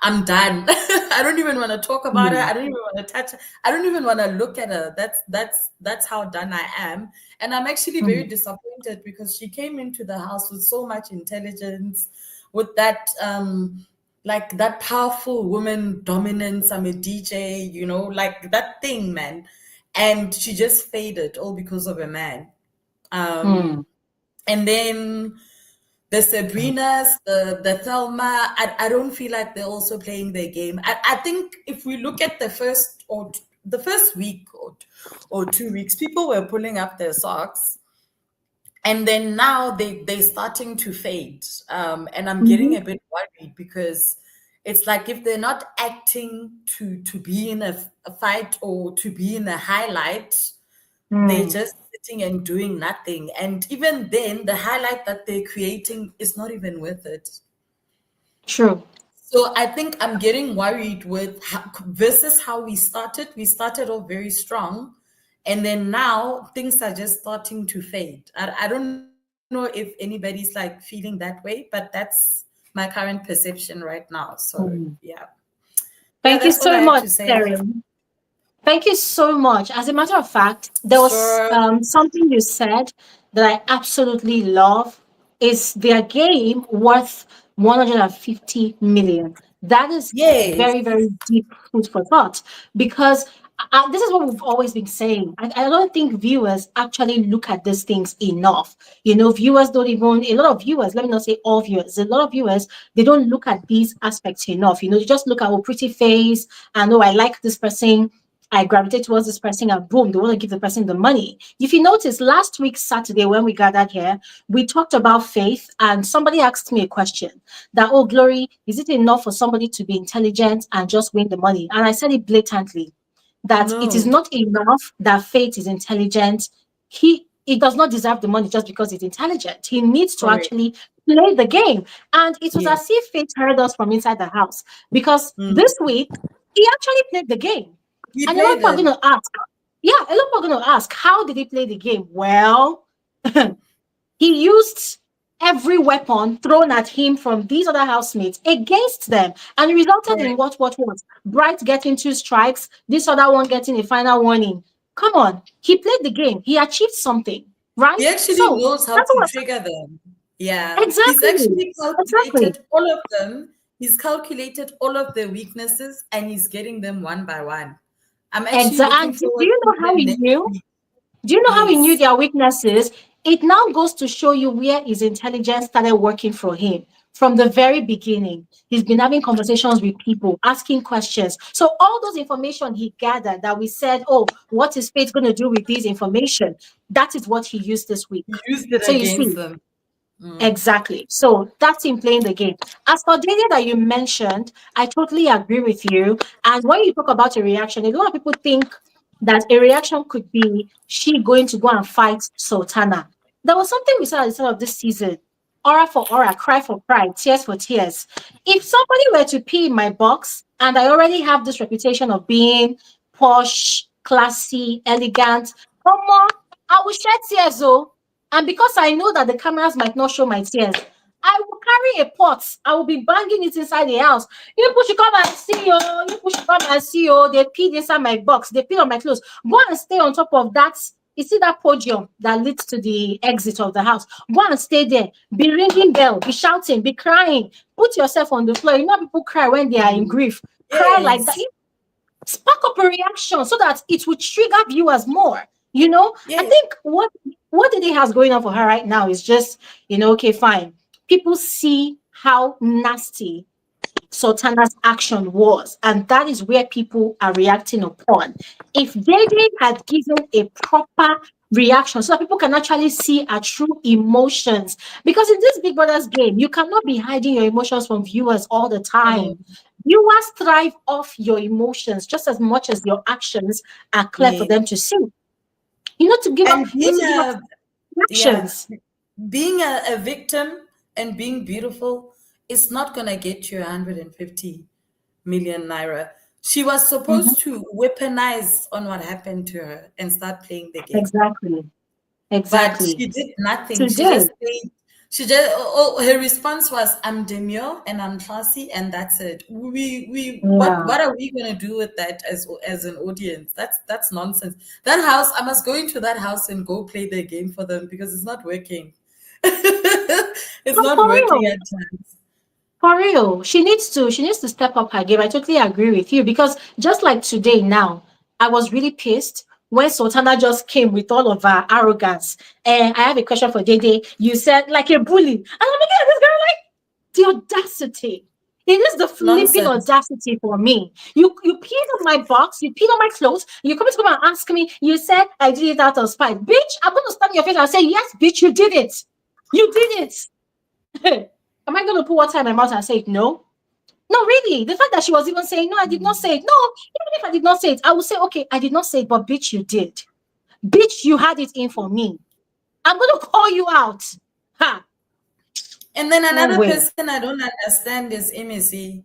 I'm done. I don't even want to talk about her. I don't even want to touch her. I don't even want to look at her. That's how done I am. And I'm actually very disappointed because she came into the house with so much intelligence, with that like that powerful woman dominance. I'm a DJ, you know, like that thing, man. And she just faded all because of a man. And then the Sabrinas, the Thelma, I don't feel like they're also playing their game. I think if we look at the first week or 2 weeks, people were pulling up their socks. And then now they're starting to fade. And I'm getting a bit worried because it's like if they're not acting to be in a fight or to be in a highlight, they're just sitting and doing nothing. And even then, the highlight that they're creating is not even worth it. True. So I think I'm getting worried with versus how we started. We started off very strong. And then now things are just starting to fade. I don't know if anybody's like feeling that way, but that's my current perception right now. So yeah. Thank you that's all I so have much, to say. Terry. Thank you so much. As a matter of fact, there was Sure. something you said that I absolutely love. Is their game worth 150 million? That is Yes. very, very deep food for thought because this is what we've always been saying. I don't think viewers actually look at these things enough. Viewers don't even, a lot of viewers, let me not say all viewers, a lot of viewers, they don't look at these aspects enough. They just look at, oh, pretty face, and oh, I like this person. I gravitate towards this person and boom, they want to give the person the money. If you notice, last week, Saturday, when we gathered here, we talked about faith and somebody asked me a question that, oh, Glory, is it enough for somebody to be intelligent and just win the money? And I said it blatantly that it is No. not enough that Faith is intelligent. He does not deserve the money just because he's intelligent. He needs to Correct. actually play the game. And it was Yes. as if Faith heard us from inside the house because Mm. this week he actually played the game. He And a lot of played people are it. going to ask, yeah, a lot of people are going to ask, how did he play the game? Well, he used every weapon thrown at him from these other housemates against them. And it resulted in Correct. what? Bright getting 2 strikes, this other one getting a final warning. Come on. He played the game. He achieved something, right? He actually So knows how that's to what trigger them. Yeah. He's exactly. actually Exactly. calculated all of them. He's calculated all of their weaknesses and he's getting them one by one. I'm actually Exactly. looking And do forward you to know how them he next knew? week. Do you know how he knew Yes. their weaknesses? It now goes to show you where his intelligence started working for him. From the very beginning, he's been having conversations with people, asking questions. So all those information he gathered that we said, oh, what is Faith going to do with this information? That is what he used this week. He used it So you against see, them. Mm. exactly. So that's him playing the game. As for Dede that you mentioned, I totally agree with you. And when you talk about a reaction, a lot of people think that a reaction could be she going to go and fight Sultana. There was something we saw at the start of this season. Aura for aura, cry for cry, tears for tears. If somebody were to pee in my box and I already have this reputation of being posh, classy, elegant, come on, I will shed tears, oh. And because I know that the cameras might not show my tears, I will carry a pot. I will be banging it inside the house. You people should come and see, oh. You people should come and see, oh. They peed inside my box. They peed on my clothes. Go and stay on top of that. You see that podium that leads to the exit of the house. Go and stay there. Be ringing bell. Be shouting. Be crying. Put yourself on the floor. You know people cry when they are in grief. Cry like that. Yes. Spark up a reaction so that it will trigger viewers more. I Yes. think what Dede has going on for her right now is just, okay, fine. People see how nasty Sultana's action was, and that is where people are reacting upon. If Dede had given a proper reaction so that people can actually see her true emotions, because in this Big Brother's game, you cannot be hiding your emotions from viewers all the time. Mm. Viewers thrive off your emotions just as much as your actions are clear for Yes. them to see. You know to give up. And You need being to give up a yeah, reactions. being a victim and being beautiful is not gonna get you 150 million naira. She was Mhm. supposed to weaponize on what happened to her and start playing the game. Exactly. But Exactly. she did nothing. She Today, just stayed. She just her response was, "I'm demure and I'm classy, and that's it." yeah. What are we gonna do with that as an audience? That's nonsense. That house, I must go into that house and go play the game for them because it's not working. It's No, not for working real. at times. For real, she needs to step up her game. I totally agree with you because just like today now, I was really pissed when Sultana just came with all of her arrogance. And I have a question for Dede. You said like a bully. And I'm looking at this girl like the audacity. It is the flipping Nonsense. audacity for me. You peed on my box, you peed on my clothes, you come to come and ask me, you said I did it out of spite. Bitch, I'm gonna stand in your face and say, yes, bitch, you did it. You did it. Am I going to put water in my mouth and say it? No. No, really. The fact that she was even saying, no, I did not say it. No, even if I did not say it, I would say, okay, I did not say it, but bitch, you did. Bitch, you had it in for me. I'm going to call you out. Ha. And then No another way. person I don't understand is Imisi.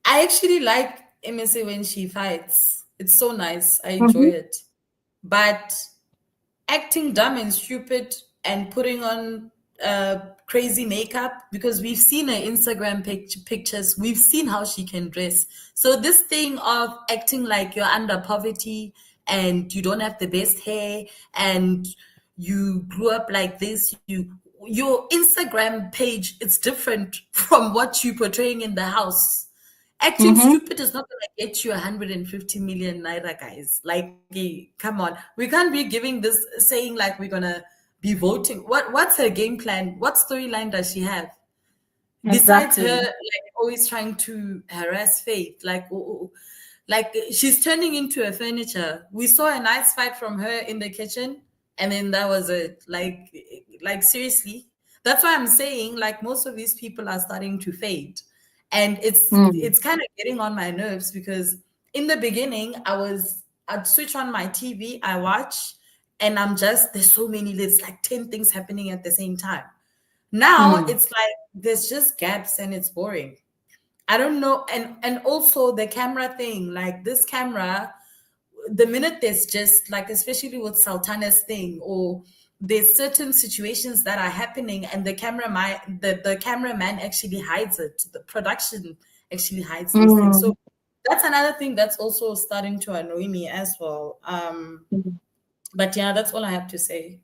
I actually like Imisi when she fights. It's so nice. I enjoy Mm-hmm. it. But acting dumb and stupid and putting on crazy makeup, because we've seen her Instagram pictures, we've seen how she can dress. So this thing of acting like you're under poverty and you don't have the best hair and you grew up like this, your Instagram page, it's different from what you're portraying in the house. Acting Mm-hmm. stupid is not going to get you 150 million naira, guys. Like, come on. We can't be giving this, saying like we're going to be voting. What's her game plan? What storyline does she have? Besides her, Exactly. like, always trying to harass Faith, like, like she's turning into a furniture. We saw a nice fight from her in the kitchen, and then that was it. Like seriously, that's why I'm saying, like, most of these people are starting to fade, and Mm. it's kind of getting on my nerves, because in the beginning I'd switch on my TV, I watch, and there's so many, there's like 10 things happening at the same time. Now Mm. it's like there's just gaps and it's boring. I don't know. And also the camera thing, like this camera, the minute there's just like, especially with Sultana's thing, or there's certain situations that are happening and the cameraman actually hides it. The production actually hides those things. Mm. So that's another thing that's also starting to annoy me as well. Mm. But yeah, that's all I have to say.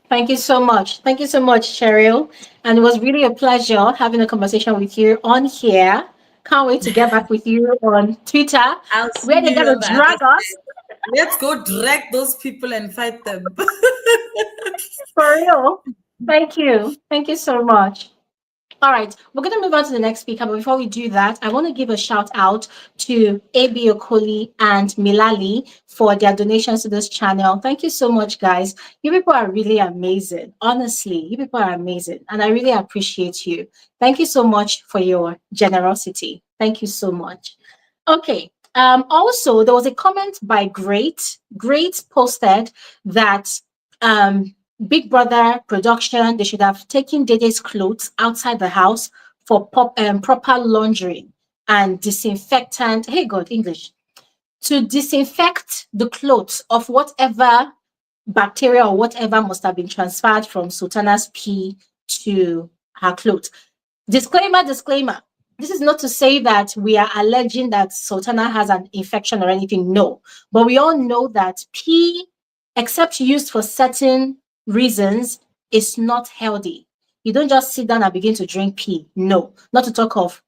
Thank you so much. Thank you so much, Cheryl. And it was really a pleasure having a conversation with you on here. Can't wait to get back with you on Twitter, I'll where see they're you gonna on the other drag us. side. Let's go drag those people and fight them. For real. Thank you. Thank you so much. All right, we're going to move on to the next speaker. But before we do that, I want to give a shout out to AB Okoli and Milali for their donations to this channel. Thank you so much, guys. You people are really amazing. Honestly, you people are amazing. And I really appreciate you. Thank you so much for your generosity. Thank you so much. Okay. Also, there was a comment by Great. Great posted that Big Brother production, they should have taken Dede's clothes outside the house for proper laundering and disinfectant. Hey, God, English. To disinfect the clothes of whatever bacteria or whatever must have been transferred from Sultana's pee to her clothes. Disclaimer, disclaimer. This is not to say that we are alleging that Sultana has an infection or anything. No. But we all know that pee, except used for certain reasons, is not healthy. You don't just sit down and begin to drink pee. No. Not to talk of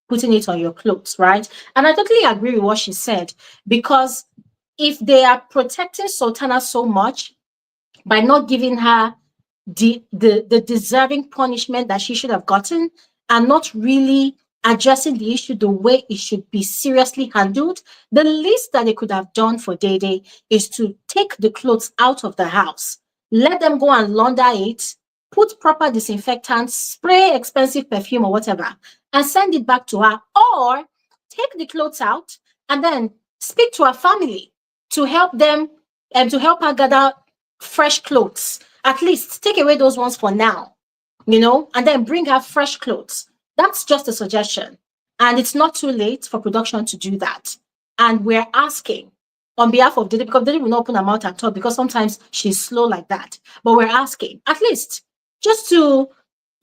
putting it on your clothes, right? And I totally agree with what she said, because if they are protecting Sultana so much by not giving her the deserving punishment that she should have gotten, and not really addressing the issue the way it should be seriously handled, the least that they could have done for Dede is to take the clothes out of the house, let them go and launder it, put proper disinfectant, spray expensive perfume or whatever, and send it back to her, or take the clothes out and then speak to her family to help them and to help her gather fresh clothes. At least take away those ones for now, and then bring her fresh clothes. That's just a suggestion. And it's not too late for production to do that. And we're asking on behalf of Dede, because Dede will not open her mouth at all, because sometimes she's slow like that. But we're asking, at least, just to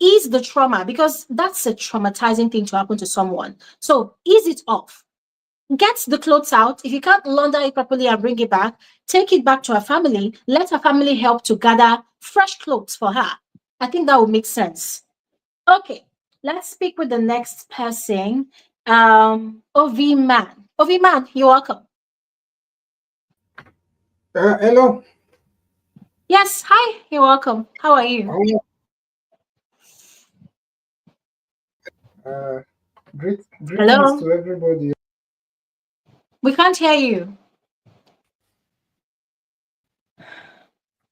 ease the trauma, because that's a traumatizing thing to happen to someone. So ease it off. Get the clothes out. If you can't launder it properly and bring it back, take it back to her family. Let her family help to gather fresh clothes for her. I think that would make sense. Okay, let's speak with the next person. OV Man. OV Man, you're welcome. Hello. Yes, hi, you're welcome. How are you? How are you? Uh, greetings Hello? to everybody. We can't hear you.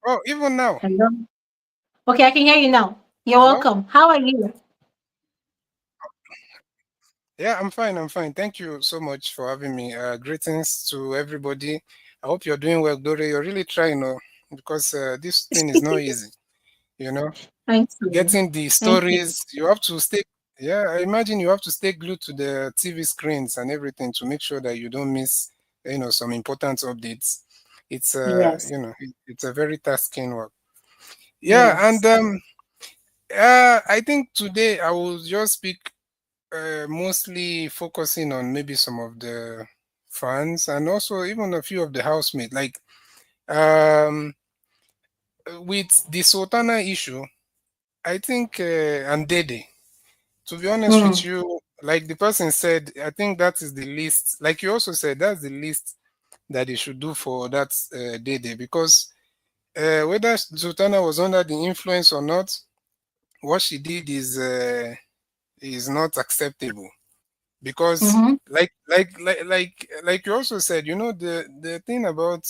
Oh, even now. Hello? Okay, I can hear you now. You're Hello. welcome. How are you? Yeah, I'm fine. I'm fine. Thank you so much for having me. Greetings to everybody. I hope you're doing well, Dore. You're really trying, because this thing is not easy. You know, Thank you. getting the Thank you. stories. You have to stay. Yeah, I imagine you have to stay glued to the TV screens and everything to make sure that you don't miss, some important updates. It's Yes. it's a very tasking work. Yeah, Yes. and I think today I will just speak mostly focusing on maybe some of the fans and also even a few of the housemates. Like um, with the Sultana issue, I think and Dede. To be honest with Mm. you, like the person said, I think that is the least. Like you also said, that's the least that they should do for that Dede because whether Sultana was under the influence or not, what she did is not acceptable because Mm-hmm. like you also said, the thing about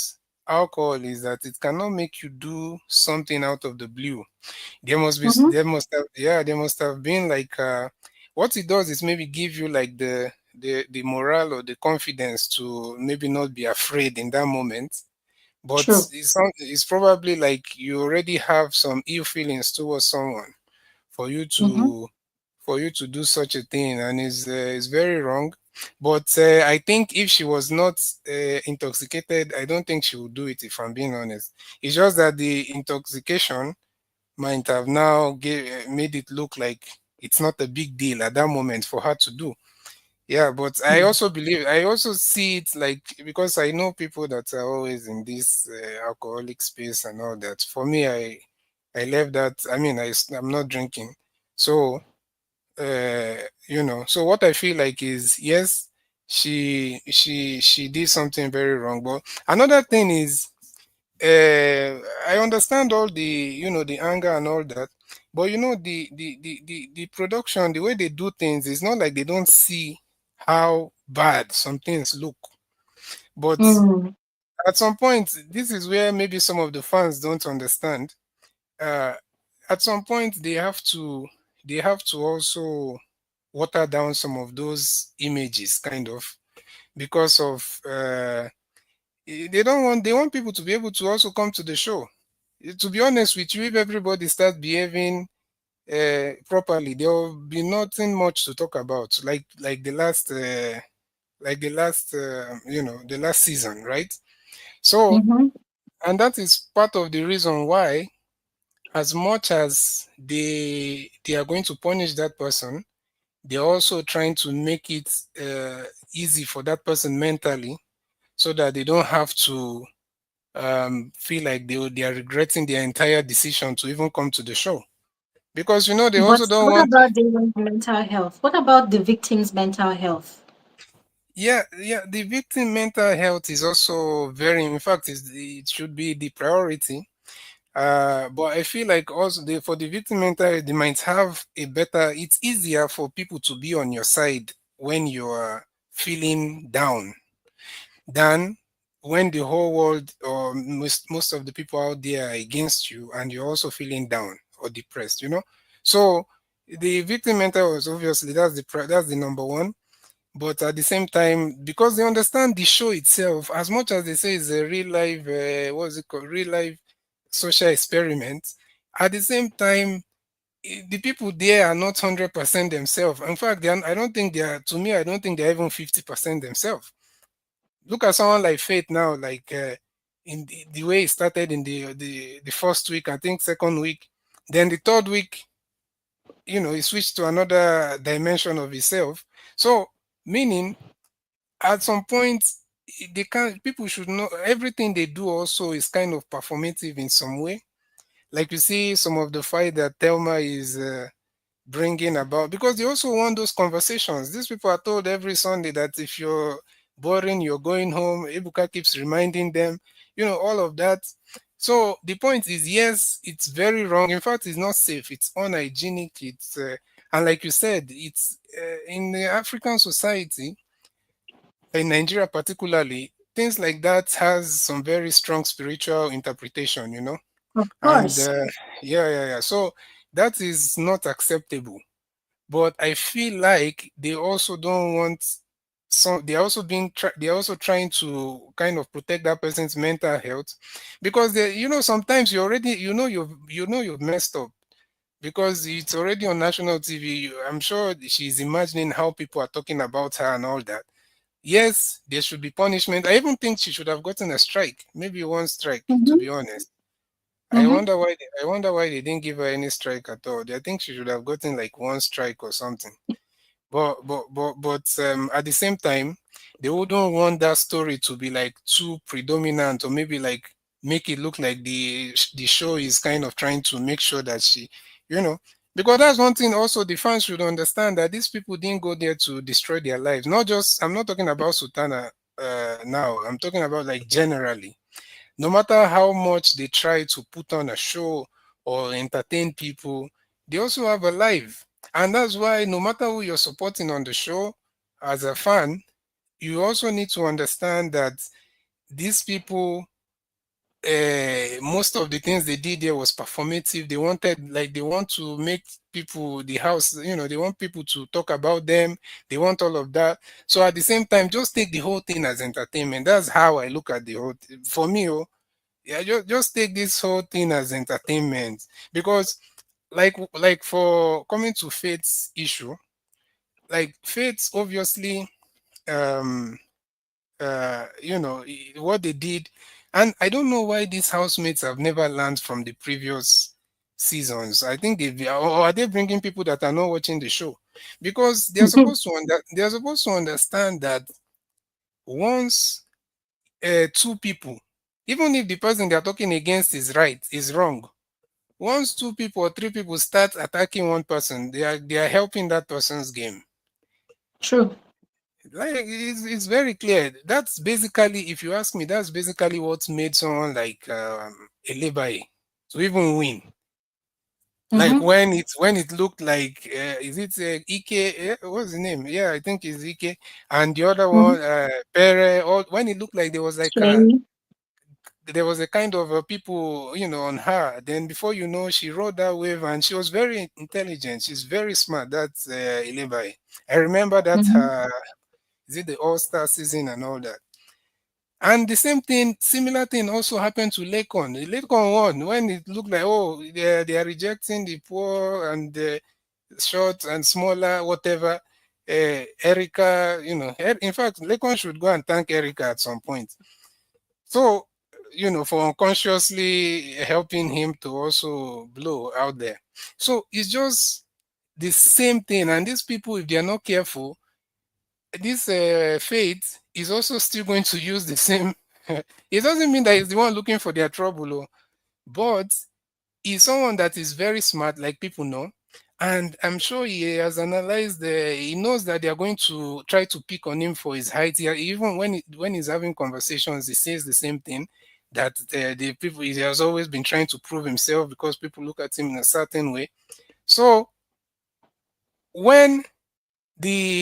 alcohol is that it cannot make you do something out of the blue. Mm-hmm. There must have been like what it does is maybe give you like the morale or the confidence to maybe not be afraid in that moment. But True. it's probably like you already have some ill feelings towards someone for you Mm-hmm. to do such a thing, and is very wrong. But I think if she was not intoxicated, I don't think she would do it. If I'm being honest, it's just that the intoxication might have now made it look like it's not a big deal at that moment for her to do. Yeah, but I also see it like because I know people that are always in this alcoholic space and all that. For me, I left that. I mean, I'm not drinking, so uh, So what I feel like is yes, she did something very wrong. But another thing is I understand all the the anger and all that, but the production, the way they do things, is not like they don't see how bad some things look. But Mm. at some point, this is where maybe some of the fans don't understand. Uh, at some point, they have to also water down some of those images, kind of, because of they want people to be able to also come to the show. To be honest with you, if everybody starts behaving properly, there will be nothing much to talk about. The last season, right? So, Mm-hmm. and that is part of the reason why, as much as they are going to punish that person, they're also trying to make it easy for that person mentally, so that they don't have to feel like they are regretting their entire decision to even come to the show, because they But also don't what want. about the mental health? What about the victim's mental health? Yeah, the victim mental health is also very, in fact, it should be the priority. But I feel like also for the victim mental health, they might have a better. It's easier for people to be on your side when you are feeling down than when the whole world or most of the people out there are against you and you're also feeling down or depressed. So the victim mental was obviously that's the number one. But at the same time, because they understand the show itself, as much as they say it's a real life, what's it called, real life social experiment, at the same time, the people there are not 100% themselves. In fact, I don't think they are. To me, I don't think they're even 50% themselves. Look at someone like Faith now, like in the way it started in the first week, I think second week, then the third week, he switched to another dimension of himself. So, meaning at some point, they can people should know everything they do also is kind of performative in some way. Like you see some of the fight that Thelma is bringing about, because they also want those conversations. These people are told every Sunday that if you're boring, you're going home. Ebuka keeps reminding them, all of that. So the point is, yes, it's very wrong. In fact, it's not safe. It's unhygienic. And like you said, it's in the African society, in Nigeria particularly, things like that has some very strong spiritual interpretation. Of And course. yeah. So that is not acceptable. But I feel like they also don't want some. They're also trying to kind of protect that person's mental health, because sometimes you've messed up because it's already on national TV. I'm sure she's imagining how people are talking about her and all that. Yes, there should be punishment. I even think she should have gotten a strike, maybe one strike, to Mm-hmm. be honest. Mm-hmm. I wonder why they didn't give her any strike at all. I think she should have gotten like one strike or something. But at the same time, they wouldn't want that story to be like too predominant, or maybe like make it look like the show is kind of trying to make sure that she, you know, because that's one thing also the fans should understand, that these people didn't go there to destroy their lives. Not just, I'm not talking about Sultana now. I'm talking about like generally. No matter how much they try to put on a show or entertain people, they also have a life. And that's why no matter who you're supporting on the show, as a fan, you also need to understand that these people, most of the things they did there was performative. They wanted, like, they want to make people, the house, they want people to talk about them. They want all of that. So at the same time, just take the whole thing as entertainment. That's how I look at the whole thing. For me, oh, yeah, just take this whole thing as entertainment. Because like for coming to Faith's issue, like Faith obviously, um what they did, and I don't know why these housemates have never learned from the previous seasons. I think or are they bringing people that are not watching the show? Because they are supposed to understand that once two people, even if the person they are talking against is wrong, once two people or three people start attacking one person, they are helping that person's game. True. Like it's very clear. That's basically, if you ask me, that's basically what made someone like Elebai to even win. Like Mm-hmm. when it looked like is it Ike? What's the name? Yeah, I think it's Ike, and the other Mm-hmm. one Pere. Or when it looked like there was like Shame. a kind of people, on her. Then before you know, she rode that wave, and she was very intelligent. She's very smart. That's Elebai. I remember that Mm-hmm. is it the All Star season and all that. And the same thing, similar thing also happened to Lekon. Lekon won when it looked like, oh, they are rejecting the poor and the short and smaller, whatever. Erica, in fact, Lekon should go and thank Erica at some point. So, for unconsciously helping him to also blow out there. So it's just the same thing. And these people, if they are not careful, this Faith is also still going to use the same. It doesn't mean that he's the one looking for their trouble, oh, but he's someone that is very smart, like people know. And I'm sure he has analyzed, he knows that they are going to try to pick on him for his height. Even when he's having conversations, he says the same thing, that the people, he has always been trying to prove himself because people look at him in a certain way. So when when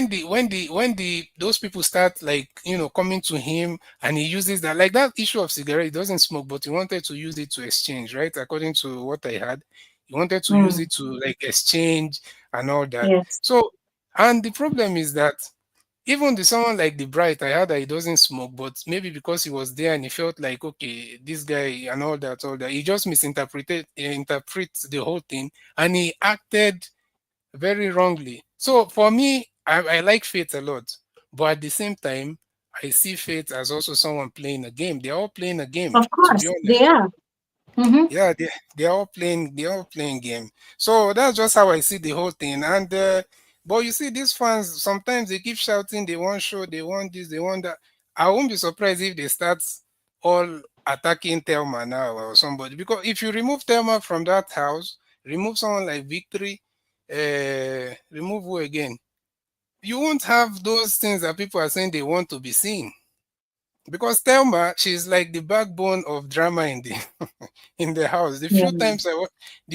the those people start, like, coming to him, and he uses that, like that issue of cigarette, he doesn't smoke, but he wanted to use it to exchange, right? According to what I had, he wanted to use Mm. it to like exchange and all that. Yes. So, and the problem is that even the someone like the bright, I heard that he doesn't smoke, but maybe because he was there and he felt like, okay, this guy and all that, he just interprets the whole thing, and he acted very wrongly. So for me, I like Faith a lot, but at the same time, I see Faith as also someone playing a game. They're all playing a game, Of to be course, they honest. are. Mm-hmm. Yeah, they're all playing game. So that's just how I see the whole thing. And but you see, these fans sometimes they keep shouting, they want show, they want this, they want that. I won't be surprised if they start all attacking Thelma now or somebody. Because if you remove Thelma from that house, remove someone like Victory, remove who again? You won't have those things that people are saying they want to be seen. Because Thelma, she's like the backbone of drama in the in the house. Yeah. The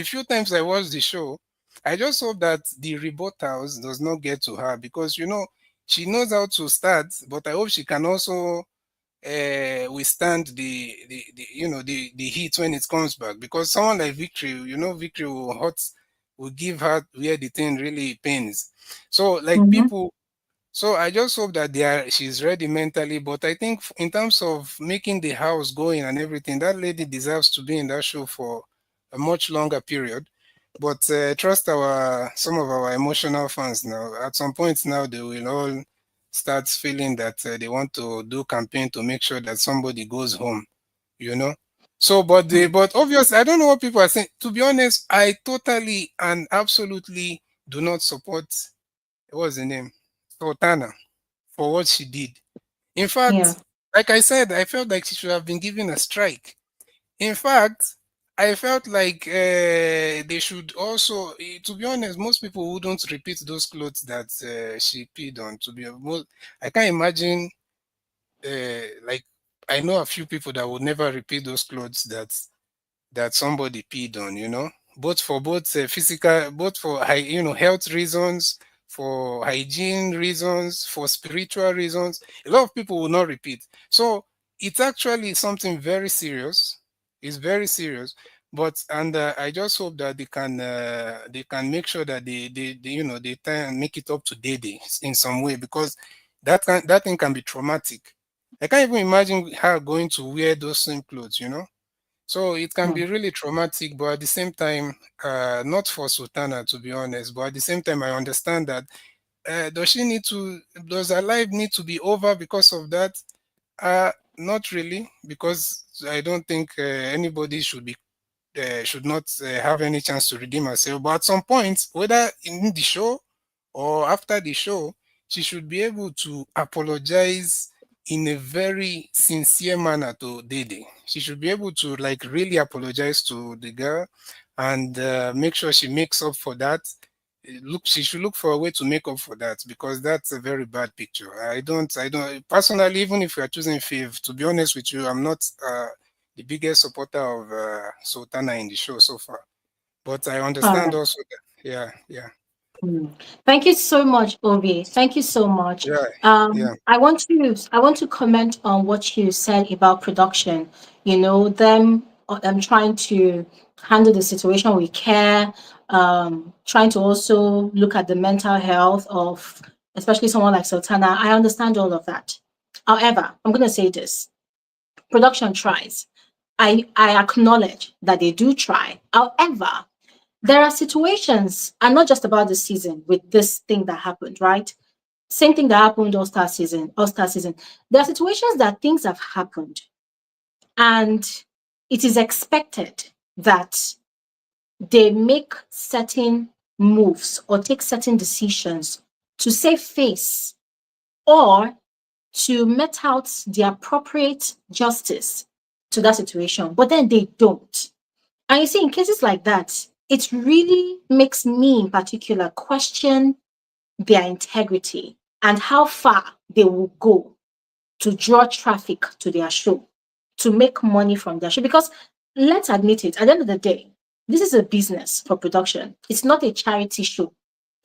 few times I watched the show, I just hope that the rebuttals does not get to her, because she knows how to start, but I hope she can also withstand the heat when it comes back. Because someone like Victory, Victory will give her where the thing really pains. So like Mm-hmm. people, so I just hope that she's ready mentally. But I think in terms of making the house going and everything, that lady deserves to be in that show for a much longer period. But trust some of our emotional fans now. At some point now, they will all start feeling that they want to do campaign to make sure that somebody goes home. You know. So, but obviously, I don't know what people are saying. To be honest, I totally and absolutely do not support, what's the name, Sultana, for what she did. In Yeah. fact, like I said, I felt like she should have been given a strike. In fact, I felt like they should also, to be honest, most people wouldn't repeat those clothes that she peed on. I can't imagine, like, I know a few people that would never repeat those clothes that somebody peed on, both physical, both for health reasons, for hygiene reasons, for spiritual reasons. A lot of people will not repeat. So it's actually something very serious. It's very serious. But and I just hope that they can make sure that they try and make it up to Dede in some way, because that thing can be traumatic. I can't even imagine her going to wear those same clothes. So it can Hmm. be really traumatic, but at the same time, not for Sultana, to be honest, but at the same time, I understand that does her life need to be over because of that? Not really, because I don't think anybody should not have any chance to redeem herself. But at some point, whether in the show or after the show, she should be able to apologize in a very sincere manner to Dede. She should be able to like really apologize to the girl and make sure she makes up for that. She should look for a way to make up for that, because that's a very bad picture. I don't personally, even if we are choosing Fav, to be honest with you, I'm not the biggest supporter of Sultana in the show so far. But I All understand right. also that, yeah, yeah, Mm. Thank you so much, Obi. Thank you so much. yeah, yeah. I want to comment on what you said about production. Them trying to handle the situation with care, trying to also look at the mental health of especially someone like Sultana. I understand all of that. However, I'm going to say this: production tries. I acknowledge that they do try. However, there are situations, and not just about this season with this thing that happened, right? Same thing that happened all star season. There are situations that things have happened, and it is expected that they make certain moves or take certain decisions to save face or to met out the appropriate justice to that situation, but then they don't. And you see, in cases like that, it really makes me in particular question their integrity and how far they will go to draw traffic to their show, to make money from their show. Because let's admit it, at the end of the day, this is a business for production. It's not a charity show.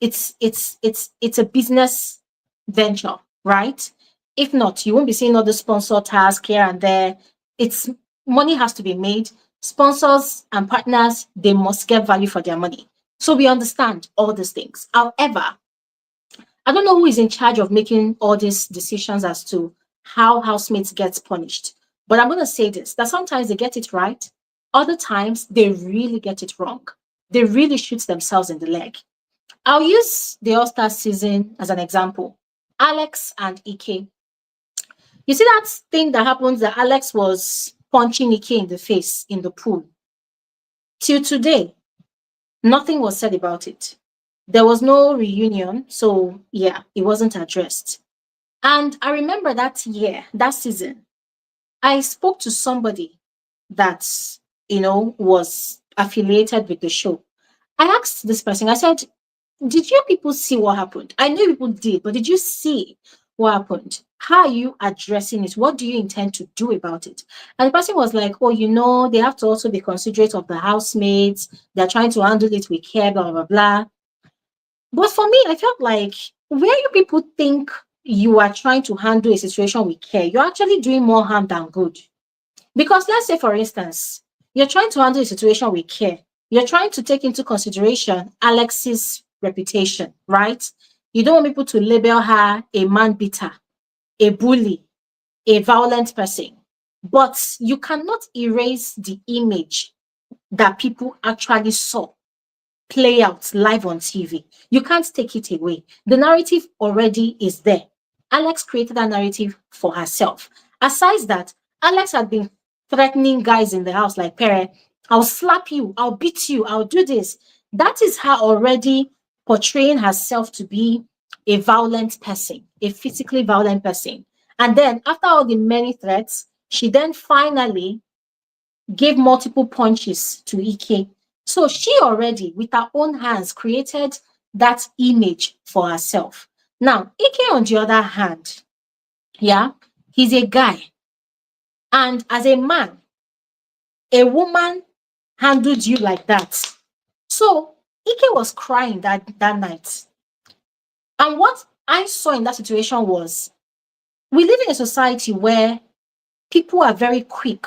It's a business venture, right? If not, you won't be seeing all the sponsor tasks here and there. It's money has to be made. Sponsors and partners, they must get value for their money. So we understand all these things. However, I don't know who is in charge of making all these decisions as to how housemates gets punished. But I'm going to say this, that sometimes they get it right. Other times they really get it wrong. They really shoot themselves in the leg. I'll use the All-Star season as an example. Alex and Ike. You see that thing that happens that Alex was punching Ike in the face in the pool. Till today, nothing was said about it. There was no reunion. So yeah, it wasn't addressed. And I remember that year, that season, I spoke to somebody that, was affiliated with the show. I asked this person, I said, did you people see what happened? I know people did, but did you see what happened? How are you addressing it? What do you intend to do about it? And the person was like, oh, they have to also be considerate of the housemates. They're trying to handle it with care, blah, blah, blah. But for me, I felt like where you people think you are trying to handle a situation with care, you're actually doing more harm than good. Because let's say, for instance, you're trying to handle a situation with care. You're trying to take into consideration Alex's reputation, right? You don't want people to label her a man beater, a bully, a violent person. But you cannot erase the image that people actually saw play out live on TV. You can't take it away. The narrative already is there. Alex created that narrative for herself. Aside that, Alex had been threatening guys in the house like, Pere, I'll slap you, I'll beat you, I'll do this. That is her already portraying herself to be a violent person, a physically violent person. And then after all the many threats, she then finally gave multiple punches to Ike. So she already, with her own hands, created that image for herself. Now, Ike, on the other hand, yeah, he's a guy. And as a man, a woman handled you like that. So Ike was crying that night. And what I saw in that situation was, we live in a society where people are very quick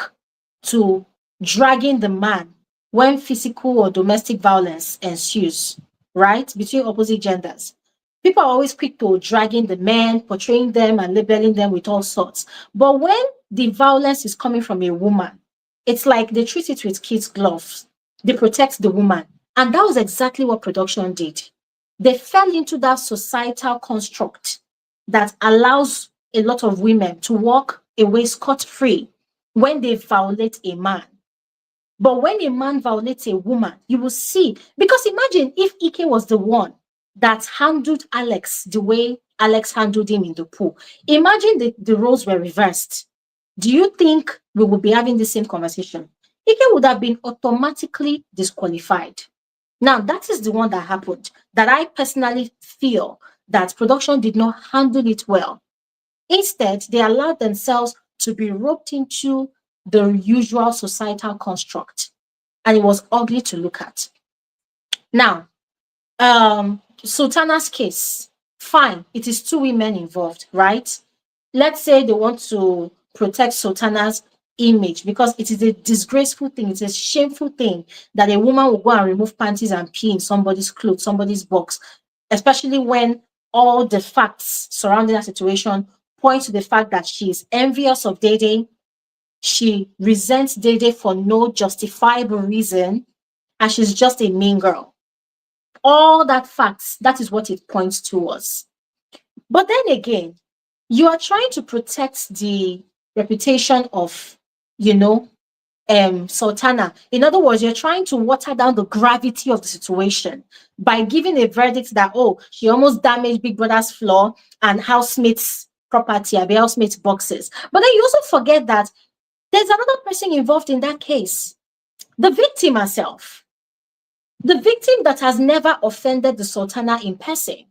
to dragging the man when physical or domestic violence ensues, right? Between opposite genders. People are always quick to dragging the men, portraying them and labeling them with all sorts. But when the violence is coming from a woman, it's like they treat it with kids' gloves. They protect the woman. And that was exactly what production did. They fell into that societal construct that allows a lot of women to walk away scot-free when they violate a man. But when a man violates a woman, you will see. Because imagine if Ike was the one that handled Alex the way Alex handled him in the pool. Imagine the roles were reversed. Do you think we would be having the same conversation? Ike would have been automatically disqualified. Now, that is the one that happened, that I personally feel that production did not handle it well. Instead, they allowed themselves to be roped into the usual societal construct, and it was ugly to look at. Now, Sultana's case, fine, it is two women involved, right? Let's say they want to protect Sultana's image because it is a disgraceful thing, it's a shameful thing that a woman will go and remove panties and pee in somebody's clothes, somebody's box, especially when all the facts surrounding that situation point to the fact that she is envious of Dede, she resents Dede for no justifiable reason, and she's just a mean girl. All that facts, that is what it points towards. But then again, you are trying to protect the reputation of, Sultana. In other words, you're trying to water down the gravity of the situation by giving a verdict that, oh, she almost damaged Big Brother's floor and housemates' property, or housemates' boxes. But then you also forget that there's another person involved in that case, the victim herself. The victim that has never offended the Sultana in person.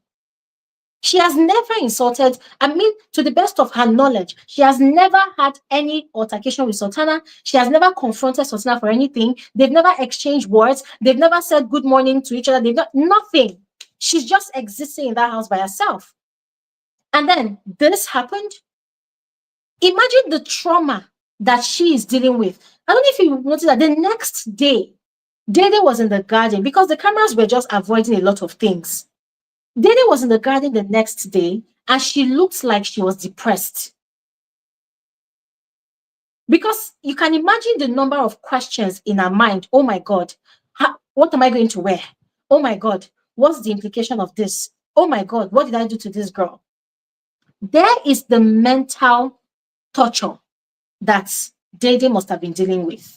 She has never insulted, to the best of her knowledge, she has never had any altercation with Sultana. She has never confronted Sultana for anything. They've never exchanged words. They've never said good morning to each other. They've not, nothing. She's just existing in that house by herself. And then this happened. Imagine the trauma that she is dealing with. I don't know if you noticed that the next day, Dede was in the garden because the cameras were just avoiding a lot of things. Dede was in the garden the next day and she looked like she was depressed. Because you can imagine the number of questions in her mind. Oh my God, what am I going to wear? Oh my God, what's the implication of this? Oh my God, what did I do to this girl? There is the mental torture that Dede must have been dealing with.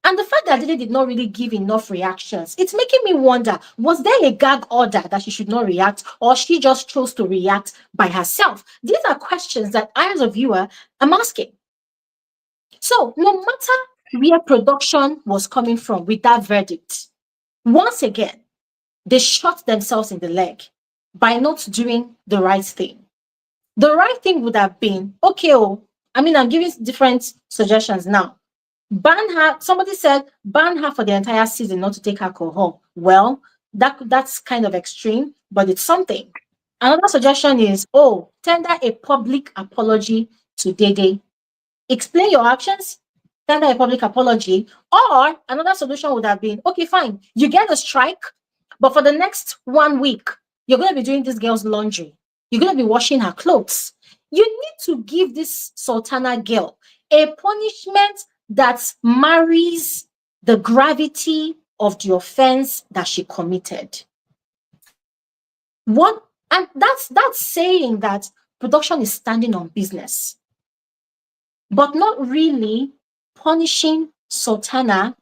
And the fact that Dede did not really give enough reactions, it's making me wonder, was there a gag order that she should not react, or she just chose to react by herself? These are questions that I, as a viewer, am asking. So no matter where production was coming from with that verdict, once again, they shot themselves in the leg by not doing the right thing. The right thing would have been, okay, I'm giving different suggestions now. Ban her, somebody said, ban her for the entire season not to take alcohol. Well, that's kind of extreme, but it's something. Another suggestion is, tender a public apology to Dede. Explain your actions, tender a public apology. Or another solution would have been, okay, fine, you get a strike, but for the next 1 week, you're going to be doing this girl's laundry. You're going to be washing her clothes. You need to give this Sultana girl a punishment that marries the gravity of the offense that she committed. And that's saying that production is standing on business, but not really punishing Sultana,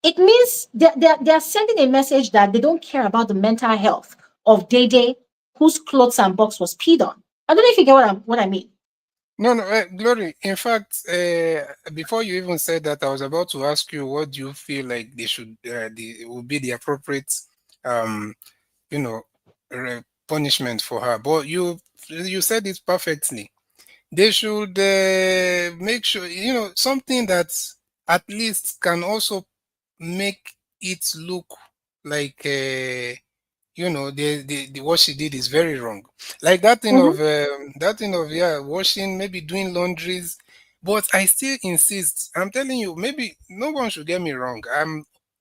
it means they're sending a message that they don't care about the mental health of Dede, whose clothes and box was peed on. I don't know if you get what I mean. No, no, Glory. In fact, before you even said that, I was about to ask you what do you feel like they should, would be the appropriate, um, you know, punishment for her. But you said it perfectly. They should make sure, something that at least can also make it look like the what she did is very wrong, like Mhm. that thing of, yeah, washing, maybe doing laundries. But I still insist, I'm telling you, maybe no one should get me wrong,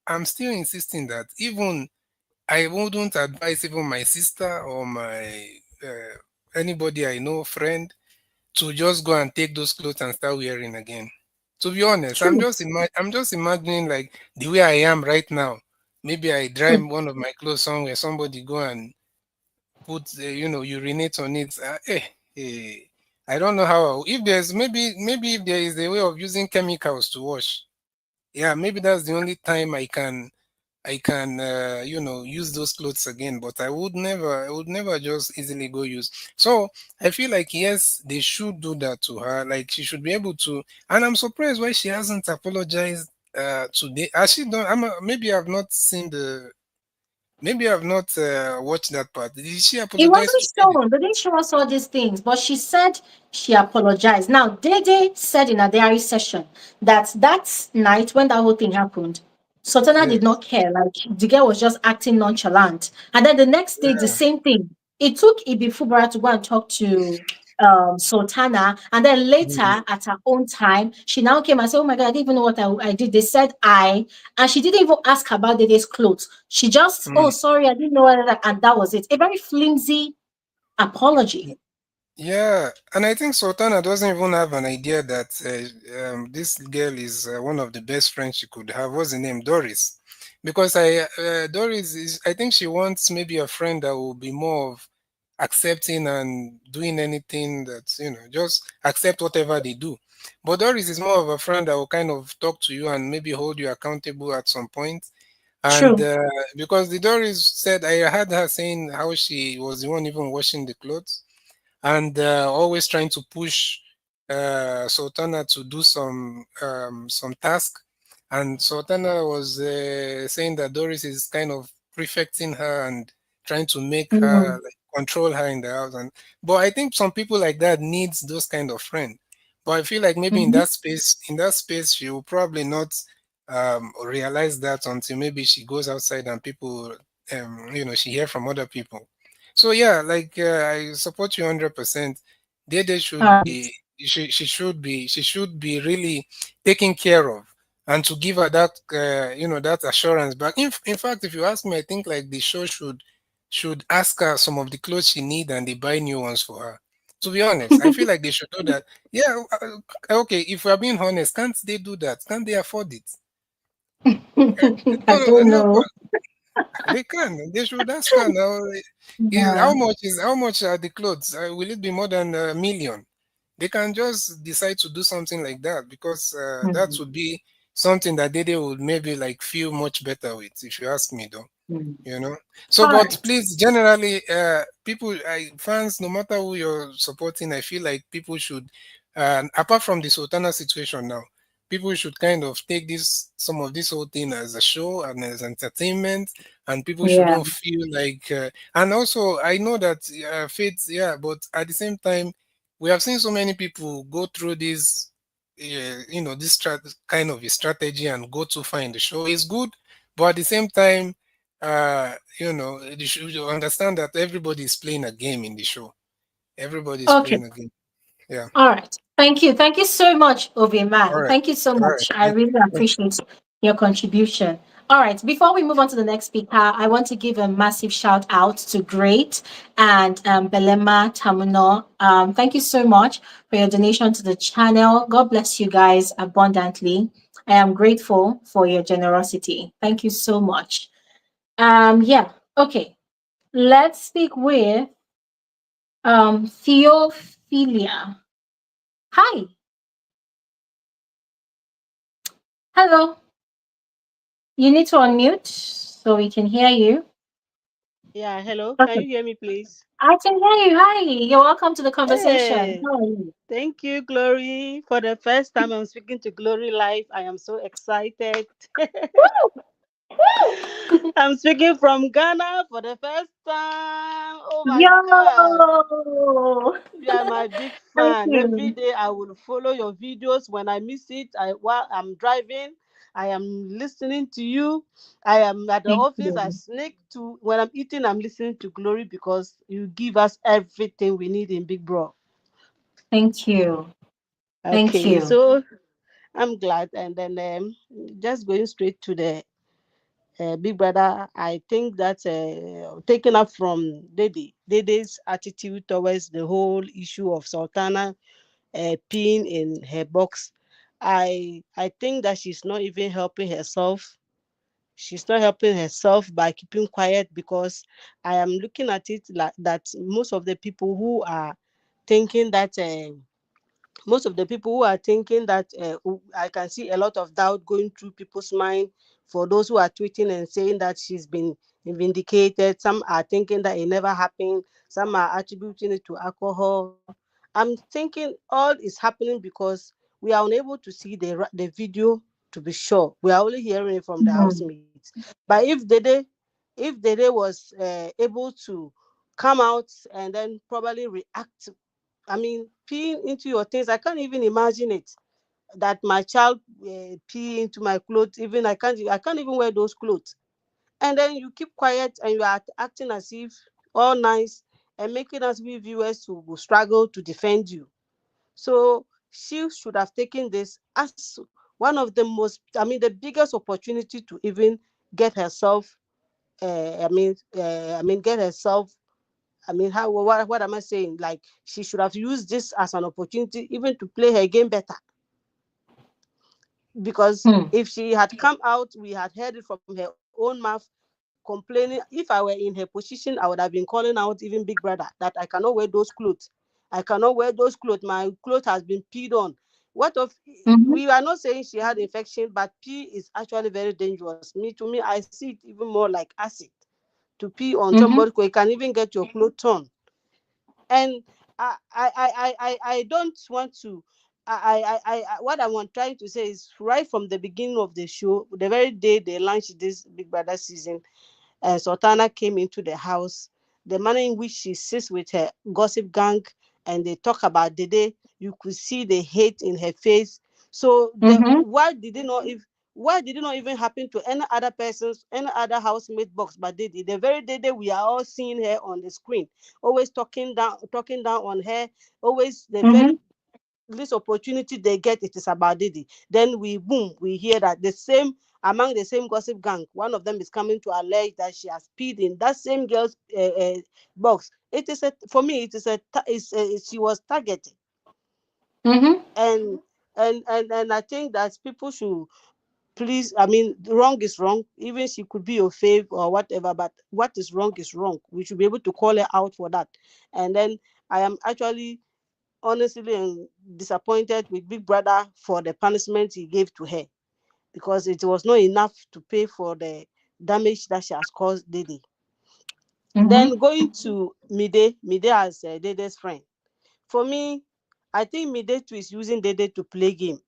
I'm still insisting that even I wouldn't advise even my sister or my anybody I know, friend, to just go and take those clothes and start wearing again. To be honest, True. I'm just imagining like the way I am right now. Maybe I dry Mm. one of my clothes somewhere, somebody go and put urinate on it. I don't know how. If there's maybe if there is a way of using chemicals to wash, yeah, maybe that's the only time I can use those clothes again, but I would never just easily go use. So I feel like, yes, they should do that to her, like she should be able to. And I'm surprised why she hasn't apologized today. Has she done? Maybe I've not seen the maybe I've not watched that part. Did she It apologize wasn't today? shown. They didn't show us all these things, but she said she apologized. Now, Dede said in a diary session that that night when that whole thing happened, Sultana did Yes. not care. Like the girl was just acting nonchalant. And then the next day, the Yeah. same thing. It took Ibi Fubara to go and talk to Sultana. And then later, Mm. at her own time, she now came and said, "Oh my God, I didn't even know what I did." They said and she didn't even ask about Dede's clothes. She just, "Oh, Mm. sorry, I didn't know," and that was it. A very flimsy apology. Yeah, and I think Sultana doesn't even have an idea that this girl is one of the best friends she could have. What's the name? Doris. Because Doris is, I think she wants maybe a friend that will be more of accepting and doing anything that, just accept whatever they do. But Doris is more of a friend that will kind of talk to you and maybe hold you accountable at some point. And True. because the Doris said, I had her saying how she was the one even washing the clothes and always trying to push Sultana to do some task. And Sultana was saying that Doris is kind of prefecting her and trying to make her Mhm. like control her in the house. And but I think some people like that needs those kind of friend. But I feel like maybe Mhm. in that space, she will probably not realize that until maybe she goes outside and people, she hear from other people. So yeah, like I support you 100%. Dede All should right. be she should be really taken care of, and to give her that that assurance back. In fact, if you ask me, I think like the show should ask her some of the clothes she need and they buy new ones for her. To be honest, I feel like they should do that. Yeah, okay. If we're being honest, can't they do that? Can't they afford it? I No, no, don't no. know. They can. They should ask her now. Yeah. How much are the clothes? Will it be more than 1 million? They can just decide to do something like that because that Mhm. would be something that Dede would maybe like feel much better with, if you ask me, though. Mhm. you know so, All but right. please, generally, fans, no matter who you're supporting, I feel like people should, apart from the Sultana situation now, people should kind of take some of this whole thing as a show and as entertainment, and people Yeah. shouldn't feel like and also I know that faith, yeah, but at the same time, we have seen so many people go through this this kind of a strategy and go too far in the show is good, but at the same time, you should understand that everybody is playing a game in the show. Everybody is Okay. playing a game. Yeah. All right. Thank you. Thank you so much, All Oviman. right. Thank you so All right. much. I really Thank appreciate your contribution. All right. Before we move on to the next speaker, I want to give a massive shout out to Great and Belema Tamuno. Thank you so much for your donation to the channel. God bless you guys abundantly. I am grateful for your generosity. Thank you so much. Yeah. Okay. Let's speak with Theophilia. Hi. Hello, you need to unmute so we can hear you. Yeah, hello. Can Okay. you hear me, please? I can hear you. Hi, you're welcome to the conversation. Hey, How are you? thank you, Glory. For the first time I'm speaking to Glory Live, I am so excited. Woo! I'm speaking from Ghana for the first time. Oh my God. Yo! You are my big Thank fan. Every you. day I will follow your videos. When I miss it, while I'm driving, I am listening to you. I am at the Thank office. I you. sneak to when I'm eating. I'm listening to Glory because you give us everything we need in Big Bro. Thank you. Thank Okay, you. so I'm glad. And then just going straight to the Big Brother, I think that's taken up from Dede's attitude towards the whole issue of Sultana peeing in her box. I think that she's not even helping herself. She's not helping herself by keeping quiet because I am looking at it like that most of the people who are thinking that I can see a lot of doubt going through people's mind for those who are tweeting and saying that she's been vindicated. Some are thinking that it never happened. Some are attributing it to alcohol. I'm thinking all is happening because we are unable to see the video to be sure. We are only hearing it from the Mhm. housemates. But if Dede was able to come out and then probably react, I mean, peeing into your things. I can't even imagine it. That my child pee into my clothes. Even I can't even wear those clothes. And then you keep quiet and you are acting as if all nice and making us we viewers who will struggle to defend you. So she should have taken this as one of the most, I mean, the biggest opportunity to even get herself. Get herself. I mean, how what am I saying? Like she should have used this as an opportunity even to play her game better. Because Hmm. if she had come out, we had heard it from her own mouth complaining. If I were in her position, I would have been calling out even Big Brother that I cannot wear those clothes. I cannot wear those clothes. My clothes has been peed on. What of Mhm. we are not saying she had infection, but pee is actually very dangerous. To me, I see it even more like acid to pee on Mhm. somebody. You can even get your clothes torn. And I don't want to. What I want trying to say is right from the beginning of the show, the very day they launched this Big Brother season, Sultana came into the house. The manner in which she sits with her gossip gang and they talk about Dede, you could see the hate in her face. So Mhm. why did it not even happen to any other person's, any other housemate box but Dede? The very Dede we are all seeing her on the screen, always talking down on her, always the very Mhm. least opportunity they get, it is about Didi. Then we hear that the same among the same gossip gang, one of them is coming to allege that she has peed in that same girl's box. It is for me, it is she was targeted, Mhm. and and I think that people should please. I mean, wrong is wrong. Even she could be your fave or whatever, but what is wrong is wrong. We should be able to call her out for that. And then I am actually honestly disappointed with Big Brother for the punishment he gave to her because it was not enough to pay for the damage that she has caused Dede. Mhm. Then going to Mide as Dede's friend. For me, I think Mide too is using Dede to play game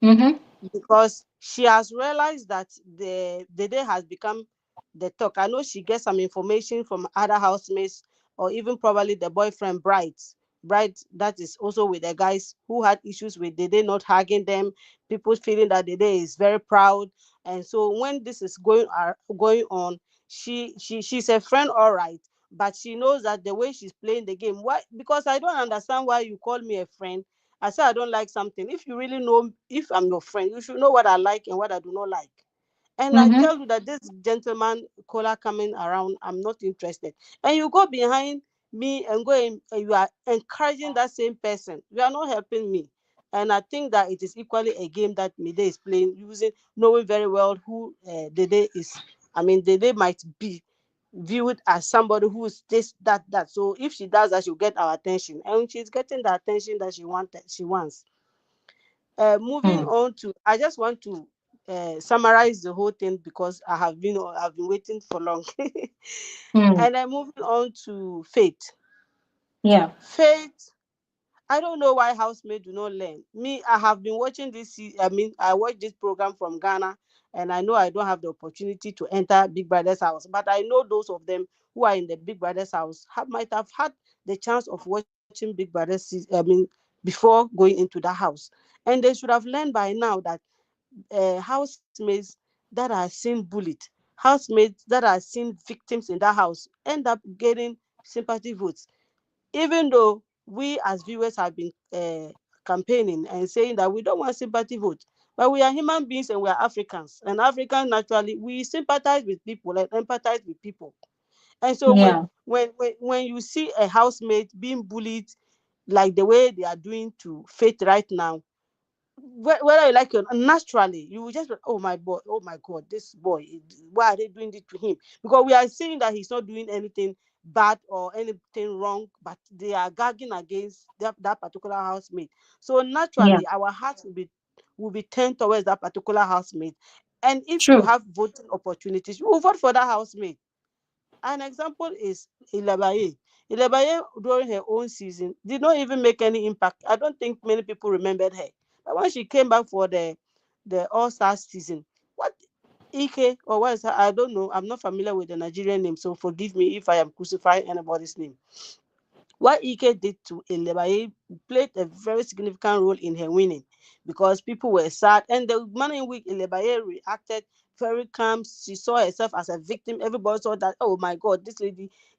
Mhm. because she has realized that the day has become the talk. I know she gets some information from other housemates or even probably the boyfriend Bright that is also with the guys who had issues with Dede not hugging them, people feeling that Dede is very proud. And so when this is going on, she's a friend, all right, but she knows that the way she's playing the game. Why? Because I don't understand why you call me a friend. I say I don't like something. If you really know, if I'm your friend, you should know what I like and what I do not like. And I Mhm. tell you that this gentleman Kola coming around, I'm not interested. And you go behind me and you are encouraging that same person. You are not helping me. And I think that it is equally a game that Mide is playing, using knowing very well who Dede is. I mean, Dede might be viewed as somebody who is this, that. So if she does that, she'll get our attention. And she's getting the attention that she wants. Moving Hmm. on to, I just want to summarize the whole thing because I've been waiting for long. Mm. And then moving on to Faith. Yeah. Faith, I don't know why housemaid do not learn. Me, I have been watching I watch this program from Ghana, and I know I don't have the opportunity to enter Big Brother's house, but I know those of them who are in the Big Brother's house might have had the chance of watching Big Brother's before going into the house, and they should have learned by now that housemates that are seen bullied, housemates that are seen victims in that house end up getting sympathy votes, even though we as viewers have been campaigning and saying that we don't want sympathy vote, but we are human beings and we are Africans, and Africans naturally we sympathize with people and empathize with people. And so Yeah. when you see a housemate being bullied like the way they are doing to Faith right now, whether you like it or not, naturally you will just be, oh my boy, oh my god, this boy, why are they doing this to him? Because we are seeing that he's not doing anything bad or anything wrong, but they are gagging against that particular housemate. So Yeah. naturally our hearts will be turned towards that particular housemate. And if you True. have voting opportunities, you will vote for that housemate. An example is Ilabaye. Ilabaye, during her own season, did not even make any impact. I don't think many people remembered her. But when she came back for the All Stars season, what Ike or what is her? I don't know. I'm not familiar with the Nigerian name, so forgive me if I am crucifying anybody's name. What Ike did to Elebaye played a very significant role in her winning because people were sad. And the manner in which Elebaye reacted very calm, she saw herself as a victim. Everybody saw that, oh my God,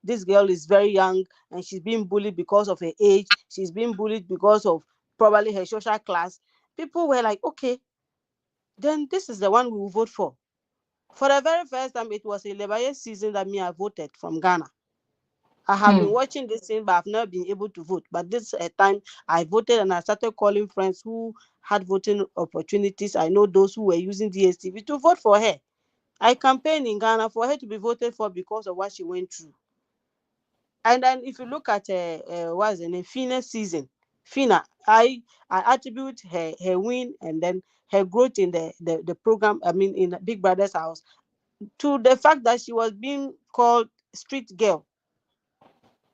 this girl is very young and she's being bullied because of her age. She's being bullied because of probably her social class. People were like, okay, then this is the one we will vote for. For the very first time, it was Elebaye season that me I voted from Ghana. I have been Mm. watching this thing, but I've never been able to vote. But this time I voted and I started calling friends who had voting opportunities. I know those who were using DSTV to vote for her. I campaigned in Ghana for her to be voted for because of what she went through. And then if you look at what's the name, Fina's season, Fina, I attribute her win and then her growth in the program, I mean in Big Brother's house, to the fact that she was being called street girl.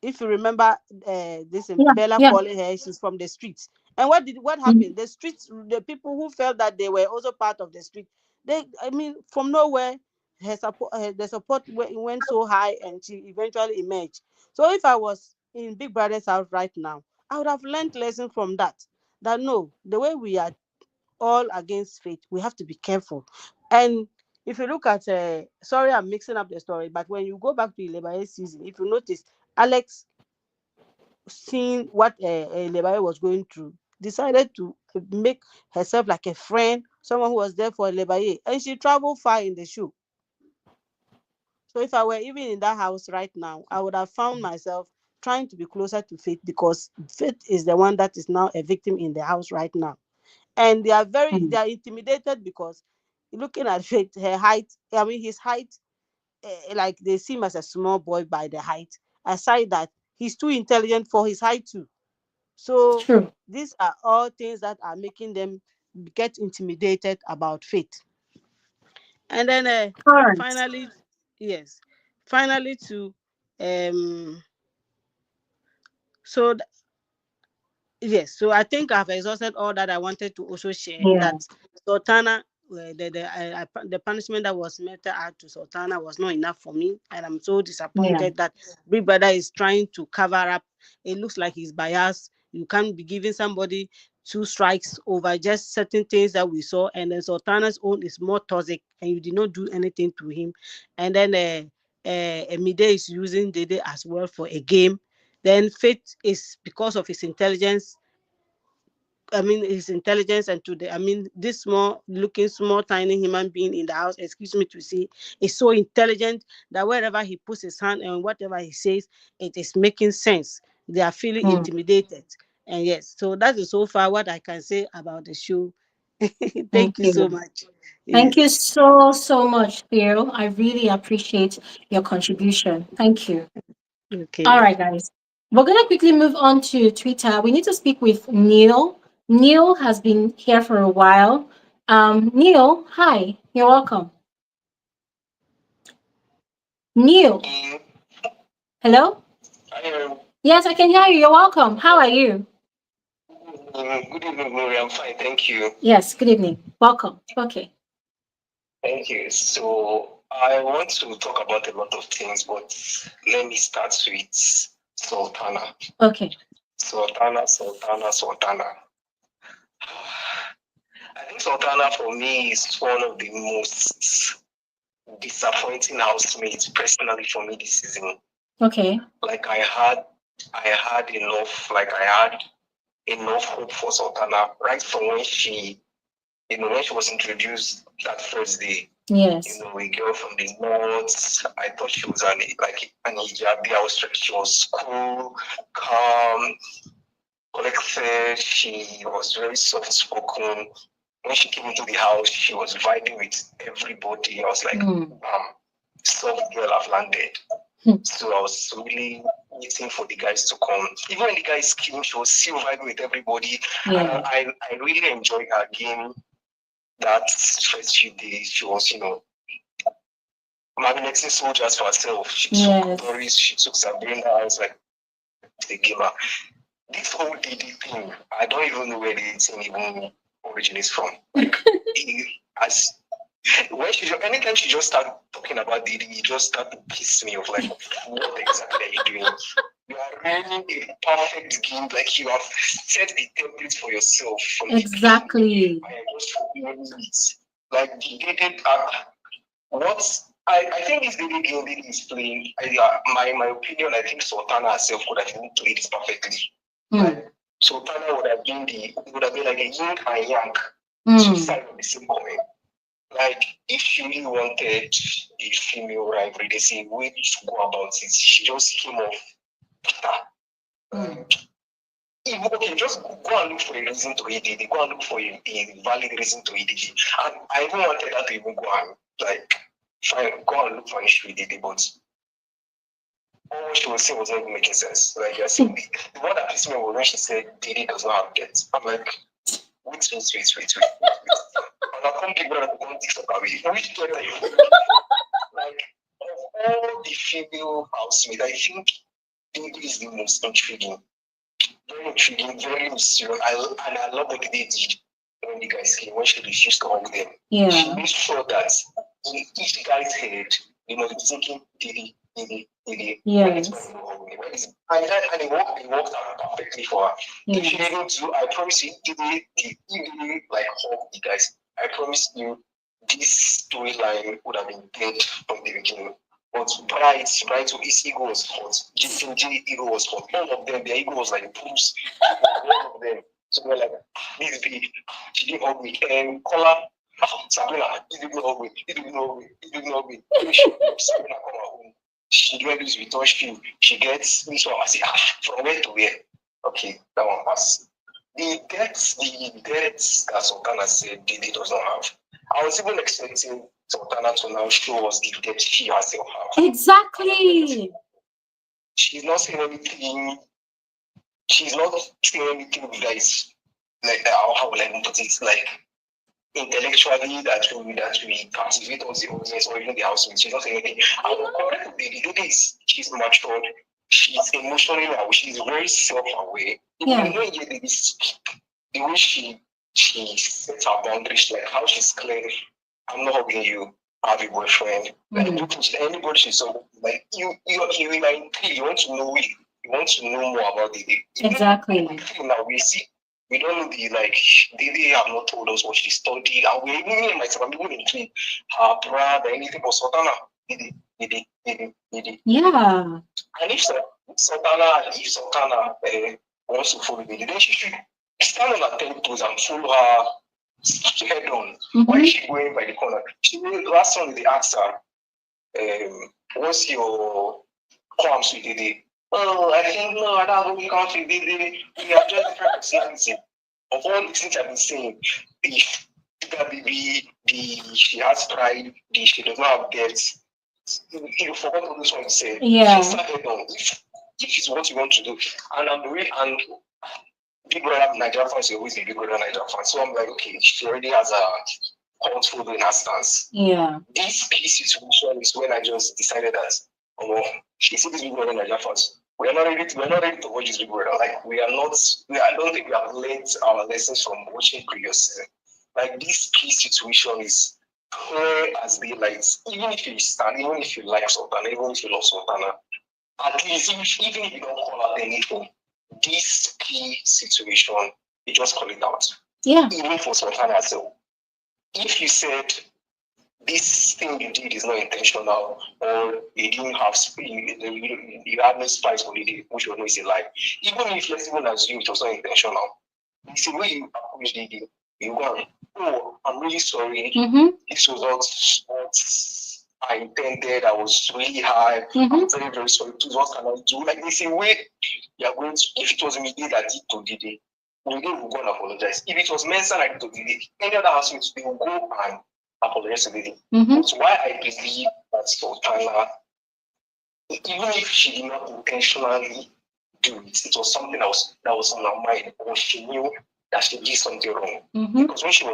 If you remember this Yeah. Bella Yeah. calling her, she's from the streets. And what Mhm. happened? The streets, the people who felt that they were also part of the street, I mean, from nowhere, the support went so high, and she eventually emerged. So if I was in Big Brother's house right now, I would have learned lesson from that. That no, the way we are all against faith, we have to be careful. And if you look at, sorry, I'm mixing up the story, but when you go back to Ilebaye season, if you notice, Alex, seeing what Lebaye was going through, decided to make herself like a friend, someone who was there for Lebaye, and she traveled far in the show. So if I were even in that house right now, I would have found myself trying to be closer to Faith because Faith is the one that is now a victim in the house right now, and they Mm. are intimidated because looking at Faith, her height, I mean his height, like they see him as a small boy by the height. Aside that, he's too intelligent for his height too. So True. these are all things that are making them get intimidated about faith. And then All right. finally, yes, finally to um so yes, so I think I've exhausted all that I wanted to also share. Yeah. That Sultana, the punishment that was meted out to Sultana was not enough for me, and I'm so Yeah. disappointed that Big Brother is trying to cover up. It looks like he's biased. You can't be giving somebody two strikes over just certain things that we saw, and then Sultana's own is more toxic, and you did not do anything to him. And then Mide is using Dede as well for a game. Then Faith is because of his intelligence. I mean, his intelligence, and to the, I mean, this small looking, small, tiny human being in the house, excuse me to say, is so intelligent that wherever he puts his hand and whatever he says, it is making sense. They are feeling Mm. intimidated. And yes, so that is so far what I can say about the show. Thank Thank you so you. much. Thank you Yes. so much, Theo. I really appreciate your contribution. Thank you. All Okay. right, guys. We're going to quickly move on to Twitter. We need to speak with Neil. Neil has been here for a while. Neil, hi, you're welcome. Neil, hello? Yes, I can hear you. You're welcome. How are you? Good evening, Mary. I'm fine, thank you. Yes, good evening. Welcome. Okay. Thank you. So I want to talk about a lot of things, but let me start with Sultana. Okay. Sultana. I think Sultana for me is one of the most disappointing housemates personally for me this season. Okay. Like I had enough, hope for Sultana right from when she was introduced that first day. Yes. A girl from the north. I thought she was an hijabi. She was cool, calm, collected. She was very soft spoken. When she came into the house, she was vibing with everybody. I was like, soft girl, I've landed. So I was really waiting for the guys to come. Even when the guys came, she was still vibing with everybody. Yeah. And I really enjoyed her game. That first few days, she was, magneting soldiers for herself. She took Doris, she took Sabrina. I was like, the gamer. This whole Dede thing, I don't even know where the thing even originates from. Like, anytime she just started talking about Dede, it just started to piss me off. Like, what exactly are you doing? You are running a perfect game, like you have set the template for yourself. From exactly. I just following it. Like the Dede, I think this Dede game Dede is playing. My opinion, I think Sultana herself could have even played it perfectly. Like Sultana would have been like a yin and yang, two sides of the same coin. Like if she really wanted a female rivalry, they say way to go about it. She just came off. Okay, just go and look for a reason to eat it. Go and look for a valid reason to eat it. And I even wanted her to even go and go and look for an issue with it, but all what she was saying was not even making sense. Like you're saying, the one that pissed me was when she said Dede does not have debt. I'm like, wait. And I can't give her a one dick away. Which debt are you? Like of all the female housemates, I think Dede is the most intriguing. Very intriguing, very mysterious. I love what they did when the guys came, when she refused to hug them. Yeah. She made sure that in each guy's head, they must be thinking, Dede. Yes. And it worked out perfectly for her. Yes. If she didn't do, I promise you, Dede like hug the guys. I promise you, this storyline would have been dead from the beginning. But Bright, his ego was hot. Jasonjae ego was hot. All of them, their ego was like boost. All of them. So we're like, this big, she didn't hug me. And Kola, Sabrina, he didn't hug me. Sabrina come home. She didn't lose with touch you. She gets me, so I say, from where to where? Okay, that one pass. The debts that Sultana said Dede does not have. I was even expecting Sultana to now show us the debt she herself has. Exactly. She's not saying anything. She's not saying anything that is like how will I put it? Like intellectually that we captivate us the audience or even the housemates. She's not saying anything. And compared to Dede, she's matured. She's emotionally aware. She's very self-aware. Yeah. When you hear Dede speak, the way she sets her boundaries, like how she's clear. I'm not hugging you. I have a boyfriend. Like anybody she's so like you want to know it. You want to know more about Dede. Exactly. Now we don't know Dede have not told us what she studied. And we even myself, I'm even into her brother, anything but Sultana. Dede. Yeah. And if Sultana wants to follow Dede, then she should stand on her 10 toes and follow her head on. Why is she going by the corner? Last time they asked her, what's your qualms with Dede? Oh, I think no, I don't really count with Dede. We have just different personality. Of all the things I've been saying, the sugar baby, she has pride, she does not have debts. You forgot all this one to say. Yeah. She started on if it's what you want to do. And I'm really and Big Brother Nigeria fans will always be Big Brother Nigeria fans. So I'm like, okay, she already has a cult following her stance. Yeah. This peace situation is when I just decided that, oh, she see this Big Brother Nigeria fans. We're not ready to watch this Big Brother. Like I don't think we have learned our lessons from watching previous. Like this peace situation is clear as daylight. Even if you like Sultana, even if you love Sultana, at least even if you don't call out anything, this key situation, you just call it out. Yeah. Even for Sultana herself. If you said this thing you did is not intentional, or you didn't have you had no spice for it, which was not a lie. Even if let's even assume it was not intentional, it's the way you approach Dede. You go, oh, I'm really sorry. This was not what I intended. I was really high. I'm very, very sorry. Please, what can I do? Like they say, wait, you're going to, if it was Mide that did to Dede, Mide will go and apologize. If it was Mensa that did to Dede, any other housemates, they will go and apologize to Dede. That's why I believe that Sultana, even if she did not intentionally do it, it was something that was on her mind, or she knew that she did something wrong. Because when she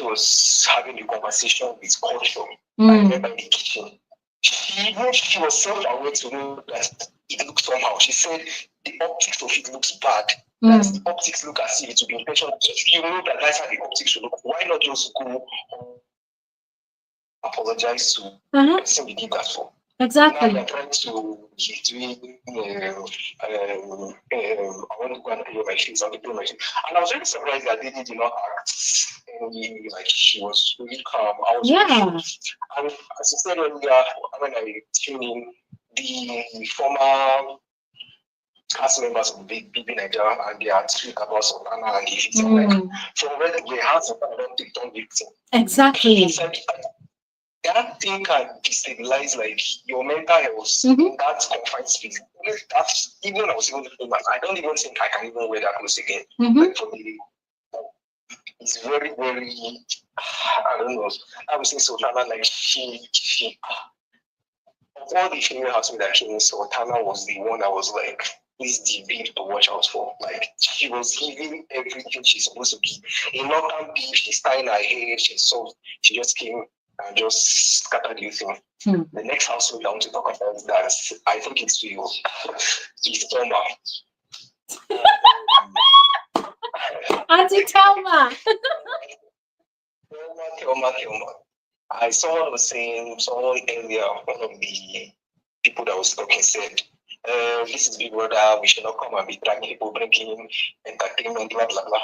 was having the conversation with culture, I remember in the kitchen, she was self-aware to know that it looked somehow. She said the optics of it looks bad. That the optics look as if it would be intentional. If you know that that's how the optics should look, why not just go apologize to the person you did that for? Exactly. Now they're trying to he's doing I want to go and pay my fees, I want to pay my fees. And I was really surprised that Dede did not act any like she was really calm. I was really shocked. And as I said earlier, when I tuned in, the former cast members of BBNaija and they are tweet about Sultana and the victim. Like from where they have Sultana don't take on victim. Exactly. That thing can destabilize like your mental health in that confined space. That's even when I was even looking back, I don't even think I can even wear that clothes again. Like for me, it's very, very I don't know. I would say Sultana like she of all the female housemates that came in, Sultana was the one that was like this debate to watch out for. Like she was giving everything she's supposed to be. In Northern beef, she's tying her hair, she's soft, she just came and just scattered the thing. The next household I want to talk about is that I think it's you. It's Thelma. Auntie Thelma. Thelma. I saw someone was saying, someone earlier, one of the people that was talking said, this is Big Brother, we should not come and be dragging people, bringing entertainment, blah, blah, blah.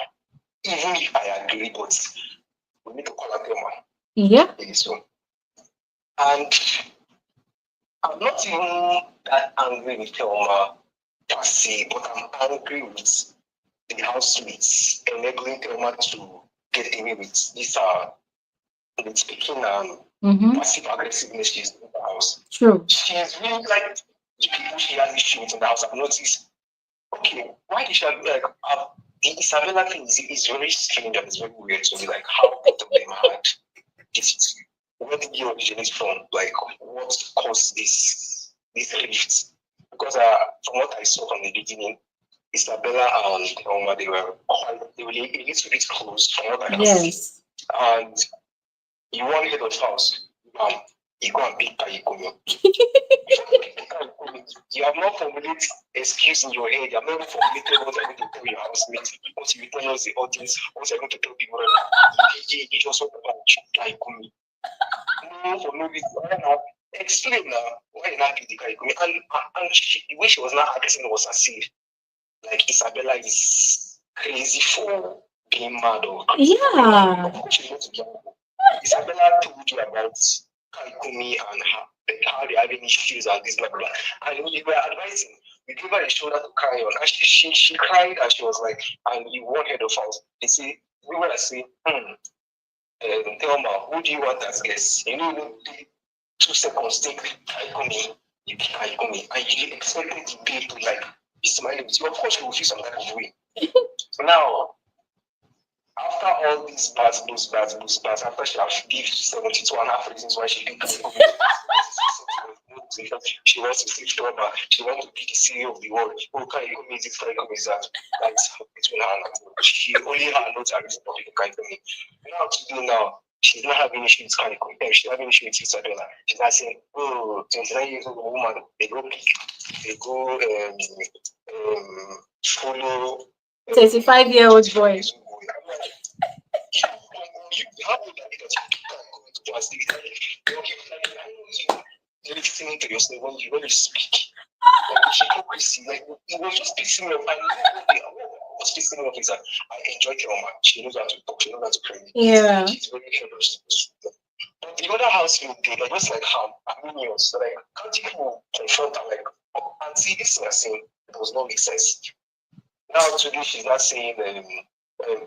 Even if I agree, but we need to call out Thelma. Yeah. So. And I'm not even that angry with Thelma per se, but I'm angry with the housemates enabling Thelma to get away with this with speaking passive aggressiveness she's in the house. True. She's really like the people she has issue with in the house. I've noticed. Okay, why did she have like the Isabella thing is very strange and it's very weird to me. Like how both of them had this. Where did you originate from? Like, what caused this rift? Because from what I saw from the beginning, Isabella and Thelma, they were a little bit close from what I can see. And you want head of house, you go and pick Kaikumi. You have not formulated excuse in your head. You have not formulated what you're going to tell your housemate, what you tell us the audience, what you're going to tell people. You just talk about Kaikumi. No, for no reason. Explain now why you not pick the Kaikumi. And the way she was not acting was as if like Isabella is crazy for being mad or crazy. Yeah. Of course she's going to be mad. Isabella told you about Kaikumi and how they having issues and this blah blah. And we were advising, we gave her a shoulder to cry on. And she cried and she was like, and you won't hear the fans. They say, we were saying, Thelma, who do you want as guests? You know, 2 seconds, take Kaikumi, you pick Kaikumi, and you expected the babe to like be smiling with you. Of course, you will feel some type of way. So now, After all these bats, after she has give 72.5 reasons why she didn't she wants to sleep over, she wants to be the CEO of the world. Oh, can you come this, can you come that? That's between her and her. She only her notes are reason for people can come in. Now to do now, she's not having issues with compare, she's not having issues with $6. She's not saying, oh, 29 years old woman, they go pick, they go follow 35-year-old boy. Listening to yourself when you speak. Hypocrisy, like it was just pissing me off. I know what was pissing me off is that I enjoy Kelma. She knows how to talk, she knows how to pray. Yeah. She's very generous. But the other household did, like just like how Armenians, so like can't you confront her like, oh, and see this thing I'm saying, it does not make sense. Now today she's not saying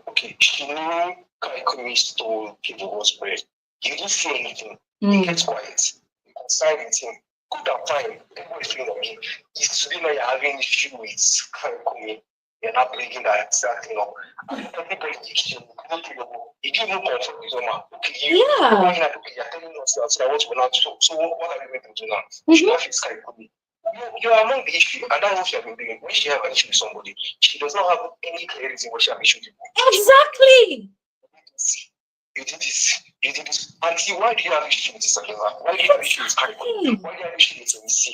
okay, she knew Kaikumi stole people's bread. You didn't say anything. He gets quiet. You can side with him. Good at time. Everybody's feeling on me. If today now you're having issue with Kaikumi, you're not bringing that thing up. And everybody thinks you didn't even confront with Oma. Okay, you're telling us that what we're not so. So what are we going to do now? We should not fix Kaikumi. You are among the issue, and that's what she has been doing. When she has an issue with somebody, she does not have any clarity what she has issues with. Exactly. You did this. Auntie, why do you have issues with this? Why do you have issues with Kariko? Why do you have issues with Imisi?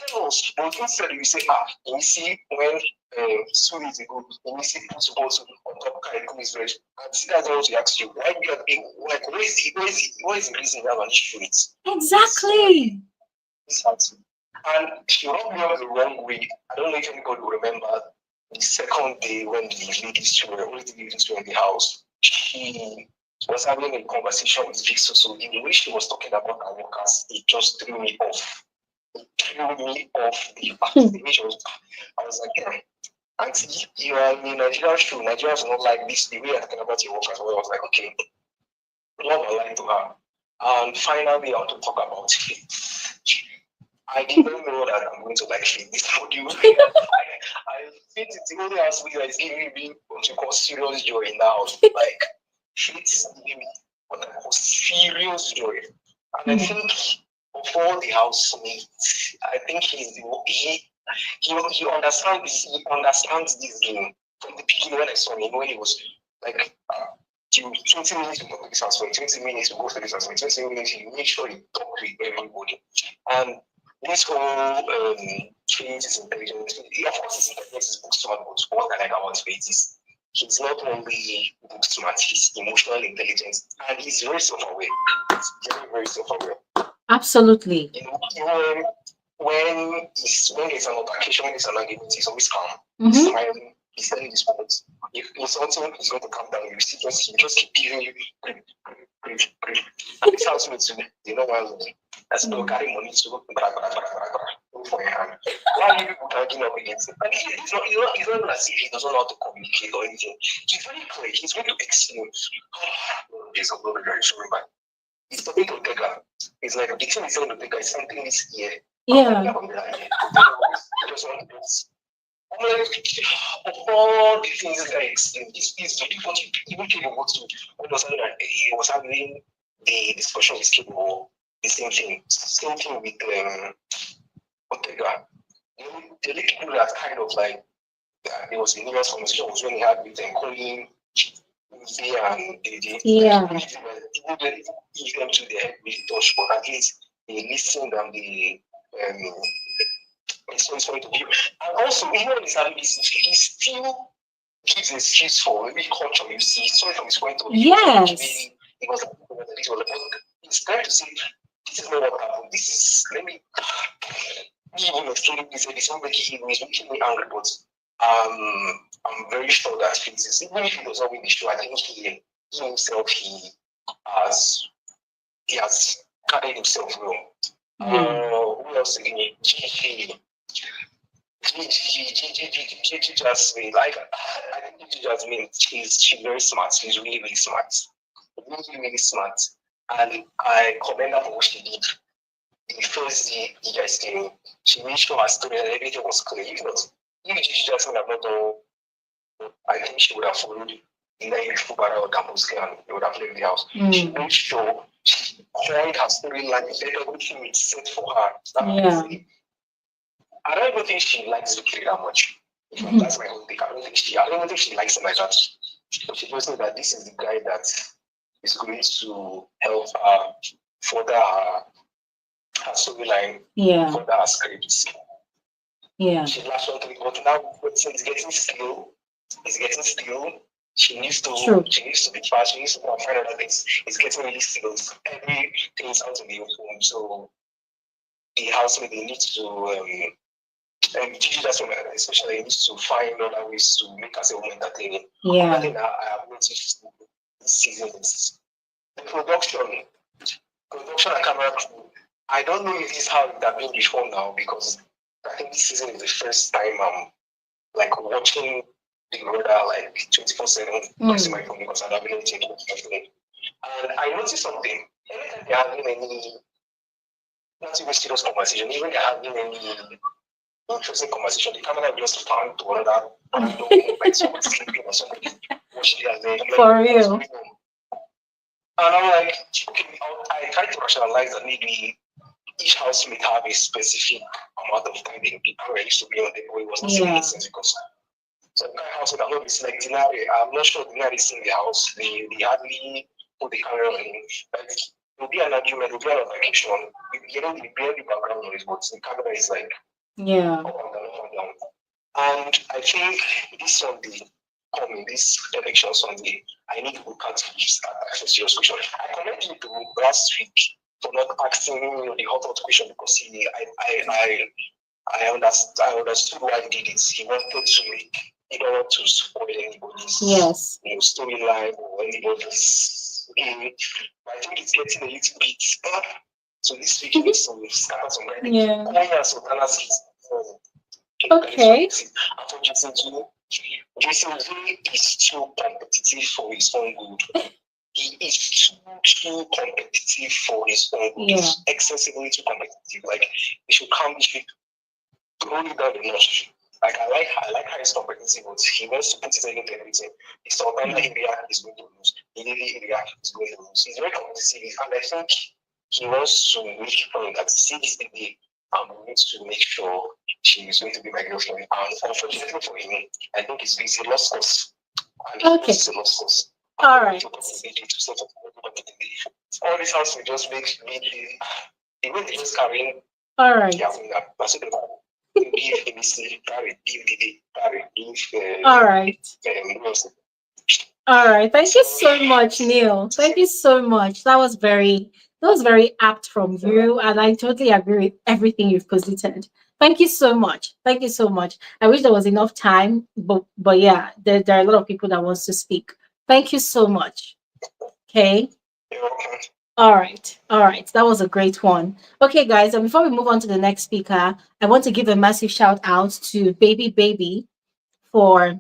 Tell us. But instead, you say, Imisi, when 2 years ago, Imisi put also on top of Kariko's bread. Auntie, that's what she asked you. Why do you have like, what is the reason you have an issue with? Exactly. This auntie. And she rubbed me up the wrong way. I don't know if anybody will remember the second day when the ladies were in the house. She was having a conversation with Victor. So in the way she was talking about her workers, it just threw me off. It threw me off the way she was. I was like, yeah. Auntie, you are in Nigeria show. Nigerians are not like this. The way you're talking about your workers. Well, I was like, okay, love and lie to her. And finally, I want to talk about faith. I didn't know that I'm going to like this audio. I think it's the only aspect that is giving me what you call serious joy now. Like, faith is giving me what I call serious joy. And I think of all the housemates, I think he understands this game from the beginning. When I saw him, when he was like 20 minutes to talk to this housemate, 20 minutes to go to this housemate, 20 minutes he make sure he talk with everybody. And this whole faith is intelligence. Of course, his intelligence is book smart, but what I like about faith is he's not only book smart, he's emotionally intelligent, and he's very self-aware. He's very, very self-aware. Absolutely. You know, when there's an altercation, when there's an argument, he's always calm. He's smiling. He's telling his points. If something is going to calm down, you see, just keep giving you grief. And this housemates, they know why. That's about carry money to go for your hand. Why are you people talking up against him? And it's not as if he doesn't know how to communicate or anything. He's very clear. He's going to explain. There's a lot of very sorry, but he's talking to Dega. It's like the thing he's saying to Dega is something this year. Yeah. Of all the things that I explained, this is the difference even people go to when he was having the discussion with people, the same thing with Ortega. The only people that kind of like there was a numerous conversation was when he had with Colin, Mide and Dede. Yeah. People didn't give them to their head really touch, but at least they listened and they it's sorry to give. And also, even when he's having this, he still gives an excuse for maybe culture. You see, sorry from his point of view. Yes. It was he's trying to say, this is not what happened. This is, let me even explain this. It's not making me angry, but I'm very sure that faces, even if he does not win the show, I think he himself, he has carried himself well. Who else again? Gigi Jasmine, like I think Gigi Jasmine, she's very smart. She's really, really smart. Really, really smart. And I commend her for what she did. The first day you guys came, she made sure her story and everything was clear. If Gigi Jasmine had not done, I think she would have followed either in Fubara or Dambuske, and they would have left the house. She made sure she coined her storyline, let everything is set for her. Yeah. I don't even think she likes Victory that much. That's my whole thing. I don't even think she likes him like that. She just knows that this is the guy that is going to help her further her storyline, further her scripts. Yeah. She latched onto it, but now it's getting stale. It's getting stale. She needs to be fast. She needs to go and find other things. It's getting really stale. Everything is out of the open. So the housemate, they need to teach that woman, especially needs to find other ways to make herself more entertaining. Another thing I have noticed this season is the production and camera crew. I don't know if this is how it has been before now, because I think this season is the first time I'm like watching Big Brother like 24/7 using my phone, because I don't really take it. And I noticed something. Anytime they're having any not even serious conversation, even they're having any interesting conversation, the camera will just pan to another like someone sleeping or somebody watching their leg. For real. And I'm like, okay, I try to rationalize that maybe each housemate have a specific amount of time they used to be on the boy. It was not saying sense because some kind of housemate, I'm not missing like Dinari. I'm not sure Dinari is in the house. They hardly put the camera on. Like, there'll be an argument, there'll be an altercation. You know, the background noise, but the camera is like up and down, up and down. And I think this Sunday, this election Sunday, I need to look at a serious question. I commend you to last week for not asking the hot question, because I understood why he did it. He wanted to make, he don't want to spoil anybody's storyline or anybody's game. But I think it's getting a little bit so this week he needs to scatter some Sultana okay. After Jasonjae is too competitive for his own good. He is too competitive for his own good. He's excessively too competitive. Like, he should roll it down the notch. Like, I like how he's competitive, but he wants to put his head into everything. The Sultana area is going to lose. The Dede area is going to lose. He's very competitive, and I think he wants to make sure that see this Dede, I'm going to make sure she is going to be my girlfriend. And unfortunately for him, I think it's a lost cause. And it's a lost cause. All right. All this house will just make me the way they just carrying. All right. All right. All right. Thank you so much, Neil. Thank you so much. That was very apt from you, and I totally agree with everything you've posited. Thank you so much. Thank you so much. I wish there was enough time, but yeah, there are a lot of people that wants to speak. Thank you so much. Okay. All right. That was a great one. Okay, guys, and before we move on to the next speaker, I want to give a massive shout out to Baby for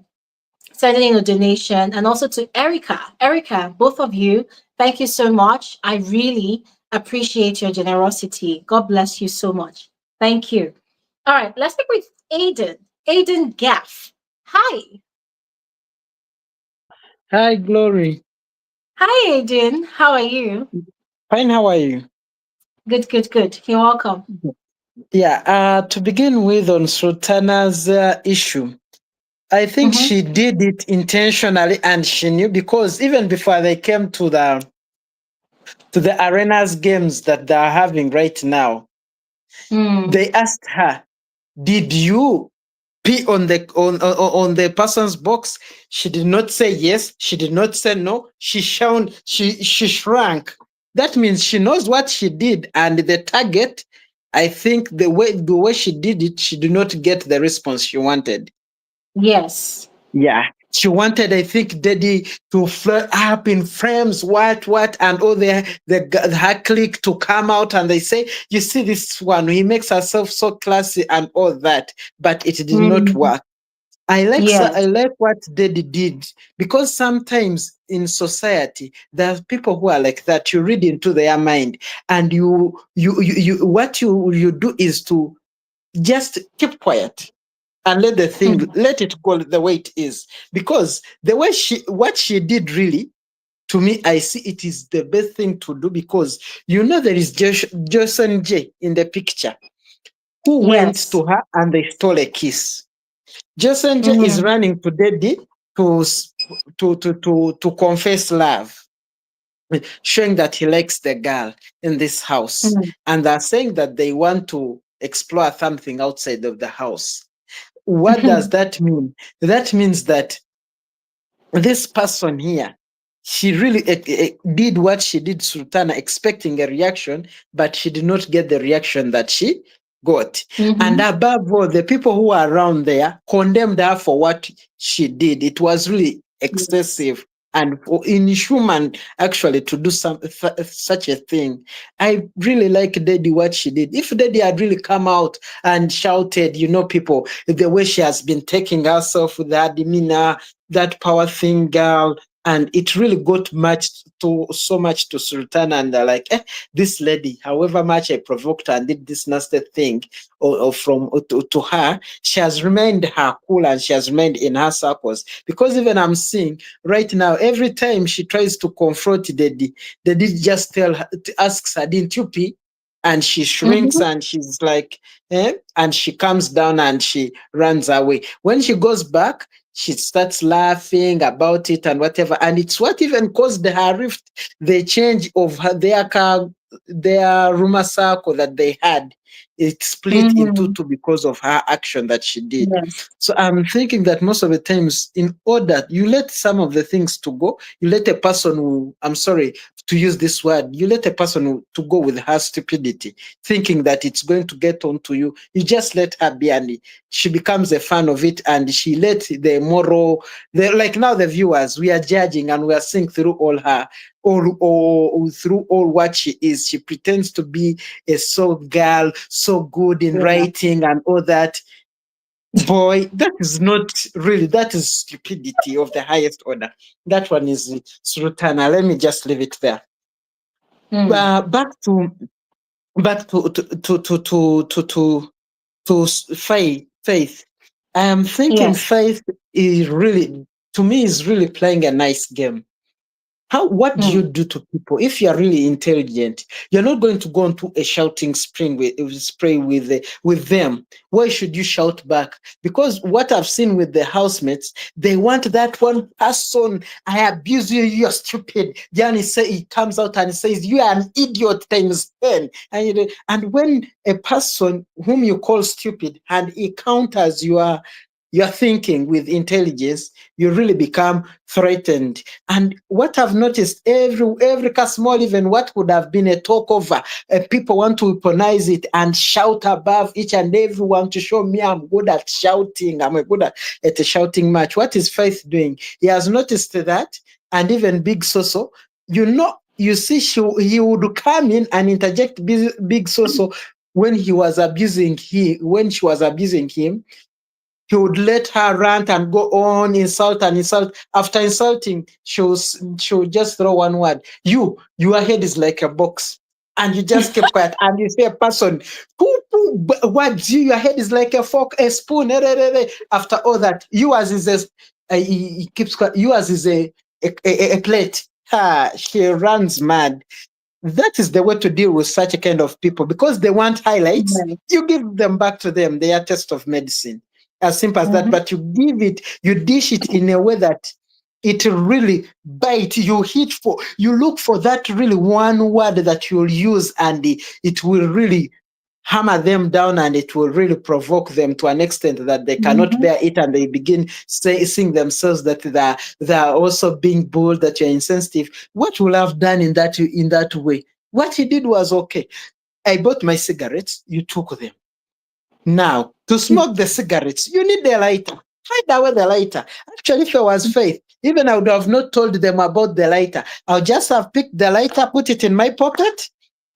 sending in a donation, and also to Erica, both of you, thank you so much. I really appreciate your generosity. God bless you so much. Thank you. All right, let's speak with Aiden Gaff. Hi. Hi, Glory. Hi, Aiden. How are you? Fine, how are you? Good. You're welcome. Yeah, to begin with, on Sultana's issue, I think she did it intentionally, and she knew, because even before they came to the arenas games that they are having right now, they asked her, "Did you pee on the person's box?" She did not say yes. She did not say no. She shrank. That means she knows what she did, and the target. I think the way she did it, she did not get the response she wanted. Yes. Yeah. She wanted, I think, Dede to flirt up in frames, what, and all her clique to come out and they say, "You see this one, he makes herself so classy and all that," but it did not work. I like what Dede did, because sometimes in society there are people who are like that. You read into their mind, and what you do is to just keep quiet and let the thing, Mm. let it go the way it is. Because the way what she did really, to me, I see it is the best thing to do, because there is Jasonjae in the picture who went Yes. to her and they stole a kiss. Jasonjae is Mm. running to Dede to to confess love, showing that he likes the girl in this house, Mm. and they're saying that they want to explore something outside of the house. What does Mhm. that mean? That means that this person here, she really did what she did, Sultana, expecting a reaction, but she did not get the reaction that she got. And Mhm. above all, the people who were around there condemned her for what she did. It was really Yes. excessive and inhuman, actually, to do such a thing. I really like Dede what she did. If Dede had really come out and shouted, people, the way she has been taking herself with her demeanor, that power thing, girl, and it really got so much to Sultana, and they're like, this lady, however much I provoked her and did this nasty thing, to her, she has remained her cool, and she has remained in her circles. Because even I'm seeing right now, every time she tries to confront Dede, Dede just asks her, didn't you pee? And she shrinks Mhm. and she's like, and she comes down and she runs away. When she goes back, she starts laughing about it and whatever. And it's what even caused her rift, the change of their rumor circle that they had. It split into Mhm. two because of her action that she did. Yes. So I'm thinking that most of the times, in order you let some of the things to go, you let a person who, I'm sorry to use this word, you let a person to go with her stupidity, thinking that it's going to get onto you. You just let her be, and she becomes a fan of it, and she let the moral, like now the viewers, we are judging and we are seeing through all her, all through all what she is. She pretends to be a so girl, so good in Yeah. writing and all that. Boy, that is not really, that is stupidity of the highest order. That one is Sultana. Let me just leave it there. Mm. Back to Faith. I am thinking Yes. Faith is really, to me, is really playing a nice game. What do you Mm. do to people if you are really intelligent? You're not going to go into a shouting spray with them. Why should you shout back? Because what I've seen with the housemates, they want that one person. I abuse you, you're stupid. Then he comes out and says, you are an idiot times 10. And when a person whom you call stupid and he counters your thinking with intelligence, you really become threatened. And what I've noticed, every small, even what would have been a talk over, people want to weaponize it and shout above each and everyone to show me I'm good at shouting. I'm a good at a shouting match. What is Faith doing? He has noticed that, and even Big Soso, you see, he would come in and interject Big Soso when when she was abusing him. He would let her rant and go on, insult and insult. After insulting, she will just throw one word. Your head is like a box. And you just keep quiet. And you see a person, what? Your head is like a fork, a spoon. After all that, yours is he keeps quiet. Yours is a plate. She runs mad. That is the way to deal with such a kind of people, because they want highlights. Yes. You give them back to them their taste of medicine, as simple as that. Mhm. But you dish it in a way that it really bite. You look for that really one word that you'll use, and it will really hammer them down, and it will really provoke them to an extent that they cannot Mhm. bear it, and they begin seeing themselves that they're also being bullied, that you're insensitive. What will have done in that way? What he did was, okay, I bought my cigarettes, you took them. Now, to smoke the cigarettes, you need the lighter. Hide away the lighter. Actually, if I was Faith, even I would have not told them about the lighter. I'll just have picked the lighter, put it in my pocket,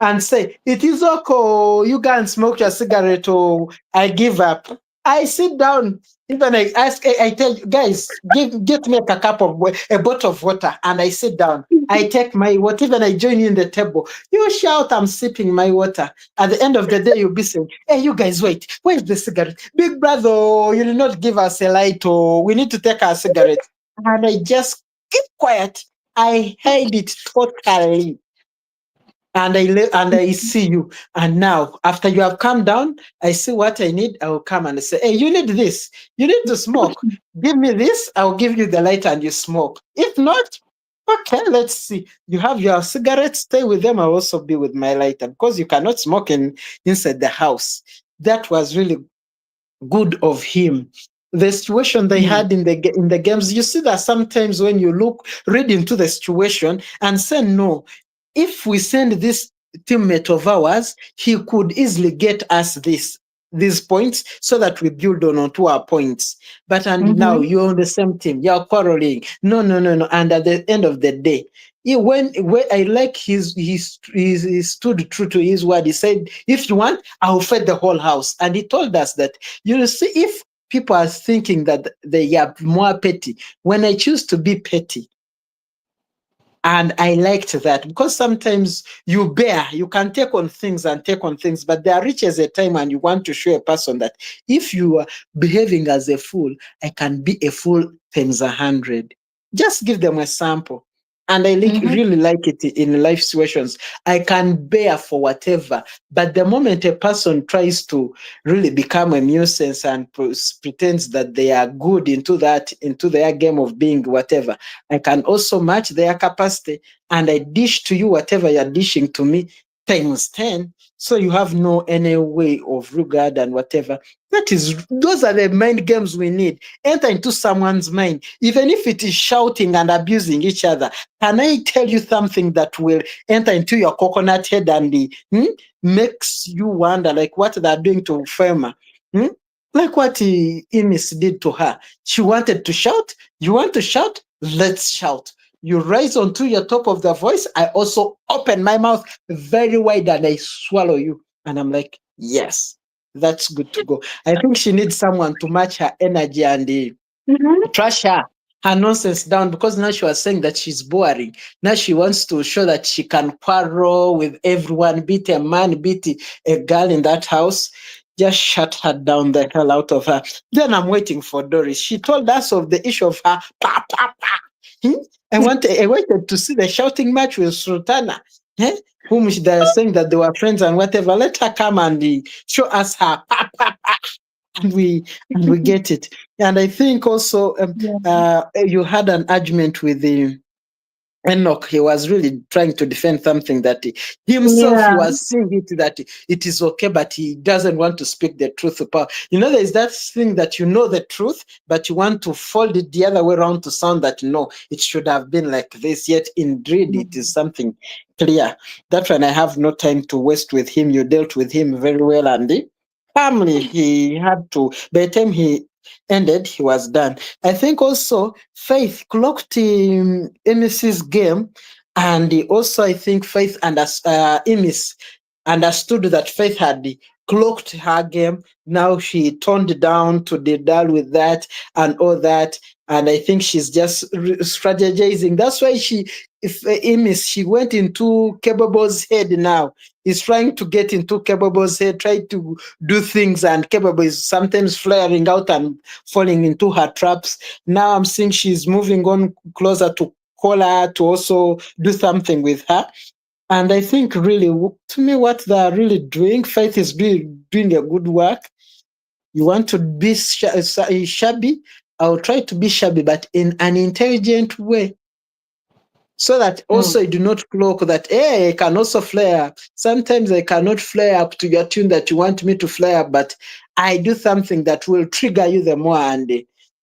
and say, it is okay. You can smoke your cigarette, or I give up. I sit down. Even I ask, I tell you guys, get me a cup of a bottle of water, and I sit down. I take my water. Even I join you in the table. You shout, I'm sipping my water. At the end of the day, you'll be saying, "Hey, you guys, wait, where's the cigarette? Big brother, oh, you did not give us a light. Oh, we need to take our cigarette." And I just keep quiet. I hide it totally. And I see you. And now, after you have come down, I see what I need. I will come and say, "Hey, you need this. You need to smoke. Give me this. I'll give you the light and you smoke. If not, okay, let's see. You have your cigarettes. Stay with them. I'll also be with my lighter because you cannot smoke inside the house." That was really good of him. The situation they had in the games, you see that sometimes when you read into the situation and say, "No, if we send this teammate of ours, he could easily get us these points so that we build onto our points. But and now you're on the same team, you're quarreling. No, no, no, no." And at the end of the day, when I like he stood true to his word. He said, "If you want, I'll feed the whole house." And he told us that, you see, if people are thinking that they are more petty, when I choose to be petty, and I liked that because sometimes you can take on things and take on things, but there reaches a time and you want to show a person that if you are behaving as a fool, I can be a fool times 100. Just give them a sample. And I really like it in life situations. I can bear for whatever, but the moment a person tries to really become a nuisance and pretends that they are good into their game of being whatever, I can also match their capacity and I dish to you whatever you're dishing to me times 10. So you have no any way of regard and whatever. Those are the mind games we need. Enter into someone's mind, even if it is shouting and abusing each other. Can I tell you something that will enter into your coconut head and makes you wonder, like what they're doing to Firma? Like what Imisi did to her. She wanted to shout. You want to shout? Let's shout. You rise onto your top of the voice. I also open my mouth very wide and I swallow you. And I'm like, yes, that's good to go. I think she needs someone to match her energy and trash her nonsense down, because now she was saying that she's boring. Now she wants to show that she can quarrel with everyone, beat a man, beat a girl in that house. Just shut her down the hell out of her. Then I'm waiting for Doris. She told us of the issue of her pa pa pa. I waited to see the shouting match with Sultana, whom they're saying that they were friends and whatever. Let her come and show us her pa pa pa, and we get it. And I think also you had an argument with the Enoch. He was really trying to defend something that himself he was saying it that it is okay, but he doesn't want to speak the truth about. There is that thing that you know the truth, but you want to fold it the other way around to sound that no, it should have been like this. Yet indeed, it is something clear. That when I have no time to waste with him, you dealt with him very well, and calmly. He had to. By the time he ended, he was done. I think also Faith clocked Imisi's game, and also I think Faith and Imis understood that Faith had clocked her game. Now she toned down to Dede with that and all that, and I think she's just strategizing. That's why Imis, she went into Kebabo's head now. He's trying to get into Kebabo's head, try to do things, and Kebabo is sometimes flaring out and falling into her traps. Now I'm seeing she's moving on closer to Kola to also do something with her. And I think really, to me, what they're really doing, Faith is doing a good work. You want to be shabby? I'll try to be shabby, but in an intelligent way, so that also you do not cloak that, hey, I can also flare up. Sometimes I cannot flare up to your tune that you want me to flare up, but I do something that will trigger you the more and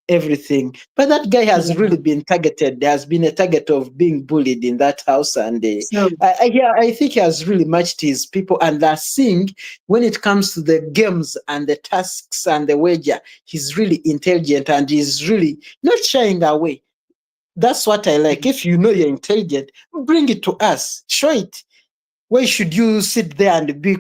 everything. But that guy has really been targeted. There has been a target of being bullied in that house, and I think he has really matched his people, and they're seeing when it comes to the games and the tasks and the wager, he's really intelligent and he's really not shying away. That's what I like. If you know you're intelligent, bring it to us. Show it. Why should you sit there and be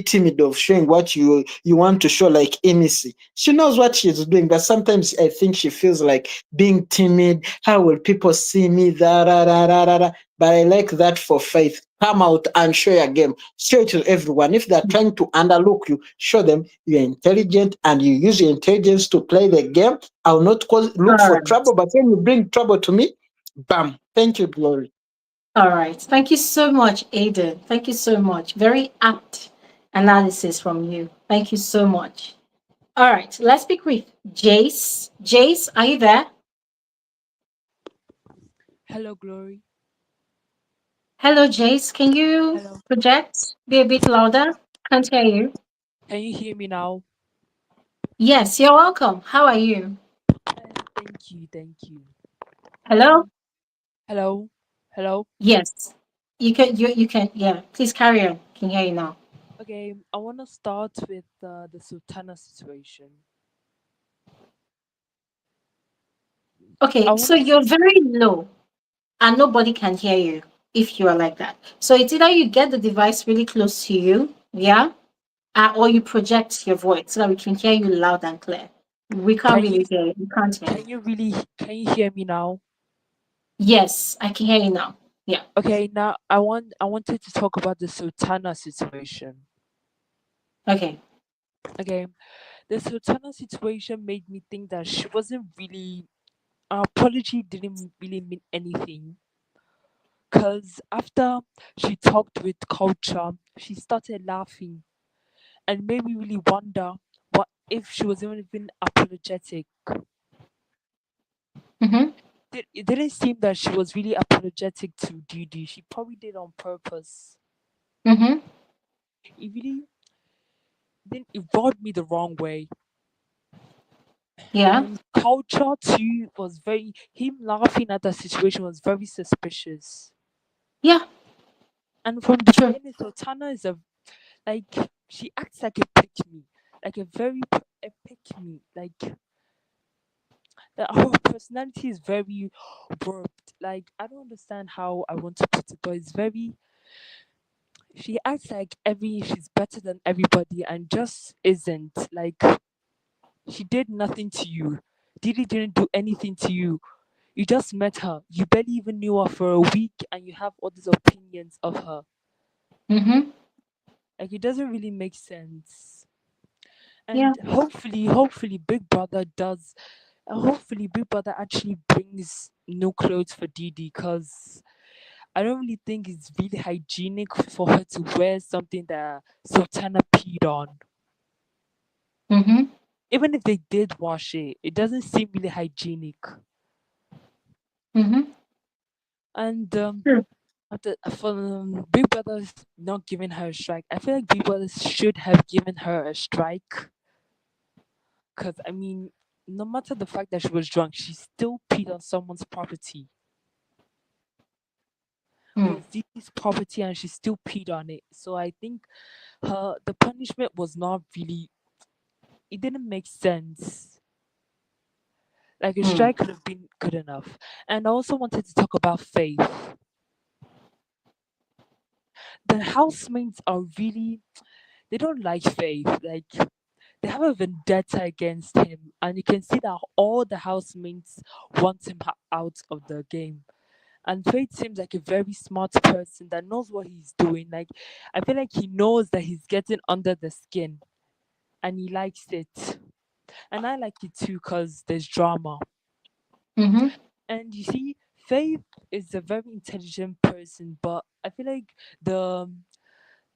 timid of showing what you want to show, like Imisi? She knows what she's doing, but sometimes I think she feels like being timid. How will people see me? Da, da, da, da, da, da. But I like that for Faith. Come out and show your game. Show it to everyone. If they're trying to underlook you, show them you're intelligent and you use your intelligence to play the game. I'll not All look for right. trouble, but when you bring trouble to me, bam. Thank you, Glory. All right. Thank you so much, Aiden. Thank you so much. Very apt analysis from you. Thank you so much. All right. Let's speak with Jace. Jace, are you there? Hello, Glory. Hello, Jace. Can you Hello. project? Be a bit louder. Can't hear you. Can you hear me now? Yes, you're welcome. How are you? Thank you. Thank you. Hello? Hello. Hello. Yes. You can yeah. Please carry on. Can hear you now. Okay, I want to start with the Sultana situation. I Okay, want so to. you're very low and nobody can hear you if you are like that. So it's either you get the device really close to you, yeah, or you project your voice so that we can hear you loud and clear. We can't Can you really hear you. We can't hear you. can you really can you hear me now? Yes, I can hear you now. Yeah. Okay, now I wanted to talk about the Sultana situation. Okay. Okay, the Sultana situation made me think that she wasn't really. Our apology didn't really mean anything. Cause after she talked with Culture, she started laughing and made me really wonder what if she was even apologetic. Mm-hmm. It didn't seem that she was really apologetic to Dede. She probably did on purpose. Mm-hmm. It really didn't evolve me the wrong way. Yeah. And Culture too was very him laughing at the situation was very suspicious. Yeah. And from the True. beginning, Sultana is a like she acts like a pick me, like a pick me, like her personality is very warped. Like I don't understand how I want to put it, but it's very. She acts like every she's better than everybody and just isn't. Like she did nothing to you. Didi didn't do anything to you. You just met her. You barely even knew her for a week, and you have all these opinions of her. Mm-hmm. Like it doesn't really make sense. Yeah. And hopefully, Big Brother does. Hopefully, Big Brother actually brings new clothes for Didi because I don't really think it's really hygienic for her to wear something that Sultana peed on. Mm-hmm. Even if they did wash it, it doesn't seem really hygienic. Mm-hmm. And True. for Big Brother's not giving her a strike, I feel like Big Brother should have given her a strike. Because, I mean, no matter the fact that she was drunk, she still peed on someone's property. It Mm. was Zizi's property and she still peed on it. So I think the punishment was not really, it didn't make sense. Like a Mm. strike could have been good enough. And I also wanted to talk about Faith. The housemates are really, they don't like Faith. Like they have a vendetta against him, and you can see that all the housemates want him out of the game. And Faith seems like a very smart person that knows what he's doing. Like I feel like he knows that he's getting under the skin, and he likes it. And I like it too because there's drama. Mm-hmm. And you see, Faith is a very intelligent person, but I feel like the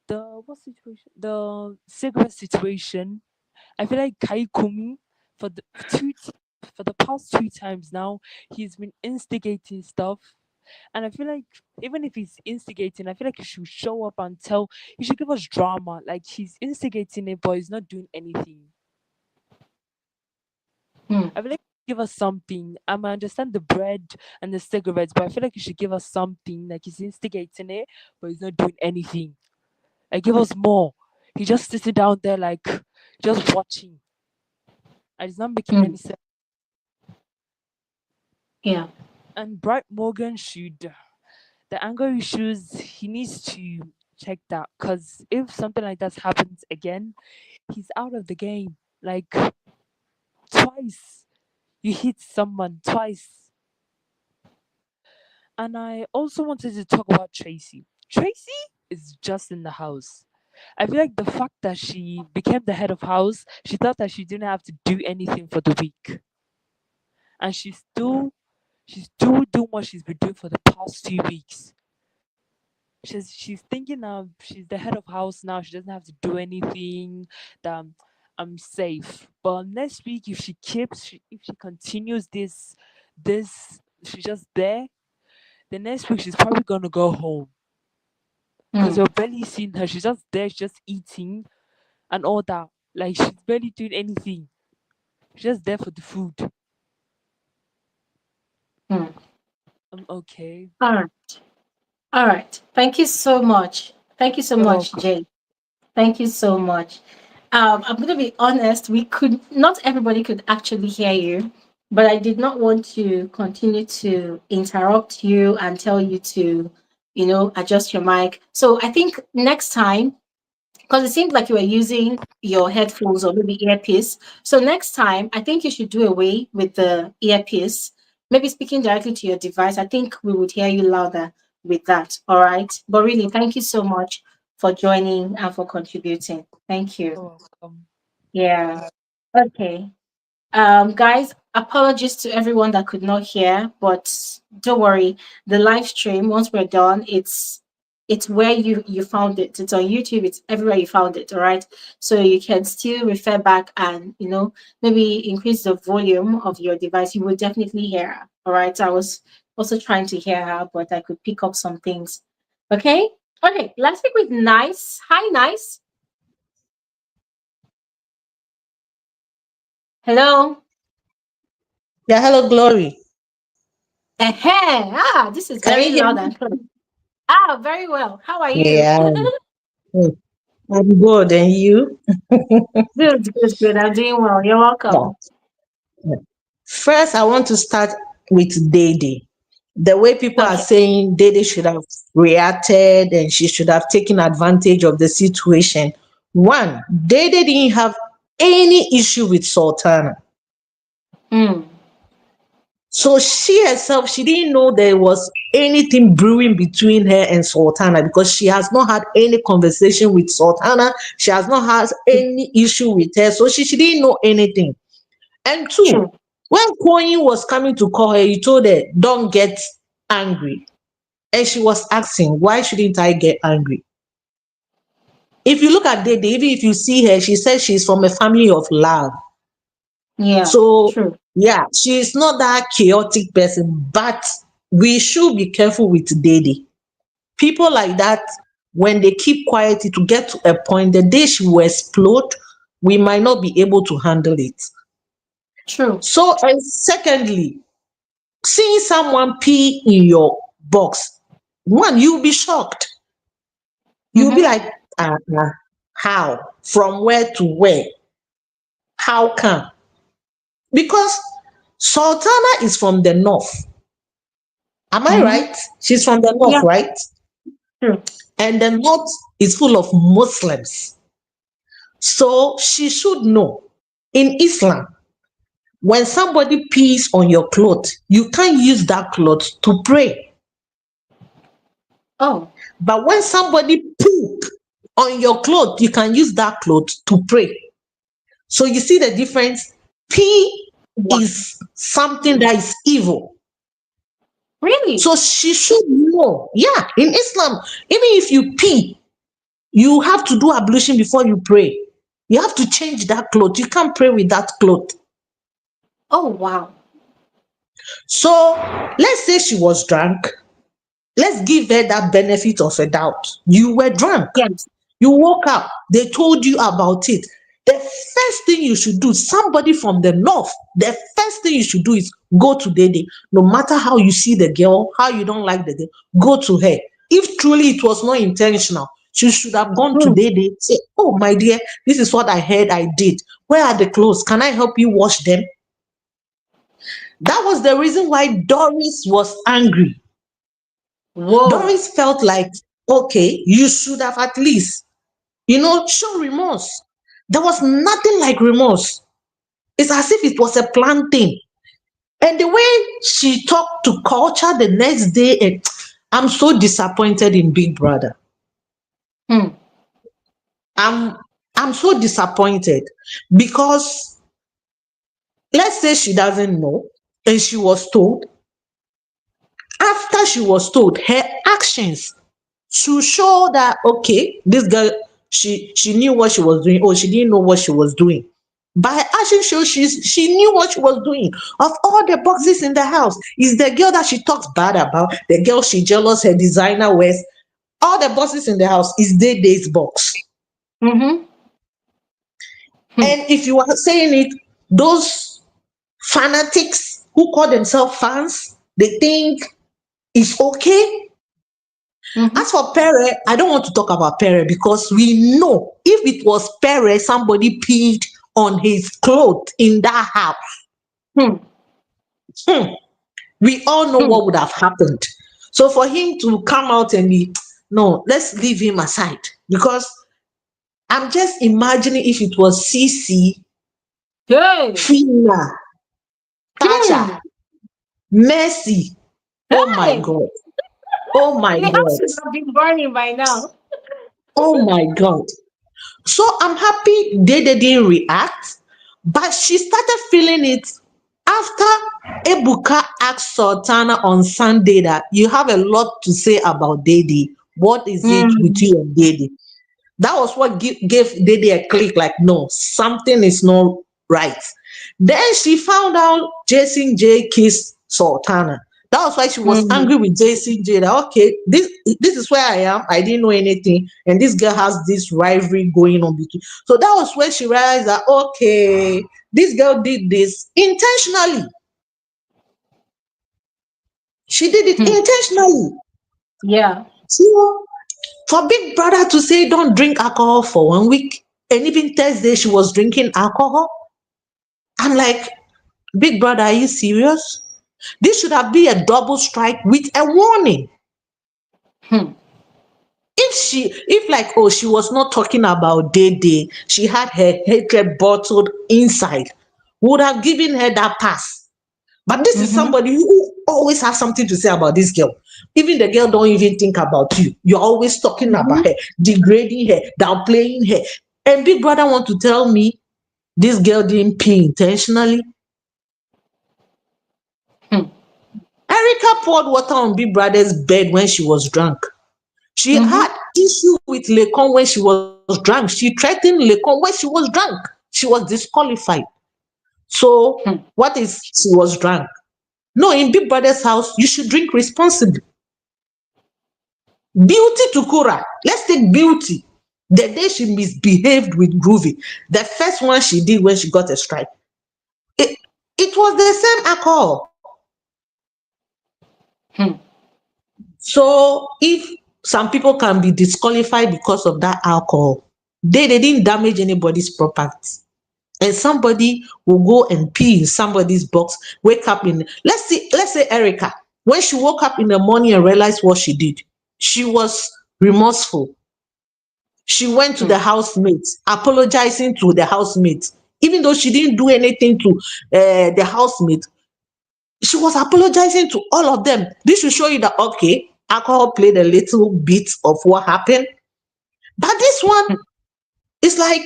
what situation? The cigarette situation. I feel like Kaikumi for the for the past 2 times now, he's been instigating stuff. And I feel like even if he's instigating, I feel like he should show up and tell he should give us drama. Like he's instigating it, but he's not doing anything. Mm. I feel like give us something. I understand the bread and the cigarettes, but I feel like he should give us something. Like he's instigating it, but he's not doing anything. Like give us more. He just sitting down there like just watching. And it's not making Mm. any sense. Yeah. And Bright Morgan should the anger issues, he needs to check that, because if something like that happens again, he's out of the game. Like, twice you hit someone, twice. And I also wanted to talk about Tracy. Tracy is just in the house. I feel like the fact that she became the head of house, she thought that she didn't have to do anything for the week, and she's still doing what she's been doing for the past 2 weeks. She's thinking of she's the head of house now. She doesn't have to do anything. That I'm safe. But next week, if if she continues this, she's just there. The next week, she's probably gonna go home because Mm, you're barely seeing her. She's just there, she's just eating and all that. Like, she's barely doing anything. She's just there for the food. mm. I'm okay. All right. All right. Thank you so much. Thank you so You're much, welcome. Jay. Thank you so much. I'm going to be honest. We could not everybody could actually hear you, but I did not want to continue to interrupt you and tell you to, adjust your mic. So I think next time, because it seemed like you were using your headphones or maybe earpiece. So next time, I think you should do away with the earpiece. Maybe speaking directly to your device. I think we would hear you louder with that. All right. But really, thank you so much for joining and for contributing. Thank you. You're welcome. Yeah. Okay. Guys, apologies to everyone that could not hear, but don't worry. The live stream, once we're done, it's where you found it. It's on YouTube. It's everywhere you found it. All right. So you can still refer back and maybe increase the volume of your device. You will definitely hear her. All right. I was also trying to hear her, but I could pick up some things. Okay. Okay. Let's speak with Nice. Hi, Nice. Hello. Yeah, hello, Glory. This is Can very you hear loud me? and clear. Very well. How are you? Yeah, mm, I'm good. And you? Good, good, good. I'm doing well. You're Yeah. welcome. Yeah. First, I want to start with Dede. The way people are Okay. saying Dede should have reacted and she should have taken advantage of the situation. One, Dede didn't have any issue with Sultana. Mm, So she herself, she didn't know there was anything brewing between her and Sultana because she has not had any conversation with Sultana. She has not had any issue with her. So she didn't know anything. And two, true. when Koyin was coming to call her, he told her, don't get angry. And she was asking, why shouldn't I get angry? If you look at Dede, even if you see her, she says she's from a family of love. Yeah, So, true. yeah, she's not that chaotic person, but we should be careful with Dede. People like that, when they keep quiet, it will get to a point, the day she will explode, we might not be able to handle it. True. So, and secondly, seeing someone pee in your box, one, you'll be shocked. You'll be Mm-hmm. like, how? From where to where? How come? Because Sultana is from the north. Am I Mm-hmm. right? She's from the north, Yeah, right? true. And the north is full of Muslims. So she should know. In Islam, when somebody pees on your clothes, you can't use that cloth to pray. Oh, But when somebody poop on your clothes, you can use that cloth to pray. So you see the difference? Pee wow. is something that is evil. Really? So she should know. Yeah, in Islam, even if you pee, you have to do ablution before you pray. You have to change that cloth. You can't pray with that cloth. Oh, wow. So let's say she was drunk. Let's give her that benefit of a doubt. You were drunk. Yes. You woke up. They told you about it. The first thing you should do, somebody from the north, the first thing you should do is go to Dede. No matter how you see the girl, how you don't like the girl, go to her. If truly it was not intentional, she should have gone to Mm, Dede, say, oh, my dear, this is what I heard I did. Where are the clothes? Can I help you wash them? That was the reason why Doris was angry. Whoa. Doris felt like, okay, you should have at least, show remorse. There was nothing like remorse. It's as if it was a planned thing. And the way she talked to culture the next day, and I'm so disappointed in Big Brother. Hmm. I'm I'm so disappointed because let's say she doesn't know and she was told. After she was told, her actions to show that okay, this girl, she knew what she was doing, or she didn't know what she was doing. By her action show, she knew what she was doing. Of all the boxes in the house, is the girl that she talks bad about, the girl she jealous, her designer wears. All the boxes in the house is Dede's box. Mm-hmm. Hmm. And if you are saying it, those fanatics who call themselves fans, they think it's okay. Mm-hmm. As for Pere, I don't want to talk about Pere because we know if it was Pere, somebody peed on his clothes in that house. Hmm. Hmm, we all know Hmm. what would have happened. So for him to come out and be, no, let's leave him aside because I'm just imagining if it was Cece, Hey. Fina, Hmm. Tasha, Mercy. Oh my Hey. God. Oh my The house God. should have been burning by now. Oh my God. So I'm happy they didn't react, but she started feeling it after Ebuka asked Sultana on Sunday that you have a lot to say about Dede. What is it with Hmm. you and Dede? That was what gave Dede a click like, no, something is not right. Then she found out Jasonjae kissed Sultana. That was why she was Hmm. angry with Jasonjae that, okay, this is where I am. I didn't know anything. And this girl has this rivalry going on between. So that was when she realized that, okay, this girl did this intentionally. She did it Hmm. intentionally. Yeah. So for Big Brother to say don't drink alcohol for 1 week, and even Thursday she was drinking alcohol, I'm like, Big Brother, are you serious? This should have been a double strike with a warning. Hmm. If like, oh, she was not talking about Dede, she had her hatred bottled inside, would have given her that pass. But this is Mm-hmm. somebody who always has something to say about this girl. Even the girl don't even think about you. You're always talking Mm-hmm. about her, degrading her, downplaying her. And Big Brother want to tell me this girl didn't pee intentionally. Hmm. Erica poured water on Big Brother's bed when she was drunk. She Mm-hmm. had issue with Lekon when she was drunk. She threatened Lekon when she was drunk. She was disqualified. So Hmm. what is she was drunk? No, in Big Brother's house, you should drink responsibly. Beauty to Kura. Let's take Beauty. The day she misbehaved with Groovy, the first one she did when she got a strike, it, it was the same alcohol. Hmm. So if some people can be disqualified because of that alcohol, they didn't damage anybody's property. And somebody will go and pee in somebody's box, wake up in, let's say Erica, when she woke up in the morning and realized what she did, she was remorseful. She went to Hmm. the housemates, apologizing to the housemates, even though she didn't do anything to the housemate. She was apologizing to all of them. This will show you that okay, alcohol played a little bit of what happened, but this one Hmm. is like,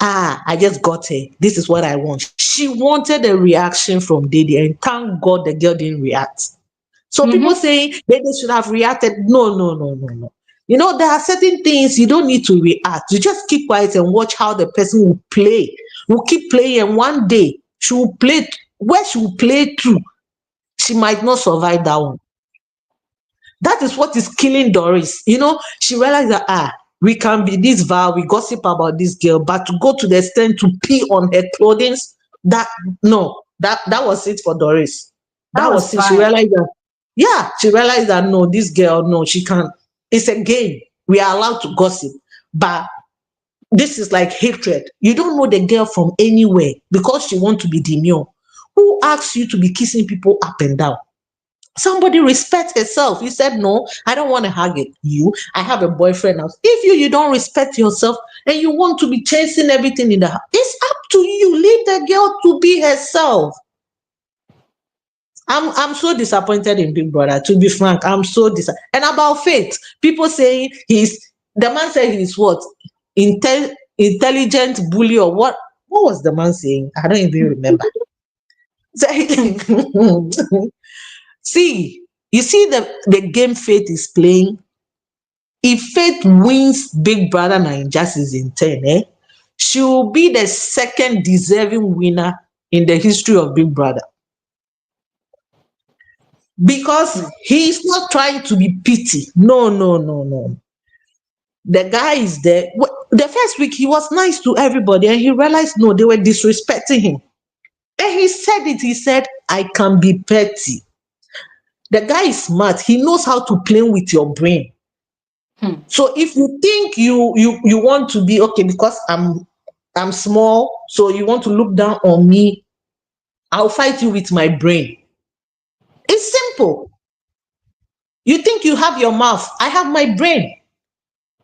I just got her. This is what I want. She wanted a reaction from Dede, and thank God the girl didn't react. So people Mm-hmm. saying Dede should have reacted. No, no, no, no, no. There are certain things you don't need to react. You just keep quiet and watch how the person will play. Will keep playing, and one day she will play where she will play through. She might not survive that one. That is what is killing Doris. She realized that we can be this vile, we gossip about this girl, but to go to the extent to pee on her clothing, that no, that was it for Doris. That That was was it. She fine. realized that, yeah, she realized that no, this girl, no, she can't. It's a game. We are allowed to gossip, but this is like hatred. You don't know the girl from anywhere because she want to be demure. Who asks you to be kissing people up and down? Somebody respect herself. You said, no, I don't want to hug it. You, I have a boyfriend now. If you don't respect yourself and you want to be chasing everything in the house, it's up to you. Leave the girl to be herself. I'm so disappointed in Big Brother. To be frank, I'm so disappointed. And about Faith, people saying the man said he's what? Intelligent bully or what? What was the man saying? I don't even remember. See, you see the game Faith is playing. If Faith wins Big Brother Naija season 10, she will be the second deserving winner in the history of Big Brother. Because he's not trying to be pity. No, no, no, no. The guy is there. The first week he was nice to everybody and he realized no, they were disrespecting him. And he said it. He said, I can be petty. The guy is smart. He knows how to play with your brain. So if you think you want to be okay because I'm small, so you want to look down on me, I'll fight you with my brain. It's simple. You think you have your mouth, I have my brain.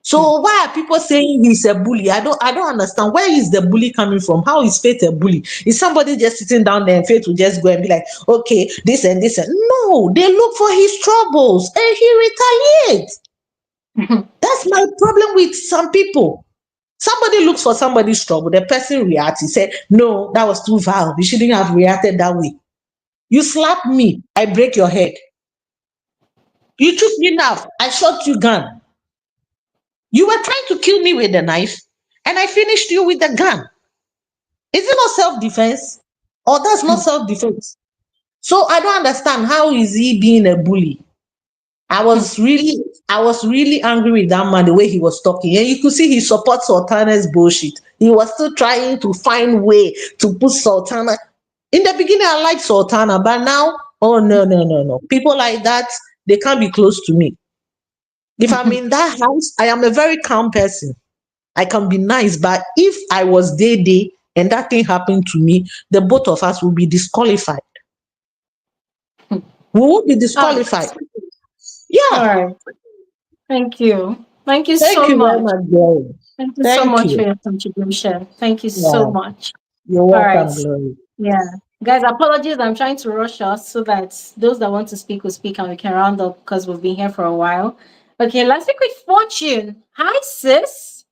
So why are people saying he's a bully? I don't understand. Where is the bully coming from? How is Faith a bully? Is somebody just sitting down there and Faith will just go and be like, okay, this and this and no, they look for his troubles and he retaliates. That's my problem with some people. Somebody looks for somebody's trouble, the person reacts. He said, no, that was too vile. You shouldn't have reacted that way. You slap me, I break your head. You took me now, I shot you gun. You were trying to kill me with a knife, and I finished you with a gun. Is it not self-defense? Or that's not self-defense? So I don't understand how is he being a bully. I was really angry with that man, the way he was talking. And you could see he supports Sultana's bullshit. He was still trying to find way to put Sultana. In the beginning, I liked Sultana, but now, oh no, no, no, no. People like that, they can't be close to me. If I'm in that house, I am a very calm person. I can be nice, but if I was Dede and that thing happened to me, the both of us will be disqualified. We will be disqualified. Yeah. All right. Thank you. Thank you Thank so you very much. much, Glory. Thank you so Thank much for you. your contribution. Thank you so Yeah. much. You're All right. welcome, Glory. Yeah. Guys, apologies. I'm trying to rush us so that those that want to speak will speak and we can round up because we've been here for a while. Okay, let's speak with Fortune. Hi, sis.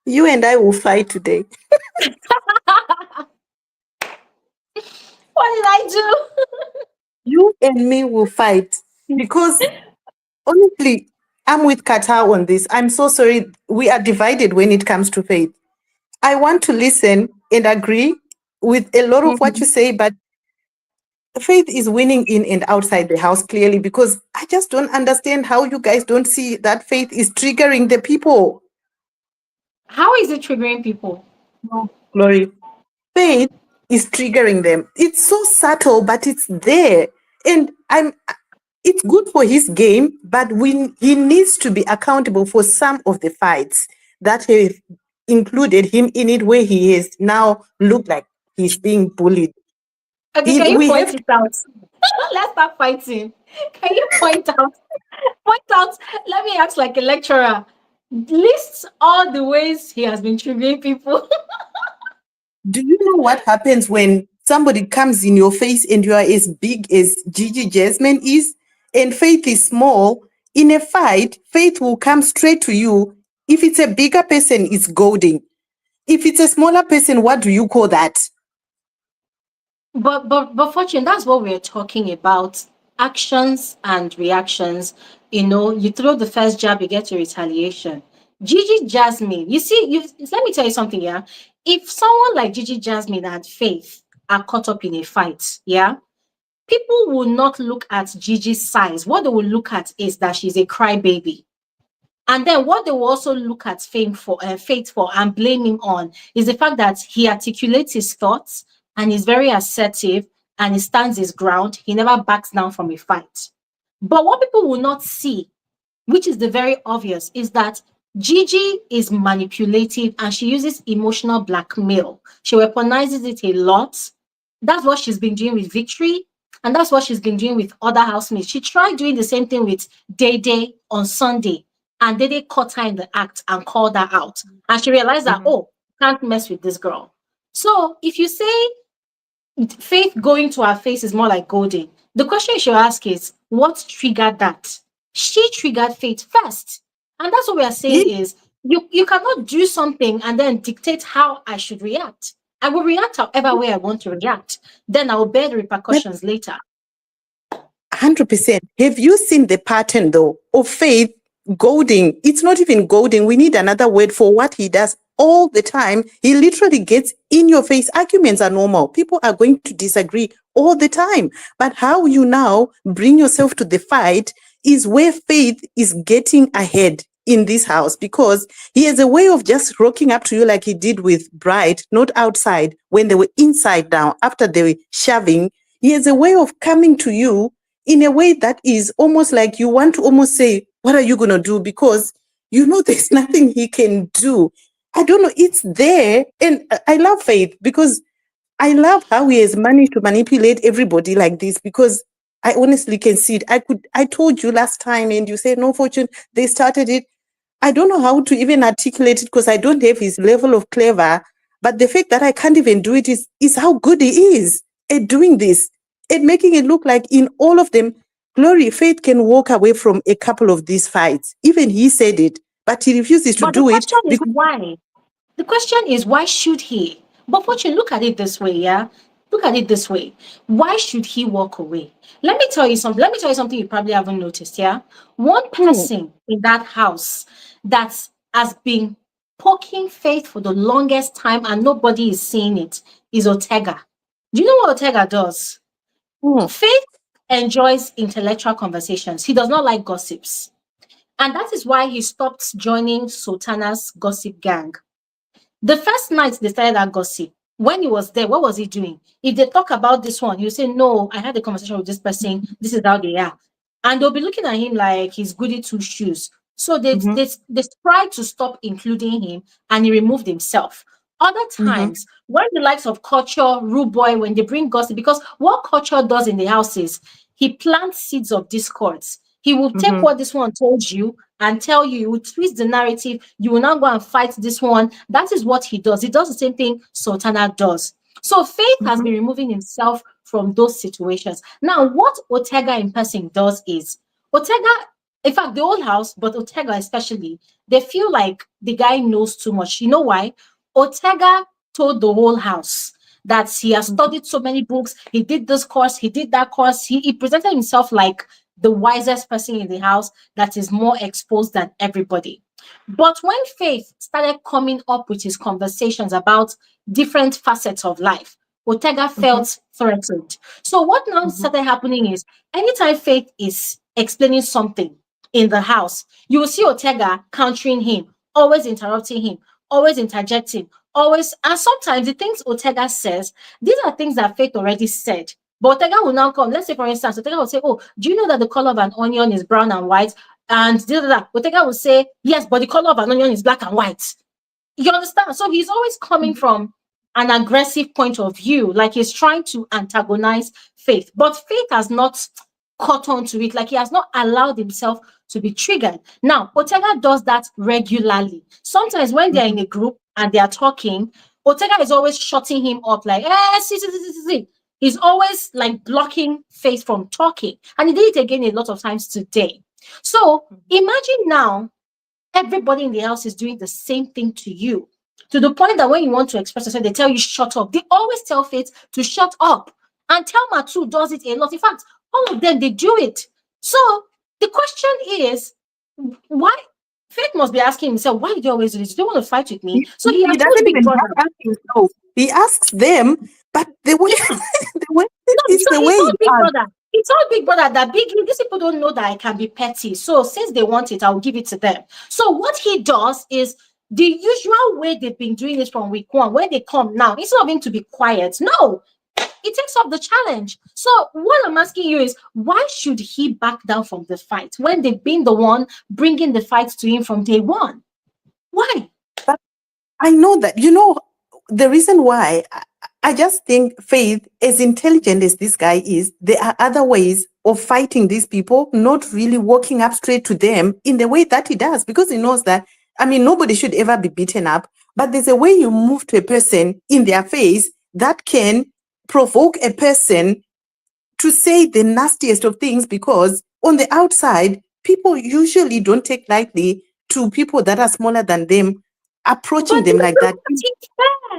You and I will fight today. What did I do? You and me will fight because honestly, I'm with Qatar on this. I'm so sorry. We are divided when it comes to faith. I want to listen and agree with a lot of what you say, but faith is winning in and outside the house clearly because I just don't understand how you guys don't see that faith is triggering the people. How is it triggering people? No, Glory. Faith is triggering them. It's so subtle, but it's there. And it's good for his game, but he needs to be accountable for some of the fights that have included him in it, where he is now look like he's being bullied. Okay, can you We point have it out? Let's start fighting. Can you point out? Point out. Let me ask like a lecturer. List all the ways he has been triggering people. Do you know what happens when somebody comes in your face and you are as big as Gigi Jasmine is, and Faith is small? In a fight, Faith will come straight to you. If it's a bigger person, it's goading. If it's a smaller person, what do you call that? But Fortune, that's what we're talking about. Actions and reactions. You know, you throw the first jab, you get your retaliation. Gigi Jasmine, you see, let me tell you something, yeah. If someone like Gigi Jasmine and Faith are caught up in a fight, yeah, people will not look at Gigi's size. What they will look at is that she's a crybaby. And then what they will also look at Faith for and blame him on is the fact that he articulates his thoughts and is very assertive and he stands his ground. He never backs down from a fight. But what people will not see, which is the very obvious, is that Gigi is manipulative and she uses emotional blackmail. She weaponizes it a lot. That's what she's been doing with Victory. And that's what she's been doing with other housemates. She tried doing the same thing with Dede on Sunday, and Dede caught her in the act and called her out. And she realized that, oh, can't mess with this girl. So if you say Faith going to her face is more like goading, the question you should ask is, what triggered that? She triggered Faith first. And that's what we are saying is, you cannot do something and then dictate how I should react. I will react however way I want to react. Then I will bear the repercussions later. 100%. Have you seen the pattern though of Faith goading? It's not even goading. We need another word for what he does all the time. He literally gets in your face. Arguments are normal. People are going to disagree all the time. But how you now bring yourself to the fight is where Faith is getting ahead in this house, because he has a way of just rocking up to you like he did with Bright, not outside, when they were inside now, after they were shoving. He has a way of coming to you in a way that is almost like you want to almost say, what are you going to do? Because you know there's nothing he can do. I don't know. It's there. And I love Faith because I love how he has managed to manipulate everybody like this, because I honestly can see it. I told you last time and you said, no, Fortune, they started it. I don't know how to even articulate it because I don't have his level of clever. But the fact that I can't even do it is how good he is at doing this, at making it look like in all of them, Glory, Faith can walk away from a couple of these fights. Even he said it, but he refuses to do it. The question is why? The question is, why should he? But Fortune, look at it this way, yeah? Look at it this way. Why should he walk away? Let me tell you something. Let me tell you something you probably haven't noticed, yeah? One person in that house that has been poking Faith for the longest time and nobody is seeing it is Ortega. Do you know what Ortega does? Faith enjoys intellectual conversations. He does not like gossips. And that is why he stopped joining Sultana's gossip gang. The first night they started that gossip, when he was there, what was he doing? If they talk about this one, he'll say, no, I had a conversation with this person. This is how they are. And they'll be looking at him like he's goody two shoes. So they tried to stop including him and he removed himself. Other times, when the likes of Culture, Rude Boy, when they bring gossip, because what Culture does in the house is he plants seeds of discords. He will take what this one told you and tell you, he will twist the narrative. You will now go and fight this one. That is what he does. He does the same thing Sultana does. So Faith has been removing himself from those situations. Now, what Ortega in person does is, Ortega, in fact, the whole house, but Ortega especially, they feel like the guy knows too much. You know why? Ortega told the whole house that he has studied so many books. He did this course. He did that course. He presented himself like the wisest person in the house that is more exposed than everybody. But when Faith started coming up with his conversations about different facets of life, Ortega felt threatened. So what now started happening is, anytime Faith is explaining something in the house, you will see Ortega countering him, always interrupting him, always interjecting, always. And sometimes the things Ortega says, these are things that Faith already said. But Ortega will now come. Let's say, for instance, Ortega will say, oh, do you know that the color of an onion is brown and white? And Ortega will say, yes, but the color of an onion is black and white. You understand? So he's always coming from an aggressive point of view, like he's trying to antagonize Faith. But Faith has not caught on to it, like he has not allowed himself to be triggered. Now, Ortega does that regularly. Sometimes when they're in a group and they are talking, Ortega is always shutting him up, like, see. He's always like blocking Faith from talking. And he did it again a lot of times today. So imagine now everybody in the house is doing the same thing to you, to the point that when you want to express yourself, they tell you shut up. They always tell Faith to shut up. And Telma too does it a lot. In fact, all of them, they do it. So the question is, why? Faith must be asking himself, why do you always do this? Do you want to fight with me? So he doesn't even ask himself. He asks them, but the way He told Big Brother that these people don't know that I can be petty. So since they want it, I'll give it to them. So what he does is the usual way they've been doing it from week one. When they come now, instead of him to be quiet, no, he takes up the challenge. So what I'm asking you is, why should he back down from the fight when they've been the one bringing the fight to him from day one? Why? But I know that, the reason why I just think Faith, as intelligent as this guy is, there are other ways of fighting these people, not really walking up straight to them in the way that he does, because he knows that, I mean, nobody should ever be beaten up, but there's a way you move to a person in their face that can provoke a person to say the nastiest of things, because on the outside, people usually don't take lightly to people that are smaller than them, approaching But them like that. think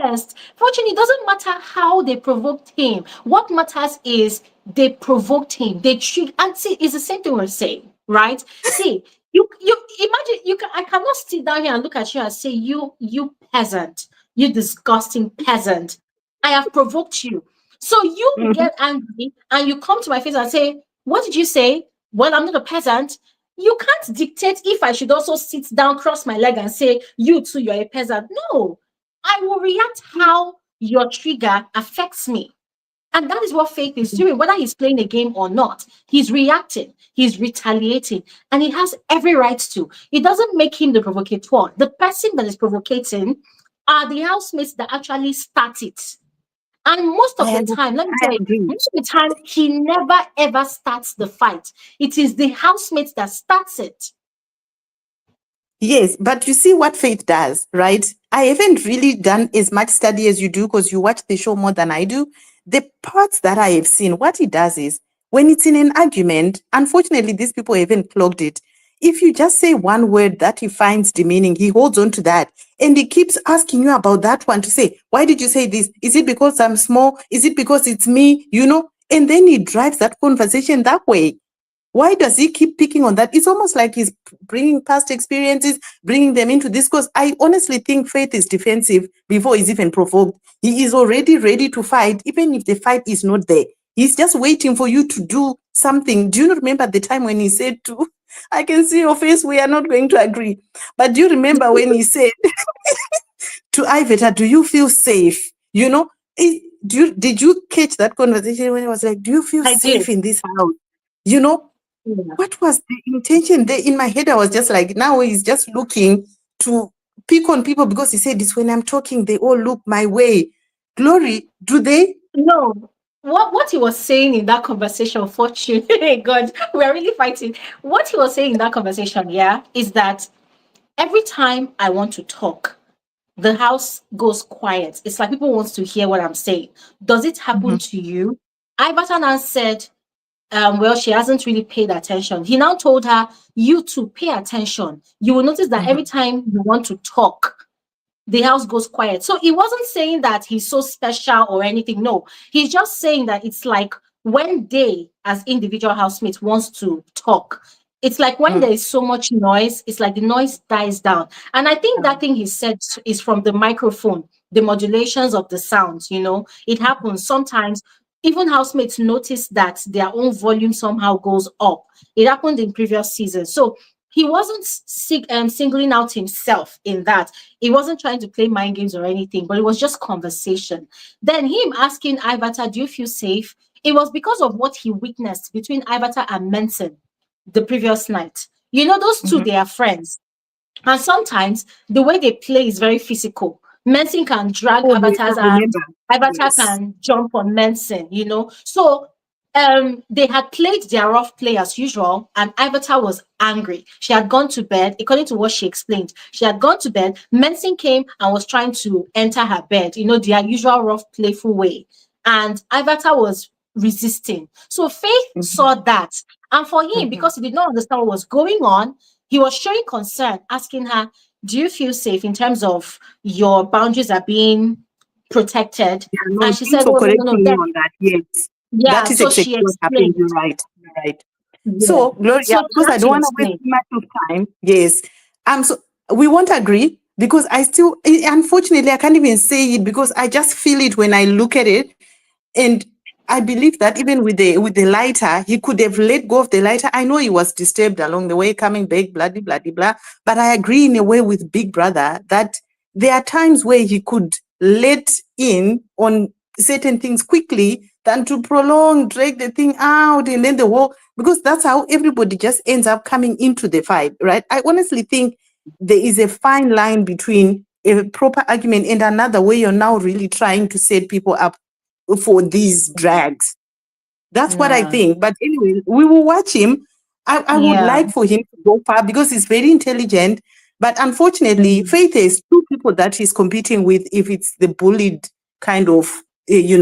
first. Fortunately, it doesn't matter how they provoked him. What matters is they provoked him. They triggered. And see, it's the same thing we're saying, right? See, you imagine you can. I cannot sit down here and look at you and say, you peasant, you disgusting peasant. I have provoked you. So you Mhm. get angry and you come to my face and say, "What did you say?" Well, I'm not a peasant. You can't dictate if I should also sit down, cross my leg, and say, "You too, you're a peasant." No, I will react how your trigger affects me. And that is what Faith is doing, whether he's playing a game or not. He's reacting, he's retaliating, and he has every right to. It doesn't make him the provocateur. The person that is provocating are the housemates that actually start it. And most of I the time, let me I tell you, agree. most of the time, he never ever starts the fight. It is the housemates that starts it. Yes, but you see what Faith does, right? I haven't really done as much study as you do because you watch the show more than I do. The parts that I have seen, what he does is when it's in an argument, unfortunately, these people haven't clogged it. If you just say one word that he finds demeaning, he holds on to that and he keeps asking you about that one to say, why did you say this? Is it because I'm small? Is it because it's me? You know, and then he drives that conversation that way. Why does he keep picking on that? It's almost like he's bringing past experiences, bringing them into this. Because I honestly think Faith is defensive before he's even provoked. He is already ready to fight, even if the fight is not there. He's just waiting for you to do something. Do you not remember the time when he said to, I can see your face, we are not going to agree. But do you remember when he said to Iveta, do you feel safe? You know, did you catch that conversation when he was like, do you feel I did. safe in this house? You know, Yeah. what was the intention there? In my head, I was just like, now he's just looking to pick on people because he said this when I'm talking, they all look my way. Glory, do they? No. What he was saying in that conversation, Fortune, God, we're really fighting. What he was saying in that conversation, yeah, is that every time I want to talk, the house goes quiet. It's like people want to hear what I'm saying. Does it happen Mhm. to you? Ibatan said, well, she hasn't really paid attention. He now told her, you to pay attention. You will notice that every Mhm. time you want to talk, the house goes quiet. So he wasn't saying that he's so special or anything. No, he's just saying that it's like when they, as individual housemates, wants to talk. It's like when Mm. there is so much noise, it's like the noise dies down. And I think that thing he said is from the microphone, the modulations of the sounds, it happens sometimes. Even housemates notice that their own volume somehow goes up. It happened in previous seasons. So he wasn't singling out himself in that. He wasn't trying to play mind games or anything, but it was just conversation. Then him asking Ivata, do you feel safe? It was because of what he witnessed between Ivata and Menson the previous night. Those two, Mhm. they are friends. And sometimes the way they play is very physical. Menson can drag Oh, yes, I Avatar's arm, remember. Avatar Yes. can jump on Menson. So they had played their rough play as usual, and Avatar was angry. She had gone to bed, according to what she explained. She had gone to bed. Menson came and was trying to enter her bed, their usual rough, playful way. And Avatar was resisting. So Faith Mhm. saw that. And for him, Mhm. because he did not understand what was going on, he was showing concern, asking her, do you feel safe in terms of your boundaries are being protected? Yeah, no, And she thanks said, for oh, no, no, no. correcting me That, on that. Yes. yeah, That is so exactly she what happened. explained. You're right. You're right. Yeah. So, Gloria, So she because had I don't to want to waste explain. too much of time. Yes. So we won't agree because unfortunately, I can't even say it because I just feel it when I look at it. And I believe that even with the lighter, he could have let go of the lighter. I know he was disturbed along the way, coming back, blah, blah, blah, blah. But I agree in a way with Big Brother that there are times where he could let in on certain things quickly than to prolong, drag the thing out, and then the whole, because that's how everybody just ends up coming into the fight, right? I honestly think there is a fine line between a proper argument, and another where you're now really trying to set people up for these drags. That's what I Yeah. think. But anyway, we will watch him. I would Yeah. like for him to go far because he's very intelligent. But unfortunately, Mm. Faith has two people that he's competing with if it's the bullied kind of, Yeah.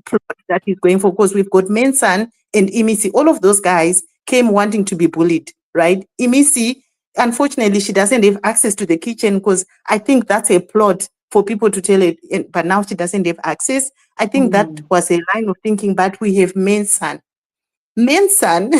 plot that he's going for. Because we've got Mensan and Imisi. All of those guys came wanting to be bullied, right? Imisi, unfortunately, she doesn't have access to the kitchen because I think that's a plot for people to tell it. But now she doesn't have access. I think that Mm. was a line of thinking, but we have Mensan. Mensan,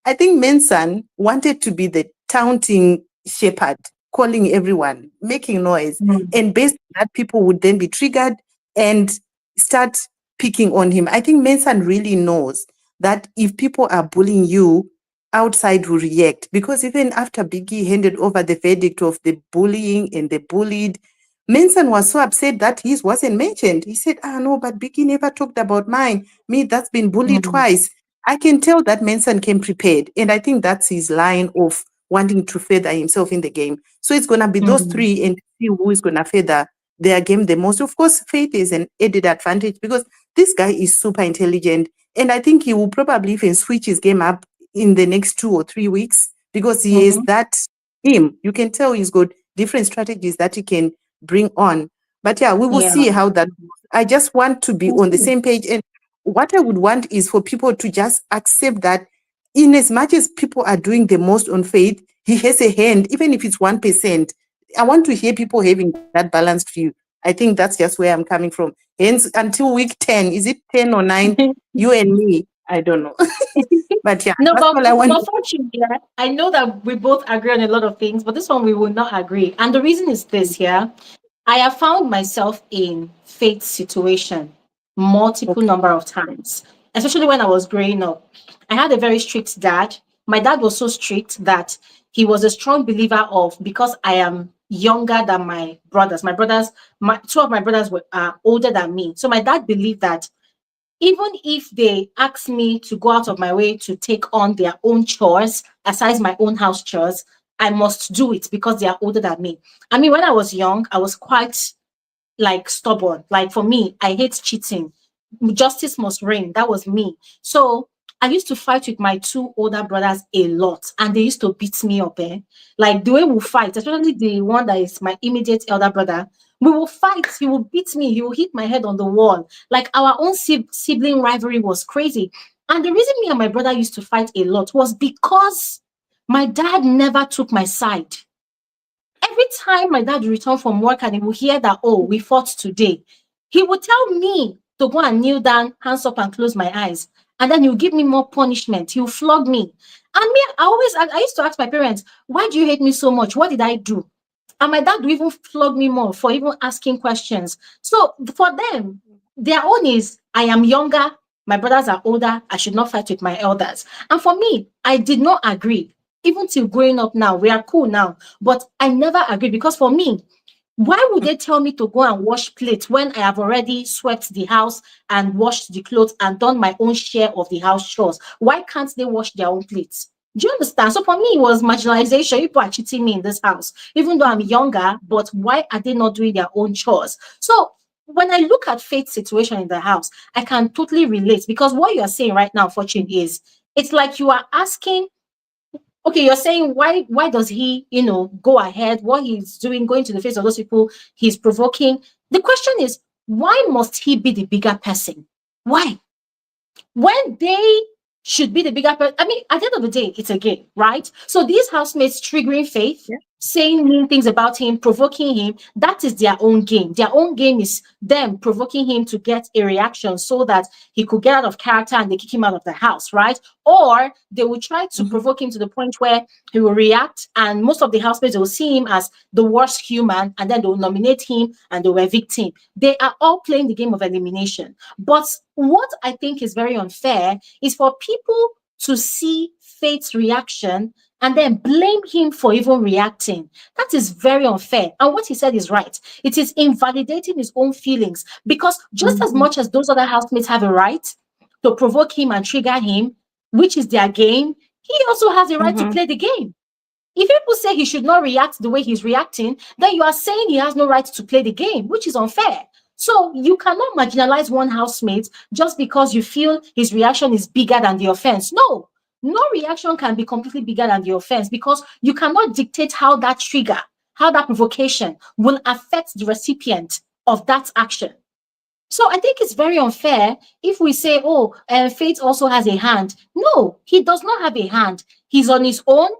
I think Mensan wanted to be the taunting shepherd, calling everyone, making noise. Mm. And based on that, people would then be triggered and start picking on him. I think Mensan really knows that if people are bullying you, outside will react. Because even after Biggie handed over the verdict of the bullying and the bullied, Manson was so upset that his wasn't mentioned. He said, no, but Biggie never talked about mine. Me, that's been bullied Mm. twice. I can tell that Manson came prepared. And I think that's his line of wanting to feather himself in the game. So it's going to be those Mm. three and see who is going to feather their game the most. Of course, Faith is an added advantage because this guy is super intelligent. And I think he will probably even switch his game up in the next 2 or 3 weeks because he is Mhm. that him. You can tell he's got different strategies that he can bring on. But yeah, we will Yeah. see how that goes. I just want to be We'll on the see. same page. And what I would want is for people to just accept that in as much as people are doing the most on Faith, he has a hand, even if it's 1%. I want to hear people having that balanced view. I think that's just where I'm coming from. Hence, until week 10, is it 10 or 9? You and me, I don't know. But yeah, No, that's all I want. but fortunately, yeah, I know that we both agree on a lot of things, but this one we will not agree. And the reason is this, yeah. I have found myself in Faith's situation multiple Okay. number of times, especially when I was growing up. I had a very strict dad. My dad was so strict that he was a strong believer of because I am younger than my brothers. Two of my brothers were older than me. So my dad believed that even if they ask me to go out of my way to take on their own chores, aside my own house chores, I must do it because they are older than me. I mean, when I was young, I was quite like stubborn. Like for me, I hate cheating. Justice must reign. That was me. So I used to fight with my two older brothers a lot, and they used to beat me up. Like the way we fight, especially the one that is my immediate elder brother. We will fight. He will beat me. He will hit my head on the wall. Like our own sibling rivalry was crazy. And the reason me and my brother used to fight a lot was because my dad never took my side. Every time my dad would return from work and he would hear that, oh, we fought today, he would tell me to go and kneel down, hands up, and close my eyes. And then he'll give me more punishment. He'll flog me. And me, I used to ask my parents, why do you hate me so much? What did I do? And my dad would even flog me more for even asking questions. So for them, their own is, I am younger, my brothers are older, I should not fight with my elders. And for me, I did not agree. Even till growing up now, we are cool now. But I never agreed because for me, why would they tell me to go and wash plates when I have already swept the house and washed the clothes and done my own share of the house chores? Why can't they wash their own plates? Do you understand? So for me, it was marginalization. People are cheating me in this house, even though I'm younger, but why are they not doing their own chores? So when I look at Faith's situation in the house, I can totally relate because what you are saying right now, Fortune, is it's like you are asking, okay, you're saying why does he, go ahead, what he's doing, going to the face of those people he's provoking. The question is, why must he be the bigger person? Why? When they should be the bigger person. I mean, at the end of the day, it's a game, right? So these housemates triggering Faith, Yeah. saying mean things about him, provoking him, that is their own game. Their own game is them provoking him to get a reaction so that he could get out of character and they kick him out of the house, right? Or they will try to Mhm. provoke him to the point where he will react, and most of the housemates will see him as the worst human, and then they will nominate him and they will evict him. They are all playing the game of elimination. But what I think is very unfair is for people to see Faith's reaction and then blame him for even reacting. That is very unfair. And what he said is right. It is invalidating his own feelings because just as Mhm. much as those other housemates have a right to provoke him and trigger him, which is their game, he also has a right to Mhm. play the game. If people say he should not react the way he's reacting, then you are saying he has no right to play the game, which is unfair. So you cannot marginalize one housemate just because you feel his reaction is bigger than the offense. No, no reaction can be completely bigger than the offense because you cannot dictate how that trigger, how that provocation will affect the recipient of that action. So I think it's very unfair if we say, oh, Faith also has a hand. No, he does not have a hand. He's on his own.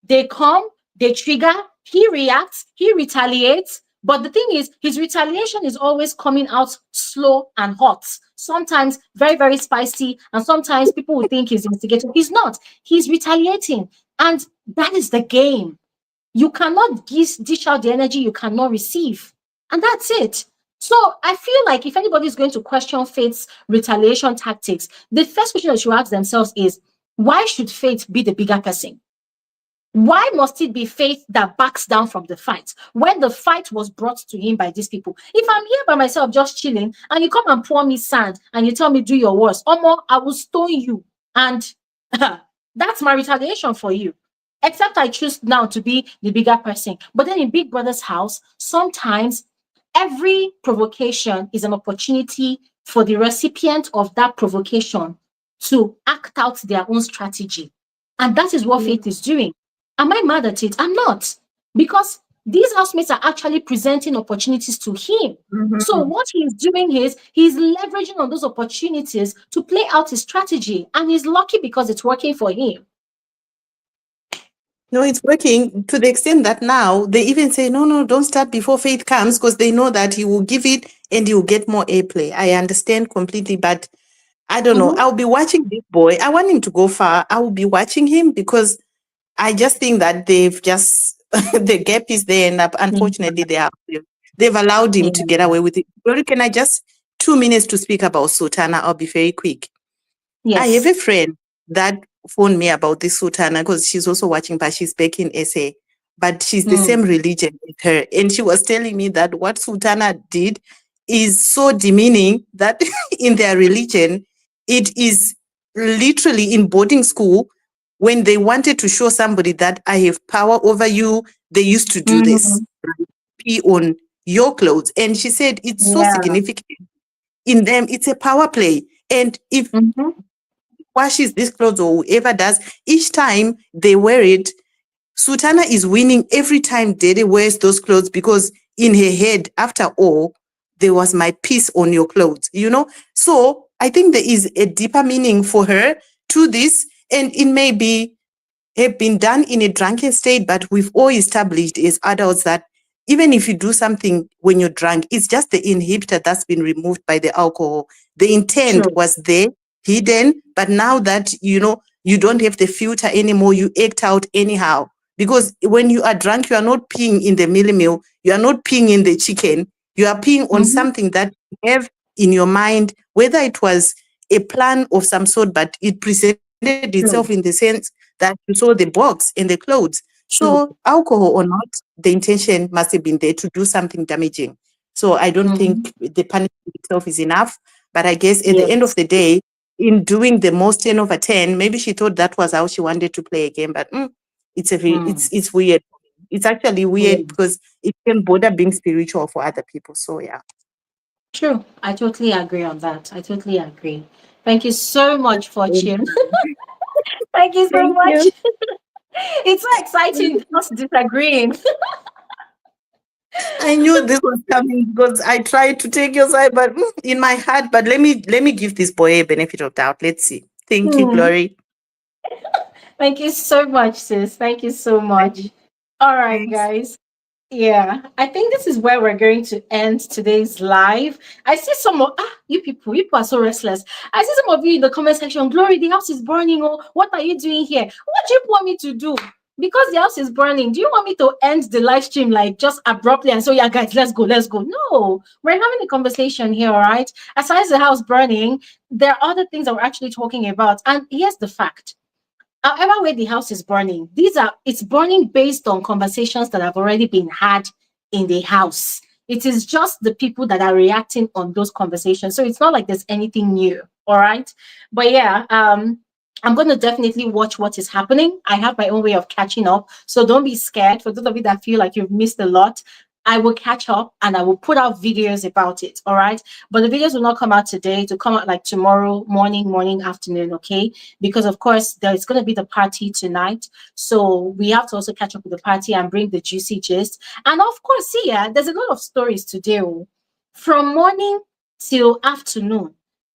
They come, they trigger, he reacts, he retaliates. But the thing is, his retaliation is always coming out slow and hot. Sometimes very, very spicy. And sometimes people will think he's instigating. He's not. He's retaliating. And that is the game. You cannot dish out the energy you cannot receive. And that's it. So I feel like if anybody is going to question Faith's retaliation tactics, the first question they should ask themselves is, why should Faith be the bigger person? Why must it be Faith that backs down from the fight when the fight was brought to him by these people? If I'm here by myself just chilling and you come and pour me sand and you tell me do your worst, Omo, I will stone you. And that's my retaliation for you. Except I choose now to be the bigger person. But then in Big Brother's house, sometimes every provocation is an opportunity for the recipient of that provocation to act out their own strategy. And that is what Faith is doing. Am I mad at it? I'm not. Because these housemates are actually presenting opportunities to him. So what he's doing is he's leveraging on those opportunities to play out his strategy. And he's lucky because it's working for him. No, it's working to the extent that now they even say, no, don't start before Faith comes because they know that he will give it and he will get more airplay. I understand completely, but I don't know. I'll be watching this boy. I want him to go far. I will be watching him because I just think that they've just, the gap is there and unfortunately they've allowed him to get away with it. Glory, can I just 2 minutes to speak about Sultana? I'll be very quick. Yes. I have a friend that phoned me about this Sultana because she's also watching, but she's back in SA. But she's the same religion with her. And she was telling me that what Sultana did is so demeaning that in their religion, it is literally in boarding school, when they wanted to show somebody that I have power over you, they used to do this. Pee on your clothes. And she said it's so significant in them. It's a power play. And if washes these clothes or whoever does, each time they wear it, Sultana is winning every time Dede wears those clothes because in her head, after all, there was my piece on your clothes, you know? So I think there is a deeper meaning for her to this, and it may be have been done in a drunken state, but we've all established as adults that even if you do something when you're drunk, it's just the inhibitor that's been removed by the alcohol. The intent was there, hidden, but now that, you know, you don't have the filter anymore, you act out anyhow. Because when you are drunk, you are not peeing in the mealie meal, you are not peeing in the chicken, you are peeing on something that you have in your mind, whether it was a plan of some sort, but it presented itself in the sense that you saw the box and the clothes. So alcohol or not, the intention must have been there to do something damaging. So I don't think the punishment itself is enough. But I guess at the end of the day, in doing the most 10 over 10, maybe she thought that was how she wanted to play a game. But it's weird. It's actually weird because it can bother being spiritual for other people. So yeah. True. I totally agree on that. I totally agree. Thank you so much, Fortune. Thank you so Thank much. you. It's so exciting us disagreeing. I knew this was coming because I tried to take your side, but in my heart, but let me give this boy a benefit of doubt. Let's see. Thank you, Glory. Thank you so much, sis. Thank you so much. All right, Thanks. guys. Yeah, I think this is where we're going to end today's live. I see some of you people are so restless. I see some of you in the comment section. Glory, the house is burning. Oh, what are you doing here? What do you want me to do? Because the house is burning, do you want me to end the live stream like just abruptly and so yeah, guys, let's go. No, we're having a conversation here, all right? Aside the house burning, there are other things that we're actually talking about. And here's the fact. However way the house is burning, it's burning based on conversations that have already been had in the house. It is just the people that are reacting on those conversations. So it's not like there's anything new. All right. But yeah, I'm going to definitely watch what is happening. I have my own way of catching up. So don't be scared. For those of you that feel like you've missed a lot, I will catch up and I will put out videos about it. All right. But the videos will not come out today, to come out like tomorrow morning, afternoon. Okay. Because of course there's going to be the party tonight. So we have to also catch up with the party and bring the juicy gist. And of course, see, yeah, there's a lot of stories to do from morning till afternoon.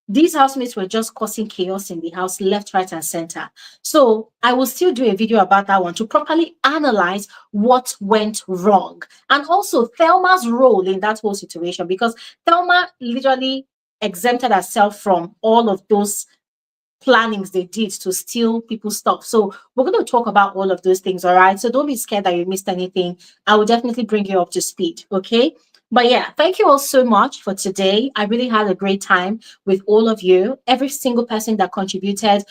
These housemates were just causing chaos in the house, left, right, and center. So I will still do a video about that one to properly analyze what went wrong. And also Thelma's role in that whole situation, because Thelma literally exempted herself from all of those plannings they did to steal people's stuff. So we're going to talk about all of those things, all right? So don't be scared that you missed anything. I will definitely bring you up to speed, okay? But yeah, thank you all so much for today. I really had a great time with all of you. Every single person that contributed,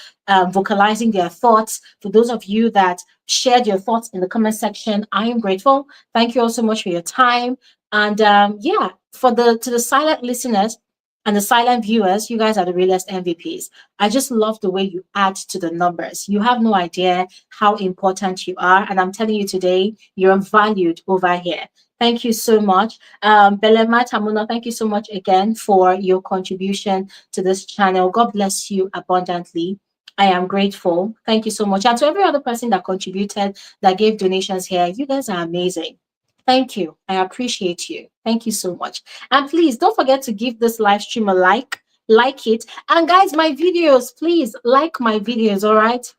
vocalizing their thoughts. For those of you that shared your thoughts in the comment section, I am grateful. Thank you all so much for your time. And yeah, to the silent listeners and the silent viewers, you guys are the realest MVPs. I just love the way you add to the numbers. You have no idea how important you are. And I'm telling you today, you're valued over here. Thank you so much. Belema Tamuna, thank you so much again for your contribution to this channel. God bless you abundantly. I am grateful. Thank you so much. And to every other person that contributed, that gave donations here, you guys are amazing. Thank you. I appreciate you. Thank you so much. And please don't forget to give this live stream a like it. And guys, my videos, please like my videos, all right?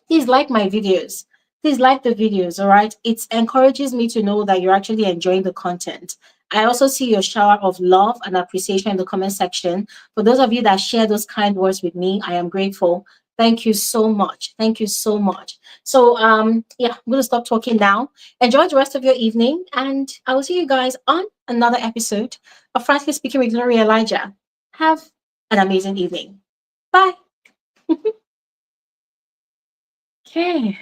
Please like my videos. Please like the videos, all right? It encourages me to know that you're actually enjoying the content. I also see your shower of love and appreciation in the comment section. For those of you that share those kind words with me, I am grateful. Thank you so much. Thank you so much. So yeah, I'm gonna stop talking now. Enjoy the rest of your evening, and I will see you guys on another episode of Frankly Speaking with Gloria Elijah. Have an amazing evening. Bye. Okay.